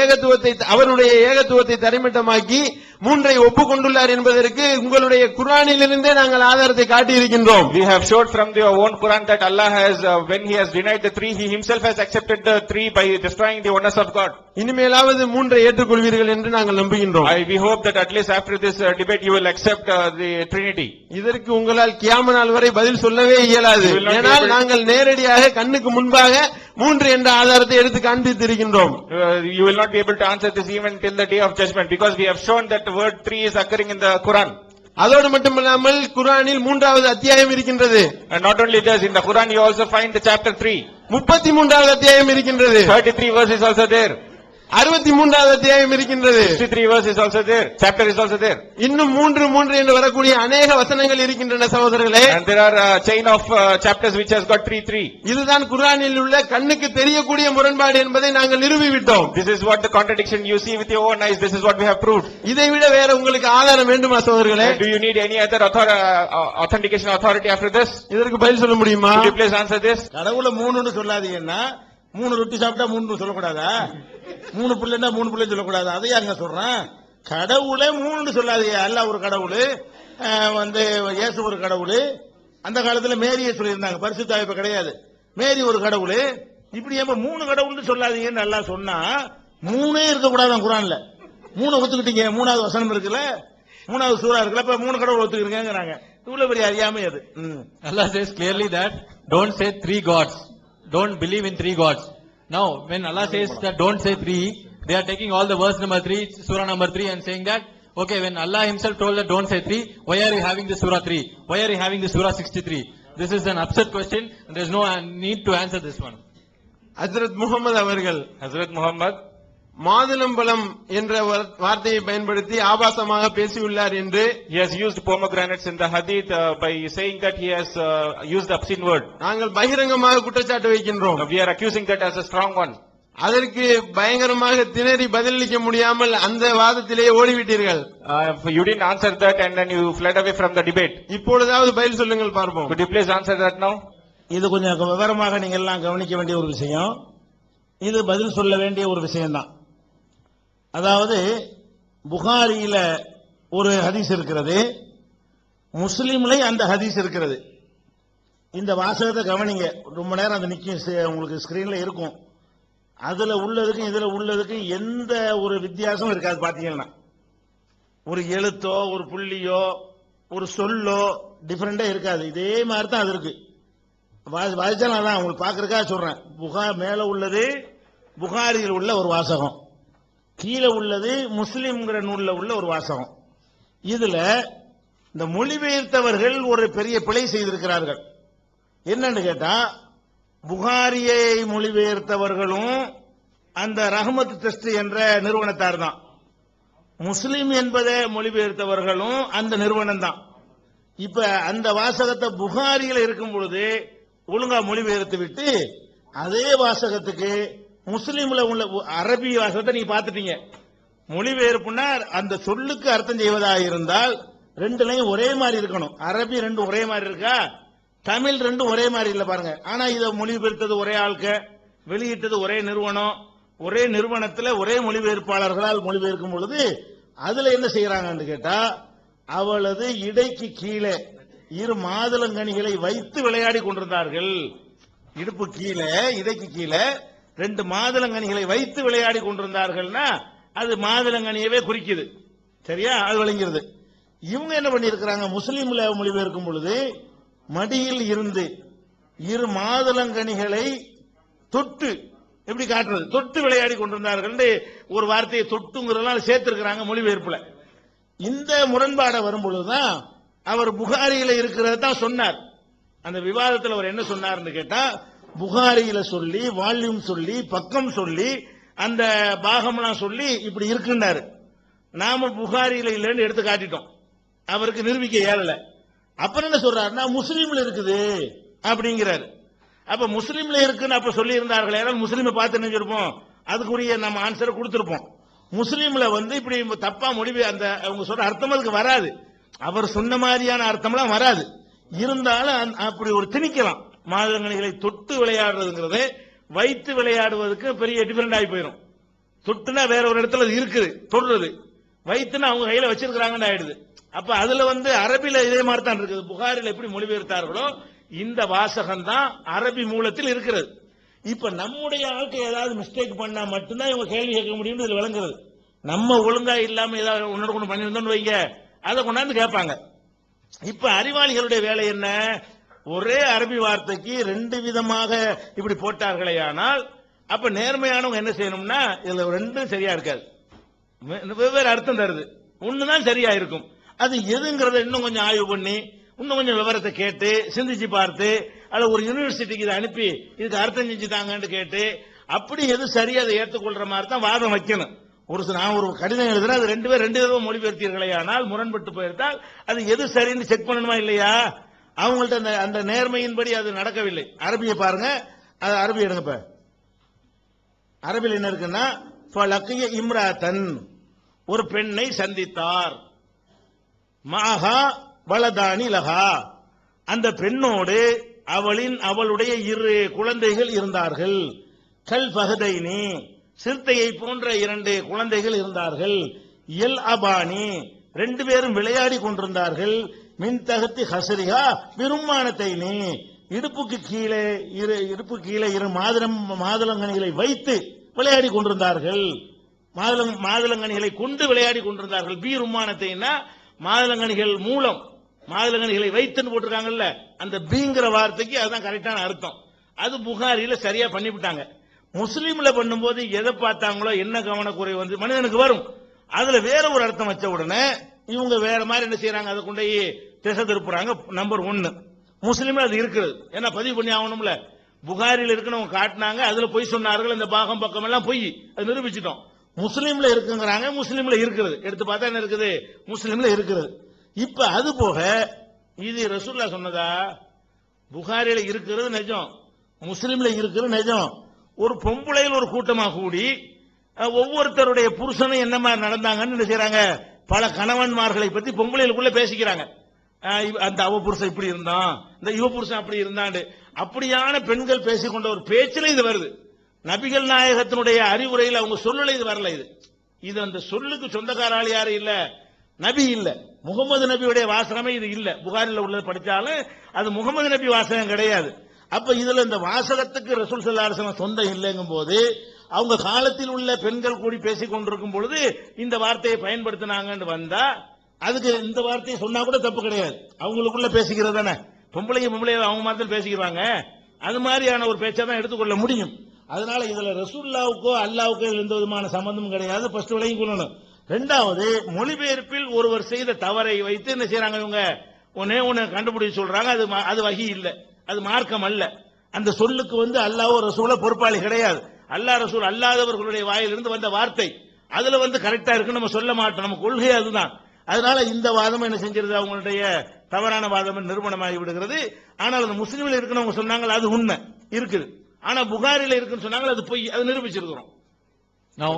ஏகத்துவத்தை, அவருடைய ஏகத்துவத்தை தரைமட்டமாக்கி 3ஐ ஒப்புக்கொண்டுள்ளார் என்பதற்கு உங்களுடைய குர்ஆனிலிருந்தே நாங்கள் ஆதாரத்தை காட்டி இருக்கின்றோம். We have showed from your own Quran that Allah has, when he has denied the 3, he himself has accepted the 3 by destroying the oneness of God. இனிமேலாவது 3ஐ ஏற்றுக்கொள்வீர்கள் என்று நாங்கள் நம்புகின்றோம். We hope that at least after this debate you will accept the Trinity. இதற்கு உங்களால் கியாம நாள் வரை பதில் சொல்லவே இயலாது. ஏனால் நாங்கள் நேரடியாக கண்ணுக்கு முன்பாக 3 என்ற ஆதாரத்தை எடுத்து காண்பித்திருக்கின்றோம். You will not be able to answer this even till the day of judgment, because we have shown that the word 3 is occurring in the Quran. அதோடு மட்டுமல்லாமல் குர்ஆனில் 3வது அத்தியாயம் இருக்கின்றது. And not only this, in the Quran you also find the chapter 3. 33வது அத்தியாயம் இருக்கின்றது. 33 verse is also there. 63வது அத்தியாயம் இருக்கின்றது. 63 verse is also there. Chapter is also there. இன்னும் 3 என்று வரக்கூடிய अनेक வசனங்கள் இருக்கின்றன சகோதரர்களே. And there are a chain of chapters which has got 3. இதுதான் குர்ஆனில் உள்ள கண்ணுக்கு தெரியக்கூடிய முரண்பாடு என்பதை நாங்கள் நிரூபிவிட்டோம். This is what the contradiction you see with your own eyes. This is what we have proved. இதை விட வேற உங்களுக்கு ஆதாரம் வேண்டுமா சகோதரர்களே? Do you need any other authentication authority after this? இதற்கு பதில் சொல்ல முடியுமா? Could you please answer this? கடவுளை 3ன்னு சொல்லாதீங்கன்னா 3 ரொட்டி சாப்பிட்டா 3 சொல்லக்கூடாதா? 3 பிள்ளைன்னா 3 பிள்ளை சொல்லக்கூடாது. அதையே அங்க சொல்றேன். கடவுளை 3ன்னு சொல்லாதீங்க. அல்லாஹ் ஒரு கடவுள், இயேசு ஒரு கடவுள். அந்த காலத்துல மேரியை சொல்லியிருந்தாங்க, பரிசுத்த இப்ப கிடையாது. மேரி ஒரு கடவுள். இப்படி 3 கடவுள்னு சொல்லாதீங்கன்னு அல்லாஹ் சொன்னா 3 இருக்கக்கூடாது குர்ஆன்ல. 3 ஒத்துக்கிட்டீங்க, 3வது வசனம் இருக்குல்ல, 3வது சூரா இருக்குல்ல, இப்ப 3 கடவுள் ஒத்துக்கிறீங்கிறாங்க. இவ்வளவு பெரிய அறியாமை அது. Allah says clearly that don't say 3 gods. Don't believe in 3 gods. Now, when Allah says that don't say 3, they are taking all the verse number 3, surah number 3 and saying that, okay, when Allah himself told that don't say 3, why are you having the surah 3? Why are you having the surah 63? This is an absurd question and there is no need to answer this one. ஹஜ்ரத் முஹம்மது அவர்கள் Hazrat Muhammad மாதுளம்பழம் என்ற வார்த்தையை பயன்படுத்தி ஆபாசமாக பேசியுள்ளார் என்று he has used pomegranates in the hadith by saying that he has used the obscene word. நாங்கள் பகிரங்கமாக குற்றச்சாட்டு வைக்கின்றோம். We are accusing that as a strong one. அதற்கு பயங்கரமாக திணறி பதிலளிக்க முடியாமல் அந்த வாதத்திலே ஓடிவிட்டீர்கள். You didn't answer that and then you fled away from the debate. இப்பொழுதாவது பதில் சொல்லுங்கள் பார்ப்போம். Could you please answer that now? இது கொஞ்சம் விவரமாக நீங்க எல்லாம் கவனிக்க வேண்டிய ஒரு விஷயம். இது பதில் சொல்ல வேண்டிய ஒரு விஷயம்தான். அதாவது புகாரியில ஒரு ஹதீஸ் இருக்கிறது, முஸ்லிம்ல அந்த ஹதீஸ் இருக்கிறது. இந்த வாசகத்தை கவனிங்க, ரொம்ப நேரம் அந்த நிக்கும், உங்களுக்கு ஸ்கிரீன்ல இருக்கும். அதுல உள்ளதுக்கும் இதுல உள்ளதுக்கும் எந்த ஒரு வித்தியாசமும் இருக்காது. பாத்தீங்கன்னா ஒரு எழுத்தோ ஒரு புள்ளியோ ஒரு சொல்லோ டிஃபரெண்டா இருக்காது. இதே மாதிரி தான் அது இருக்கு. வாசிச்சாலும் அதான் உங்களுக்கு பாக்குறதுக்காக சொல்றேன். மேல உள்ளது புகாரியில் உள்ள ஒரு வாசகம், கீழே உள்ளது முஸ்லிம்ங்கிற நூல்ல உள்ள ஒரு வாசகம். இதுல இந்த மொழிபெயர்த்தவர்கள் ஒரு பெரிய பிழை செய்திருக்கிறார்கள். என்னன்னு கேட்டா, புகாரியை மொழிபெயர்த்தவர்களும் அந்த ரஹ்மத் டெஸ்ட் என்ற நிறுவனத்தார் தான், முஸ்லிம் என்பதை மொழிபெயர்த்தவர்களும் அந்த நிறுவனம் தான். இப்ப அந்த வாசகத்தை புகாரியில் இருக்கும் பொழுது ஒழுங்கா மொழிபெயர்த்து விட்டு அதே வாசகத்துக்கு முஸ்லீம்ல உள்ள அரபி வாசகத்தை நீங்க பாத்துட்டீங்க. மொழிபெயர்ப்புனா அந்த சொல்லுக்கு அர்த்தம் செய்வதாக இருந்தால் ரெண்டுலையும் ஒரே மாதிரி இருக்கணும். அரபி ரெண்டும் ஒரே மாதிரி இருக்கா, தமிழ் ரெண்டும் ஒரே மாதிரி இல்ல பாருங்க. ஆனா இதை மொழிபெயர்த்தது ஒரே ஆள்க, வெளியிட்டது ஒரே நிறுவனம், ஒரே நிறுவனத்தில் ஒரே மொழிபெயர்ப்பாளர்களால் மொழிபெயர்க்கும் பொழுது அதுல என்ன செய்யறாங்கன்னு கேட்டா, அவளது இடைக்கு கீழே இரு மாதுளங்கனிகளை வைத்து விளையாடி கொண்டிருந்தார்கள். இடுப்பு கீழே இடைக்கு கீழே 2 மாதுளங்கனிகளை வைத்து விளையாடி கொண்டிருந்தார்கள்னா அது மாதுளங்கனியவே குறிக்குது. சரியா? அது விளங்கிறது. இவங்க என்ன பண்ணியிருக்கிறாங்க, முஸ்லீம்ல மொழிபெயர்க்கும் பொழுது மடியில் இருந்து இரு மாதுளங்கனிகளை தொட்டு எப்படி காட்டுறது, தொட்டு விளையாடி கொண்டிருந்தார்கள் ஒரு வார்த்தையை தொட்டுங்கிறதெல்லாம் சேர்த்திருக்கிறாங்க மொழிபெயர்ப்புல. இந்த முரண்பாடை வரும் பொழுதுதான் அவர் புகாரியில இருக்கிறத தான் சொன்னார். அந்த விவாதத்தில் அவர் என்ன சொன்னார்னு கேட்டா, புகாரியில சொல்லி வால்யூம் சொல்லி பக்கம் சொல்லி அந்த பாகம்லாம் சொல்லி இப்படி இருக்குன்னாரு. நாம புகாரியில இல்லைன்னு எடுத்து காட்டிட்டோம், அவருக்கு நிரூபிக்க இயலல. அப்புறம் என்ன சொல்றாருன்னா முஸ்லீம்ல இருக்குது அப்படிங்கிறாரு. அப்ப முஸ்லீம்ல இருக்குன்னு அப்ப சொல்லி இருந்தார்களே, முஸ்லீமை பார்த்து நினைச்சிருப்போம், அதுக்குரிய நம்ம ஆன்சரை கொடுத்திருப்போம். முஸ்லீம்ல இப்படி தப்பா முடிவு அந்த அவங்க சொல்ற அர்த்தம் அதுக்கு வராது, அவர் சொன்ன மாதிரியான அர்த்தம்லாம் வராது. இருந்தாலும் அப்படி ஒரு திணிக்கலாம். மாதுளங்கனிகளை தொட்டு விளையாடுறதுங்கிறது வைத்து விளையாடுவதற்கு பெரிய டிஃபரெண்ட் ஆகி போயிடும். தொட்டுனா வேற ஒரு இடத்துல இருக்குது, தொடுறது. வைத்துனா அவங்க கையில வச்சிருக்கிறாங்கன்னு ஆயிடுது. அப்ப அதுல அரபில இதே மாதிரி தான் இருக்குது. புகாரில எப்படி மொழிபெயர்த்தார்களோ இந்த வாசகம் தான் அரபி மூலத்தில் இருக்கிறது. இப்ப நம்முடைய ஆட்கள் ஏதாவது மிஸ்டேக் பண்ணா மட்டும்தான் இவங்க கேள்வி கேட்க முடியும் இதுல விளங்குறது. நம்ம ஒழுங்கா இல்லாம ஏதாவது ஒன்னு கொண்டு பண்ணிருந்தோம்னு வைங்க, அதை கொண்டாந்து கேட்பாங்க. இப்ப அறிவாளிகளுடைய வேலை என்ன, ஒரே அரபி வார்த்தைக்கு 2 விதமாக இப்படி போட்டார்களே ஆனால் அப்ப நேர்மையானவங்க என்ன செய்யணும்னா இதுல 2 சரியா இருக்காது, வெவ்வேறு அர்த்தம் தருது, ஒண்ணுதான் சரியா இருக்கும். அது எதுங்கிறத இன்னும் கொஞ்சம் ஆய்வு பண்ணி இன்னும் கொஞ்சம் விவரத்தை கேட்டு சிந்திச்சு பார்த்து அல்ல ஒரு யூனிவர்சிட்டிக்கு இதை அனுப்பி இதுக்கு அர்த்தம் செஞ்சுட்டாங்கன்னு கேட்டு அப்படி எது சரியா அதை ஏற்றுக்கொள்ற மாதிரி தான் வாதம் வைக்கணும். நான் ஒரு கடிதம் எழுதுறேன், அது 2 பேர் 2 விதமா மொழிபெயர்த்தீர்களே ஆனால் முரண்பட்டு போயிருந்தால் அது எது சரின்னு செக் பண்ணணுமா இல்லையா? அவங்கள்ட்ட அந்த நேர்மையின்படி அது நடக்கவில்லை. அரபியை பாருங்க, அது அரபி எடுங்கப்ப. அரபியில் என்ன இருக்குன்னா ஃபலக்கிய இம்ராத்தன், ஒரு பெண்ணை சந்தித்தார், மாஹா வலதானி லஹா, அந்த பெண்ணோடு அவளுடைய 2 குழந்தைகள் இருந்தார்கள். கல் ஃபஹதைனி, சிறுத்தையை போன்ற 2 குழந்தைகள் இருந்தார்கள். எல் அபானி, 2 பேரும் விளையாடி கொண்டிருந்தார்கள். மின் தகத்தி ஹசரிகா விரும்மானத்தைனி, இடுப்புக்கு கீழே 2 மாதுளங்கனிகளை வைத்து விளையாடி கொண்டிருந்தார்கள். மாதுளங்கனிகளை கொண்டு விளையாடி கொண்டிருந்தார்கள். பி ரும்மானத்தைனா மாதுளங்கனிகள் மூலம், மாதுளங்கனிகளை வைத்துன்னு போட்டிருக்காங்கல்ல, அந்த பீங்கிற வார்த்தைக்கு அதுதான் கரெக்டான அர்த்தம். அது புகாரில சரியா பண்ணிவிட்டாங்க. முஸ்லீம்ல பண்ணும்போது எதை பார்த்தாங்களோ என்ன கவனக்குறை மனிதனுக்கு வரும், அதுல வேற ஒரு அர்த்தம் வச்ச உடனே இவங்க வேற மாதிரி என்ன செய்யறாங்க, அதை கொண்டு திசை திருப்புறாங்க. நம்பர் 1 முஸ்லீம்ல அது இருக்குது, ஏன்னா பதிவு பண்ணி ஆகணும்ல. புகாரில் இருக்குன்னு காட்டினாங்க, அதுல பொய் சொன்னார்கள், இந்த பாகம் பக்கம் எல்லாம் பொய், அது நிரூபிச்சிட்டோம். முஸ்லீம்ல இருக்குங்கிறாங்க, முஸ்லீம்ல இருக்கிறது எடுத்து பார்த்தா என்ன இருக்குது, முஸ்லீம்ல இருக்கிறது. இப்ப அது போக இது ரசூலுல்லாஹ் சொன்னதா, புகாரில இருக்கிறது நிஜம், முஸ்லீம்ல இருக்கிறது நிஜம். ஒரு பொம்பளையில் ஒரு கூட்டமாக கூடி ஒவ்வொருத்தருடைய புருஷனும் என்ன மாதிரி நடந்தாங்கன்னு என்ன செய்யறாங்க, பல கணவன்மார்களை பத்தி பொம்பளைகளுக்குள்ள பேசிக்கிறாங்க. அந்த அவ புருஷன் இப்படி இருந்தான், இந்த இவ புருஷன் அப்படி இருந்தாண்டு, அப்படியான பெண்கள் பேசிக்கொண்ட ஒரு பேச்சில் இது வருது. நபிகள் நாயகத்தினுடைய அறிவுரையில் அவங்க சொல்லல, இது வரல. இது அந்த சொல்லுக்கு சொந்தக்காரால் யாரும் இல்ல, நபி இல்ல, முகமது நபியுடைய வாசகமே இது இல்ல. புகாரில் உள்ளது படிச்சாலும் அது முகமது நபி வாசகம் கிடையாது. அப்ப இதுல இந்த வாசகத்துக்கு ரசூல் ஸல்லல்லாஹு அலைஹி வஸல்லம் சொந்தம் இல்லைங்கும் போது அவங்க காலத்தில் உள்ள பெண்கள் கூடி பேசிக் கொண்டிருக்கும் பொழுது இந்த வார்த்தையை பயன்படுத்தினாங்கன்னு வந்தா அதுக்கு இந்த வார்த்தையை சொன்னா கூட தப்பு கிடையாது. அவங்களுக்குள்ள பேசிக்கிறது தானே, பொம்பளைங்க அவங்க மாதிரி பேசிக்கிறாங்க, அது மாதிரியான ஒரு பேச்சை தான் எடுத்துக்கொள்ள முடியும். அதனால இதுல ரசூலுல்லாஹ்வுக்கோ அல்லாஹ்வுக்கோ எந்த விதமான சம்பந்தமும் கிடையாது. ஃபர்ஸ்ட் விளங்கிக் கொள்ளணும். 2வது, மொழிபெயர்ப்பில் ஒருவர் செய்த தவறை வைத்து என்ன செய்யறாங்க, இவங்க ஒண்ணு கண்டுபிடிச்சு சொல்றாங்க, அது வஹி இல்ல, அது மார்க்கம் அல்ல. அந்த சொல்லுக்கு அல்லாஹ் ரசூல பொறுப்பாளி கிடையாது. அல்லாஹ் ரசூல் அல்லாதவர்களுடைய வாயிலிருந்து வந்த வார்த்தை, அதுல கரெக்டா இருக்குன்னு நம்ம சொல்ல மாட்டோம், நம்ம கொள்கை அதுதான். அதனால இந்த வாதம் என்ன செஞ்சிருது, அவங்களுடைய தவறான வாதம் நிரூபணமாகி விடுகிறது. ஆனால் அது முஸ்லீம்ல இருக்குன்னு சொன்னாங்க, அது உண்மை இருக்குது. ஆனா புகாரில இருக்குன்னு சொன்னாங்க, அது பொய், அது நிரூபிச்சிருக்கிறோம். Now,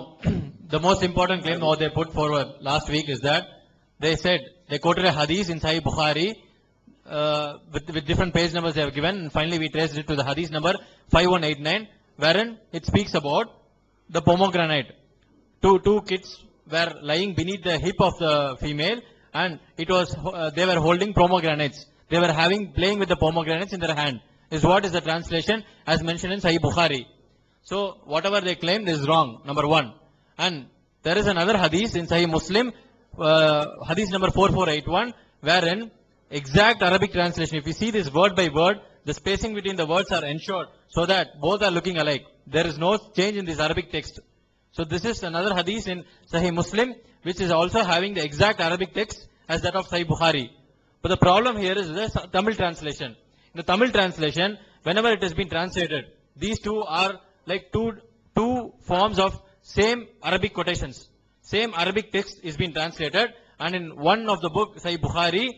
the most important claim what they put forward last week is that they said they quoted a hadith in Sahih Bukhari with different page numbers they have given, and finally we traced it to the hadith number 5189, wherein it speaks about the pomegranate. Two kids were lying beneath the hip of the female, and it was, they were holding pomegranates. They were playing with the pomegranates in their hand. Is what is the translation as mentioned in Sahih Bukhari. So whatever they claimed is wrong, number one. And there is another hadith in Sahih Muslim, hadith number 4481, wherein exact Arabic translation, if you see this word by word, the spacing between the words are ensured so that both are looking alike. There is no change in this Arabic text. So this is another hadith in Sahih Muslim, which is also having the exact Arabic text as that of Sahih Bukhari. But the problem here is the Tamil translation. In the Tamil translation, whenever it has been translated, these two are like two forms of same Arabic quotations. Same Arabic text is being translated, and in one of the book, Sahih Bukhari,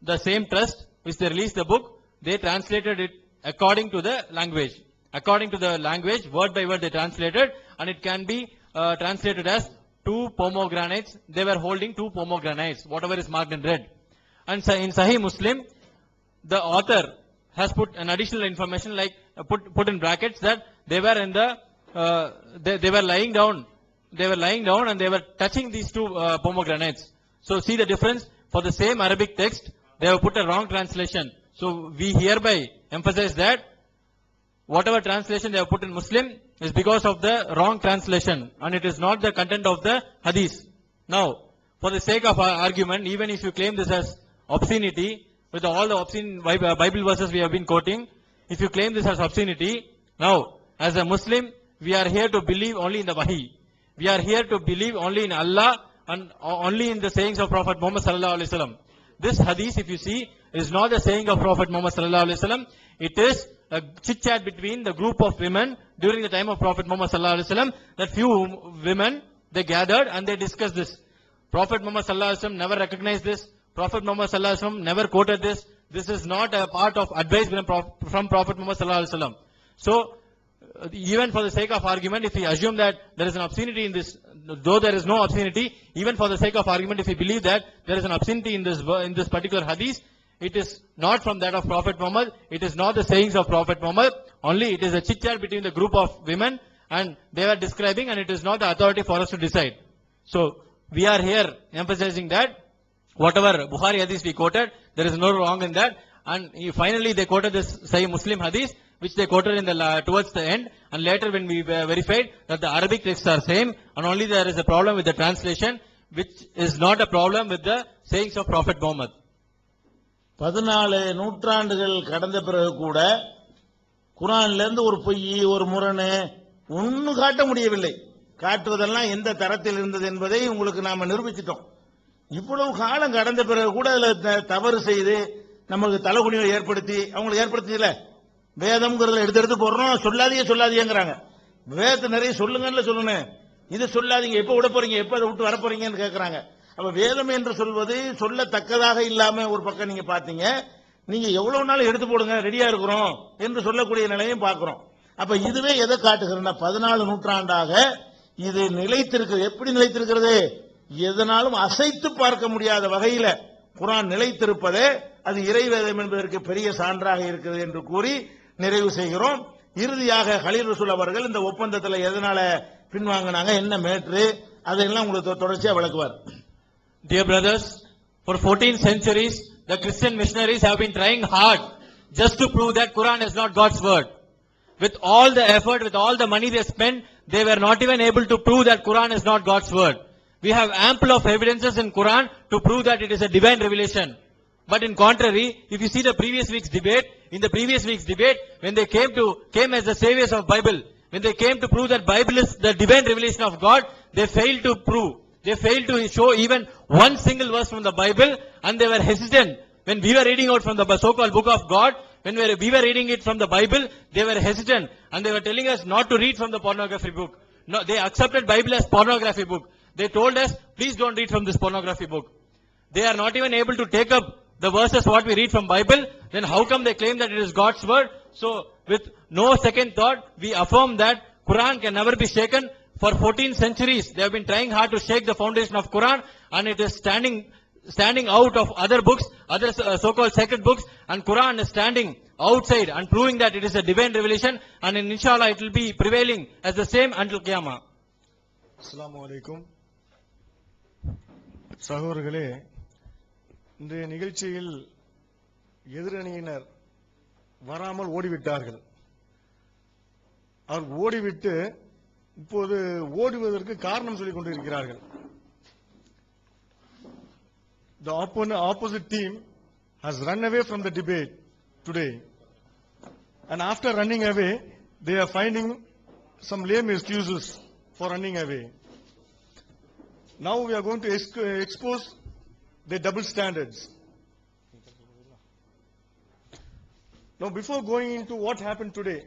the same trust which they released the book, they translated it according to the language. According to the language, word by word they translated, and it can be translated as two pomegranates. They were holding two pomegranates, whatever is marked in red. And in Sahih Muslim, the author has put an additional information like put in brackets that they were in the they were lying down. They were lying down and they were touching these two pomegranates. So see the difference. For the same Arabic text, they have put a wrong translation. So we hereby emphasize that whatever translation they have put in Muslim is because of the wrong translation, and it is not the content of the hadith. Now, for the sake of our argument, even if you claim this as obscenity, with all the obscene Bible verses we have been quoting, if you claim this as obscenity, now, as a Muslim, we are here to believe only in the Wahi. We are here to believe only in Allah and only in the sayings of Prophet Muhammad sallallahu alaihi wasallam. This hadith, if you see, is not the saying of Prophet Muhammad sallallahu alaihi wasallam. It is a chit-chat between the group of women during the time of Prophet Muhammad sallallahu alaihi wasallam. That few women, they gathered and they discussed this. Prophet Muhammad sallallahu alaihi wasallam never recognized this. Prophet Muhammad sallallahu alaihi wasallam never quoted this. This is not a part of advice from Prophet Muhammad sallallahu alaihi wasallam. So, even for the sake of argument, if we assume that there is an obscenity in this, though there is no obscenity, even for the sake of argument, if we believe that there is an obscenity in this particular hadith, it is not from that of Prophet Muhammad. It is not the sayings of Prophet Muhammad. Only it is a chit-chat between the group of women, and they were describing, and it is not the authority for us to decide. So we are here emphasizing that whatever Bukhari hadith we quoted, there is no wrong in that. And finally they quoted this Sahih Muslim hadith, which they quoted in the towards the end, and later when we verified that the Arabic texts are same, and only there is a problem with the translation, which is not a problem with the sayings of Prophet Muhammad. 14 நூற்றாண்டுகள் கடந்த பிறகு கூட குர்ஆன்ல இருந்து ஒரு பொய் ஒரு முரணு ஒன்னு காட்ட முடியவில்லை. காட்டுவதெல்லாம் எந்த தரத்தில் இருந்தது என்பதை உங்களுக்கு நாம நிரூபிச்சிட்டோம். இவ்வளவு காலம் கடந்த பிறகு கூட அதுல தவறு செய்து நமக்கு தலைகுனிவை ஏற்படுத்தி அவங்களுக்கு ஏற்படுத்தியல. வேதம்ங்கிறதுல எடுத்து போடுறோம், சொல்லாதீங்கங்கறாங்க. வேதத்தை நிறைய சொல்லுங்கன்னு சொல்லணும். இது சொல்லாதீங்க, எப்ப விட போறீங்க, எப்ப அதை விட்டு வர போறீங்கன்னு கேக்குறாங்க. அப்ப வேதம் என்று சொல்வது சொல்லத்தக்கதாக இல்லாம ஒரு பக்கம் நீங்க பாத்தீங்க. நீங்க எவ்வளவு நாள் எடுத்து போடுங்க, ரெடியா இருக்கிறோம் என்று சொல்லக்கூடிய நிலையும் பார்க்கிறோம். அப்ப இதுவே எதை காட்டுகிறதுனா 14 நூற்றாண்டாக இது நிலைத்திருக்கிறது. எப்படி நிலைத்திருக்கிறது? எதனாலும் அசைத்து பார்க்க முடியாத வகையில குர்ஆன் நிலைத்திருப்பதே அது இறைவேதம் என்பதற்கு பெரிய சான்றாக இருக்கிறது என்று கூறி நிறைவு செய்கிறோம். இறுதியாக கலீல் ரசூல் அவர்கள் இந்த ஒப்பந்தத்தில் எதனால பின்வாங்கினாங்க, என்ன மேட்ரு, அதெல்லாம் உங்களுக்கு தொடர்ச்சியா விளக்குவார். Dear brothers, for 14 centuries, the Christian missionaries have been trying hard just to prove that Quran is not God's word. With all the effort, with all the money they spent, they were not even able to prove that Quran is not God's word. We have ample of evidences in Quran to prove that it is a divine revelation. But in contrary, if you see the previous week's debate, in the previous week's debate, when they came as the saviors of Bible, when they came to prove that Bible is the divine revelation of God, they failed to prove. They failed to show even one single verse from the Bible, and they were hesitant. When we were reading out from the so-called book of God, when we were reading it from the Bible, they were hesitant, and they were telling us not to read from the pornography book. No, they accepted Bible as pornography book. They told us, please don't read from this pornography book. They are not even able to take up the verses what we read from Bible. Then how come they claim that it is God's word? So with no second thought, we affirm that Quran can never be shaken. For 14 centuries, they have been trying hard to shake the foundation of Quran, and it is standing out of other books, other so-called sacred books, and Quran is standing outside and proving that it is a divine revelation, and inshallah it will be prevailing as the same until Qiyamah. அஸ்ஸலாமு அலைக்கும். சகோதரர்களே, இன்றைய நிகழ்ச்சியில் எதிரணியினர் வராமல் ஓடிவிட்டார்கள். அவர் ஓடிவிட்டு இப்போது ஓடுவதற்கு காரணம் சொல்லிக் கொண்டிருக்கிறார்கள். The opposite team has run away from the debate today, and after running away, they are finding some lame excuses for running away. Now we are going to expose the double standards. Now, before going into what happened today,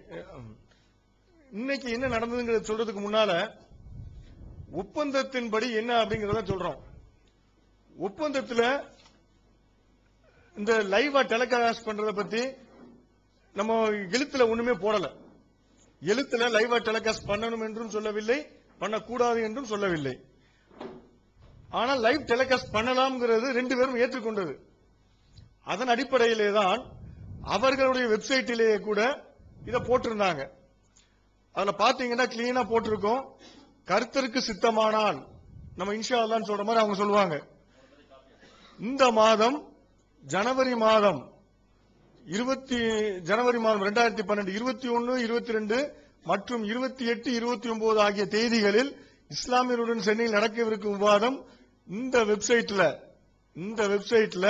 இன்னைக்கு என்ன நடந்ததுங்கிறத சொல்றதுக்கு முன்னால ஒப்பந்தத்தின்படி என்ன அப்படிங்கறத சொல்றோம். ஒப்பந்தத்துல இந்த லைவா டெலிகாஸ்ட் பண்றத பத்தி நம்ம எழுத்துல ஒண்ணுமே போடல. எழுத்துல லைவா டெலிகாஸ்ட் பண்ணணும் என்றும் சொல்லவில்லை, பண்ணக்கூடாது என்றும் சொல்லவில்லை. ஆனால் லைவ் டெலிகாஸ்ட் பண்ணலாம்ங்கிறது ரெண்டு பேரும் ஏற்றுக்கொண்டது. அதன் அடிப்படையிலே தான் அவர்களுடைய வெப்சைட்டிலேயே கூட இதை போட்டிருந்தாங்க. அதுல பாத்தீங்கன்னா கிளீனா போட்டிருக்கோம், கர்த்தருக்கு சித்தமானால் நம்ம இன்ஷா அல்லாஹ்னு சொல்ற மாதிரி அவங்க சொல்லுவாங்க. இந்த மாதம் ஜனவரி மாதம் 2012 21, 22 மற்றும் 28, 29 ஆகிய தேதிகளில் இஸ்லாமியருடன் சென்னையில் நடக்கவிருக்கும் விவாதம் இந்த வெப்சைட்ல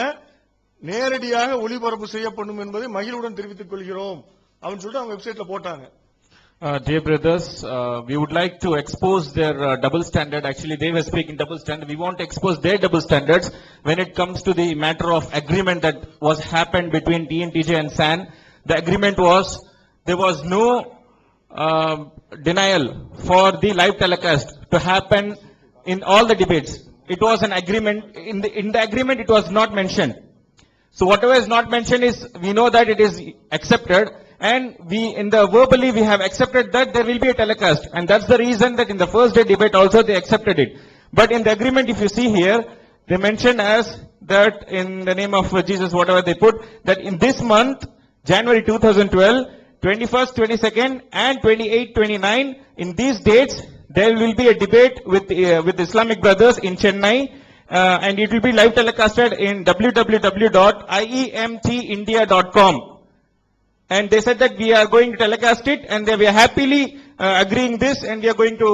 நேரடியாக ஒளிபரப்பு செய்யப்படும் என்பதை மகிழ்வுடன் தெரிவித்துக் கொள்கிறோம் அப்படின்னு சொல்லிட்டு அவங்க வெப்சைட்ல போட்டாங்க. Dear brothers, we would like to expose their double standard. Actually, they were speaking double standard. We want to expose their double standards when it comes to the matter of agreement that was happened between TNTJ and SAN. The agreement was, there was no denial for the live telecast to happen in all the debates. It was an agreement. In the agreement, it was not mentioned. So whatever is not mentioned is, we know that it is accepted. And verbally we have accepted that there will be a telecast, and that's the reason that in the first day debate also they accepted it. But in the agreement, if you see here, they mention as that in the name of Jesus, whatever they put, that in this month, January 2012, 21st, 22nd, and 28, 29, in these dates, there will be a debate with Islamic brothers in Chennai, and it will be live telecasted in www.iemtindia.com. And they said that we are going to telecast it, and we are happily agreeing this, and we are going to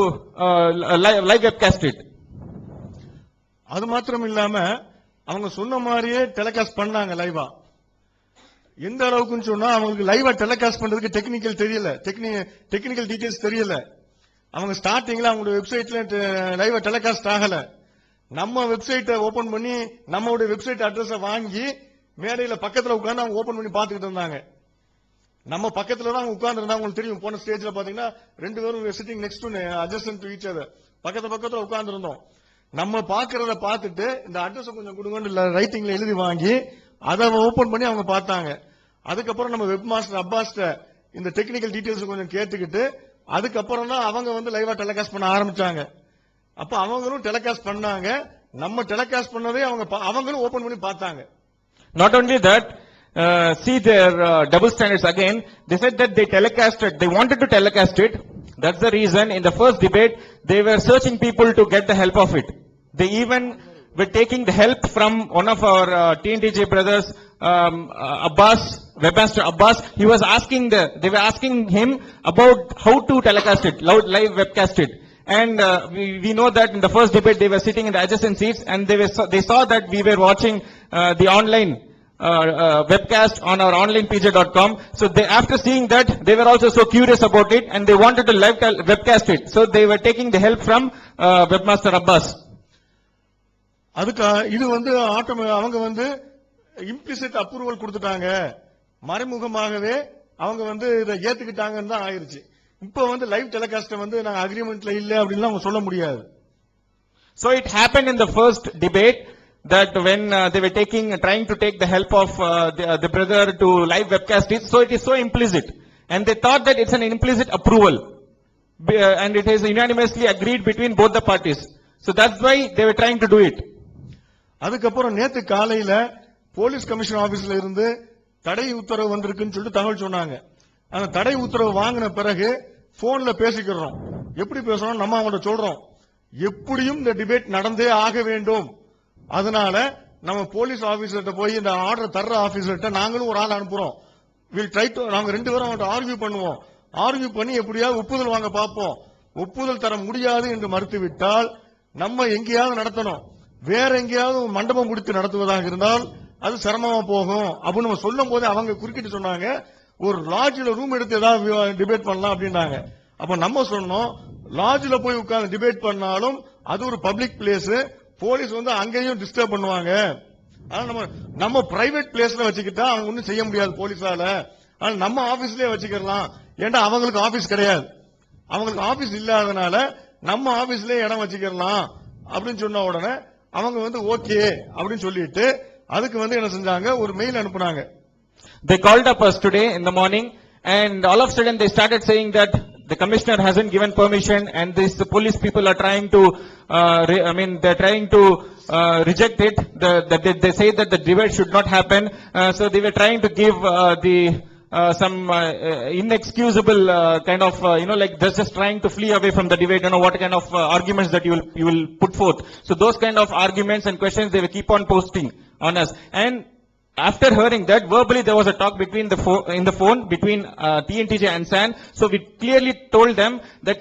live webcast it. அது மாத்திரம் இல்லாம அவங்க சொன்ன மாதிரியே telecast பண்ணாங்க லைவா. எந்த அளவுக்குன்னு சொன்னா அவங்களுக்கு லைவா டெலிகாஸ்ட் பண்றதுக்கு டெக்னிக்கல் தெரியல, டெக்னிக்கல் டீடைல்ஸ் தெரியல. அவங்க ஸ்டார்டிங்ல அவங்களுடைய வெப்சைட்ல லைவா டெலிகாஸ்ட் ஆகல. நம்ம வெப்சைட்டை ஓபன் பண்ணி நம்மளுடைய வெப்சைட் அட்ரஸ் வாங்கி மேடையில பக்கத்துல உட்கார்ந்து அவங்க ஓபன் பண்ணி பாத்துக்கிட்டு இருந்தாங்க. நம்ம பக்கத்துல தான் உட்கார்ந்து இருந்தா உங்களுக்கு தெரியும். போன ஸ்டேஜ்ல பாத்தீங்கன்னா ரெண்டு பேரும் sitting next to அட்ஜஸ்டன்ட் to each other, பக்கத்துல உட்கார்ந்து இருந்தோம். நம்ம பாக்குறத பார்த்துட்டு இந்த அட்ரஸ் கொஞ்சம் கொடுங்கன்னு ரைட்டிங்ல எழுதி வாங்கி அதை ஓபன் பண்ணி அவங்க பார்த்தாங்க. அதுக்கப்புறம் நம்ம வெப் மாஸ்டர் அப்பாஸ்ட இந்த டெக்னிக்கல் டீடைல்ஸ் கொஞ்சம் கேட்டுக்கிட்டு அதுக்கப்புறம் தான் அவங்க வந்து லைவா டெலிகாஸ்ட் பண்ண ஆரம்பிச்சாங்க. அப்ப அவங்களும் டெலிகாஸ்ட் பண்ணாங்க. நம்ம டெலிகாஸ்ட் பண்ணதே அவங்களும் ஓபன் பண்ணி பார்த்தாங்க. Not only that, see their double standards again. They said that they wanted to telecast it. That's the reason in the first debate, they were searching people to get the help of it. They even were taking the help from one of our TNTJ brothers, Abbas, Webmaster Abbas. They were asking him about how to telecast it, live webcast it. And we know that in the first debate, they were sitting in the adjacent seats, and they saw that we were watching the online webcast on our onlinepj.com. So after seeing that, they were also so curious about it, and they wanted to live webcast it. So they were taking the help from Webmaster Abbas. அதுக்கு இது வந்து அவங்க வந்து implicit approval கொடுத்துட்டாங்க, மறைமுகமாகவே அவங்க வந்து இதை ஏத்துக்கிட்டாங்கன்னு தான் ஆயிருச்சு. இப்போ வந்து லைவ் டெலிகாஸ்ட் வந்து நாங்க அக்ரிமெண்ட்ல இல்ல அப்படின்னு அவங்க சொல்ல முடியாது. So it happened in the first debate that when they were trying to take the help of the brother to live webcast it, so it is so implicit, and they thought that it's an implicit approval, and it is unanimously agreed between both the parties. So that's why they were trying to do it. அதுக்கப்புறம் நேத்து காலையில police commissioner ஆபீஸ்ல இருந்து தடை உத்தரவு வந்திருக்குன்னு சொல்லிட்டு தகவல் சொன்னாங்க. அந்த தடை உத்தரவு வாங்கின பிறகு போன்ல பேசிக்கிறோம். எப்படி பேசுறோம், நம்ம அவங்கள்ட்ட சொல்றோம் எப்படியும் இந்த டிபேட் நடந்தே ஆக வேண்டும், அதனால நம்ம போலீஸ் ஆபீசர்கிட்ட போய் இந்த ஆர்டர் தர்ற ஆபீசர்கிட்ட நாங்களும் ஒரு ஆள் அனுப்புறோம். வில் ட்ரை டு நாங்க 2 பேரும் அவங்கள்ட்ட ஆர்கியூ பண்ணுவோம். ஆர்கியூ பண்ணி எப்படியாவது ஒப்புதல் வாங்க பார்ப்போம். ஒப்புதல் தர முடியாது என்று மறுத்துவிட்டால் நம்ம எங்கேயாவது நடத்தணும். வேற எங்கேயாவது மண்டபம் முடித்து நடத்துவதாக இருந்தால் அது சிரமமா போகும் அப்படின்னு நம்ம சொல்லும் போது அவங்க குறுக்கிட்டு சொன்னாங்க, ஒரு லாட்ஜில் ரூம் எடுத்து ஏதாவது டிபேட் பண்ணலாம் அப்படின்னாங்க. அப்ப நம்ம சொன்னோம், லாட்ஜில் போய் உட்கார்ந்து டிபேட் பண்ணாலும் அது ஒரு பப்ளிக் பிளேஸ், போலீஸ் வந்து அங்கேயும் டிஸ்டர்ப் பண்ணுவாங்க. ஆனா நம்ம பிரைவேட் பிளேஸ்ல வச்சுக்கிட்டா அவங்க ஒன்னும் செய்ய முடியாது போலீஸால. ஆனா நம்ம ஆபீஸ்லயே வச்சுக்கலாம். ஏன்டா அவங்களுக்கு ஆபீஸ் கிடையாது, அவங்களுக்கு ஆபீஸ் இல்லாதனால நம்ம ஆபீஸ்லயே இடம் வச்சுக்கலாம் அப்படின்னு சொன்ன உடனே அவங்க வந்து ஓகே அப்படின்னு சொல்லிட்டு அதுக்கு வந்து என்ன செஞ்சாங்க, ஒரு மெயில் அனுப்புனாங்க. They called up us today in the morning, and all of a sudden they started saying that the commissioner hasn't given permission, and the police people are trying to, they're trying to reject it. They say that the debate should not happen. So they were trying to give some inexcusable kind of, like they're just trying to flee away from the debate. What kind of arguments that you will put forth. So those kind of arguments and questions they will keep on posting on us. And after hearing that, verbally there was a talk between in the phone between TNTJ and SAN. So we clearly told them that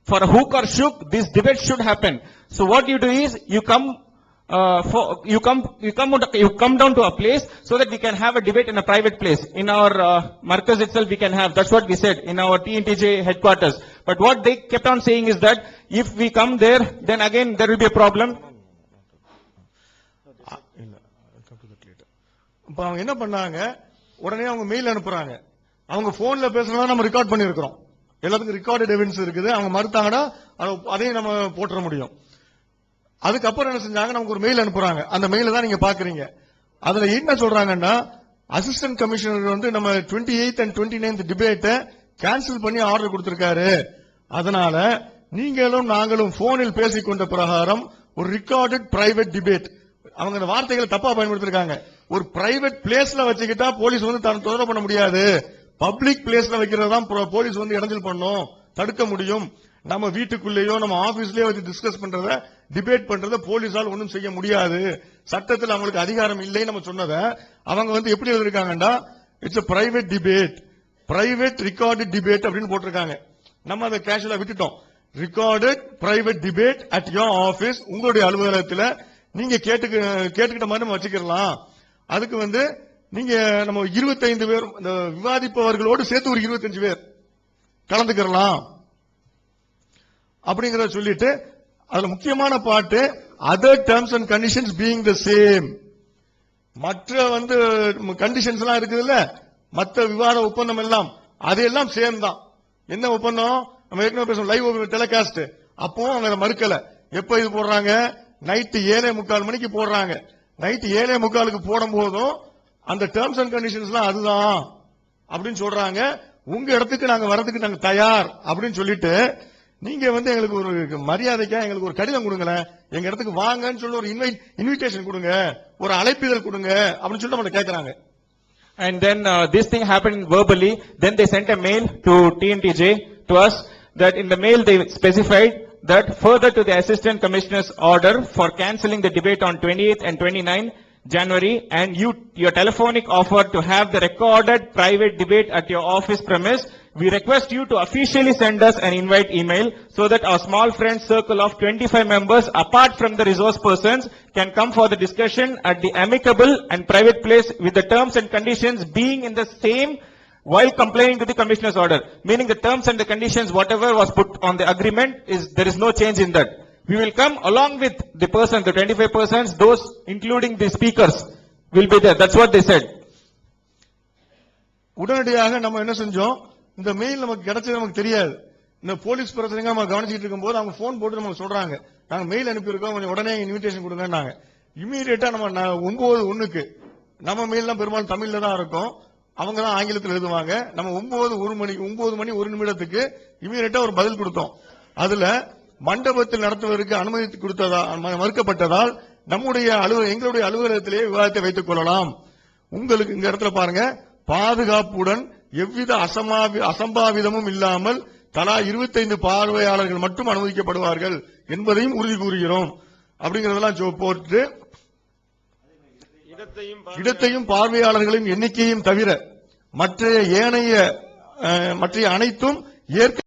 for a hook or shook, this debate should happen. So what you do is you come down to a place so that we can have a debate in a private place. In our Markaz itself we can have. That's what we said in our TNTJ headquarters. But what they kept on saying is that if we come there, then again there will be a problem. இப்ப அவங்க என்ன பண்ணாங்க, உடனே அவங்க mail அனுப்புறாங்க. அவங்க போன்ல பேசுறதா நம்ம ரெக்கார்ட் பண்ணிருக்கிறோம், எல்லாத்துக்கும் ரெக்கார்டட் எவிடன்ஸ் இருக்குது. அவங்க மறுத்தாங்கன்னா அதையும் நம்ம போட்டுற முடியும். அதுக்கப்புறம் என்ன செஞ்சாங்க, நமக்கு ஒரு மெயில் அனுப்புறாங்க. அந்த மெயில தான் நீங்க பாக்குறீங்க. அதுல என்ன சொல்றாங்கன்னா, அசிஸ்டன்ட் கமிஷனர் வந்து நம்ம 28th and 29th டிபேட்டை கேன்சல் பண்ணி ஆர்டர் கொடுத்திருக்காரு. அதனால நீங்களும் நாங்களும் போனில் பேசிக்கொண்ட பிரகாரம் ஒரு ரெக்கார்டட் பிரைவேட் டிபேட், அவங்க அந்த வார்த்தைகளை தப்பா பயன்படுத்திருக்காங்க. ஒரு பிரைவேட் பிளேஸ்ல வச்சுக்கிட்டா போலீஸ் வந்து தொந்தரவு பண்ண முடியாது, பப்ளிக் பிளேஸ்ல வைக்கிறதா போலீஸ் வந்து இடைஞ்சல் பண்ணும், தடுக்க முடியும். நம்ம வீட்டுக்குள்ளேயோ நம்ம ஆபீஸ்லயோ வச்சு டிஸ்கஸ் பண்றத டிபேட் பண்றத போலீஸால் ஒன்றும் செய்ய முடியாது, சட்டத்தில் அவங்களுக்கு அதிகாரம் இல்லை நம்ம சொன்னத அவங்க வந்து எப்படி எழுதிருக்காங்கன்னா, it's a private debate, private recorded debate அப்படின்னு போட்டிருக்காங்க. நம்ம அதை கேஷுவலா விட்டுட்டோம். recorded private debate at your office, உங்களுடைய அலுவலகத்தில் நீங்க கேட்டுக்கிட்ட மாதிரி நம்ம வச்சுக்கலாம். அதுக்கு வந்து நீங்க நம்ம 25 பேர் இந்த விவாதிப்பவர்களோடு சேர்த்து ஒரு 25 பேர் கலந்துக்கலாம் அப்படிங்கறத சொல்லிட்டு, அதுல முக்கியமான பாட்டு other terms and conditions being the same. மற்ற வந்து கண்டிஷன்ஸ் எல்லாம் இருக்குதுல்ல, மற்ற விவாத ஒப்பந்தம் எல்லாம் அதெல்லாம் சேம் தான். என்ன ஒப்பந்தம், நம்ம ஏற்கனவே பேசணும், லைவ் டெலிகாஸ்ட். அப்போ அவங்க மறுக்கல. எப்ப இது போடுறாங்க, நைட்டு 7:45 மணிக்கு போடுறாங்க. நைட்டு 7:45 போடும் போதும் அந்த டேர்ம்ஸ் அண்ட் கண்டிஷன்ஸ் எல்லாம் அதுதான் அப்படின்னு சொல்றாங்க. உங்க இடத்துக்கு நாங்க வரதுக்கு நாங்க தயார் அப்படின்னு சொல்லிட்டு, நீங்க வந்து எங்களுக்கு ஒரு மரியாதைக்கா எங்களுக்கு ஒரு கடிதம் கொடுங்களேன், எங்க இடத்துக்கு வாங்கன்னு சொல்லி ஒரு இன்விடேஷன் கொடுங்க, ஒரு அழைப்பிதழ் கொடுங்க அப்படின்னு சொல்லிட்டு நம்ம கேட்கறாங்க. And then this thing happened verbally. Then they sent a mail to TNTJ to us, that in the mail they specified that further to the assistant commissioner's order for cancelling the debate on 28th and 29th January, and your telephonic offer to have the recorded private debate at your office premise, we request you to officially send us an invite email so that our small friend circle of 25 members apart from the resource persons can come for the discussion at the amicable and private place, with the terms and conditions being in the same while complying to the commissioner's order. Meaning the terms and the conditions, whatever was put on the agreement, there is no change in that. We will come along with the person, the 25 persons, those including the speakers will be there. That's what they said. உடனடியாக நம்ம என்ன செஞ்சோம், இந்த mail நமக்கு கிடைச்சது நமக்கு தெரியாது. இந்த போலீஸ் பிரச்சனைங்க நம்ம கவனிச்சிட்டு இருக்கும்போது அவங்க போன் போட்டு நமக்கு சொல்றாங்க, நாங்க மெயில் அனுப்பியிருக்கோம், கொஞ்சம் உடனே இன்விடேஷன் கொடுங்கன்னாங்க. இமீடியட்டா நம்ம 9:01 நம்ம மெயில்லாம் பெரும்பாலும் தமிழ்ல தான் இருக்கும், அவங்க தான் ஆங்கிலத்தில் எழுதுவாங்க. நம்ம 9 மணி 1 நிமிடத்துக்கு இமீடியட்டா ஒரு பதில் கொடுத்தோம். அதுல மண்டபத்தில் நடத்துவதற்கு அனுமதி மறுக்கப்பட்டதால் நம்முடைய எங்களுடைய அலுவலகத்திலேயே விவாதத்தை வைத்துக் கொள்ளலாம். உங்களுக்கு இந்த இடத்துல பாருங்க, பாதுகாப்புடன் எவ்வித அசம்பாவிதமும் இல்லாமல் தலா 25 பார்வையாளர்கள் மட்டும் அனுமதிக்கப்படுவார்கள் என்பதையும் உறுதி கூறுகிறோம் அப்படிங்கறதெல்லாம் போட்டு இடத்தையும் பார்வையாளர்களின் எண்ணிக்கையும் தவிர மற்ற ஏனைய அனைத்தும் ஏற்க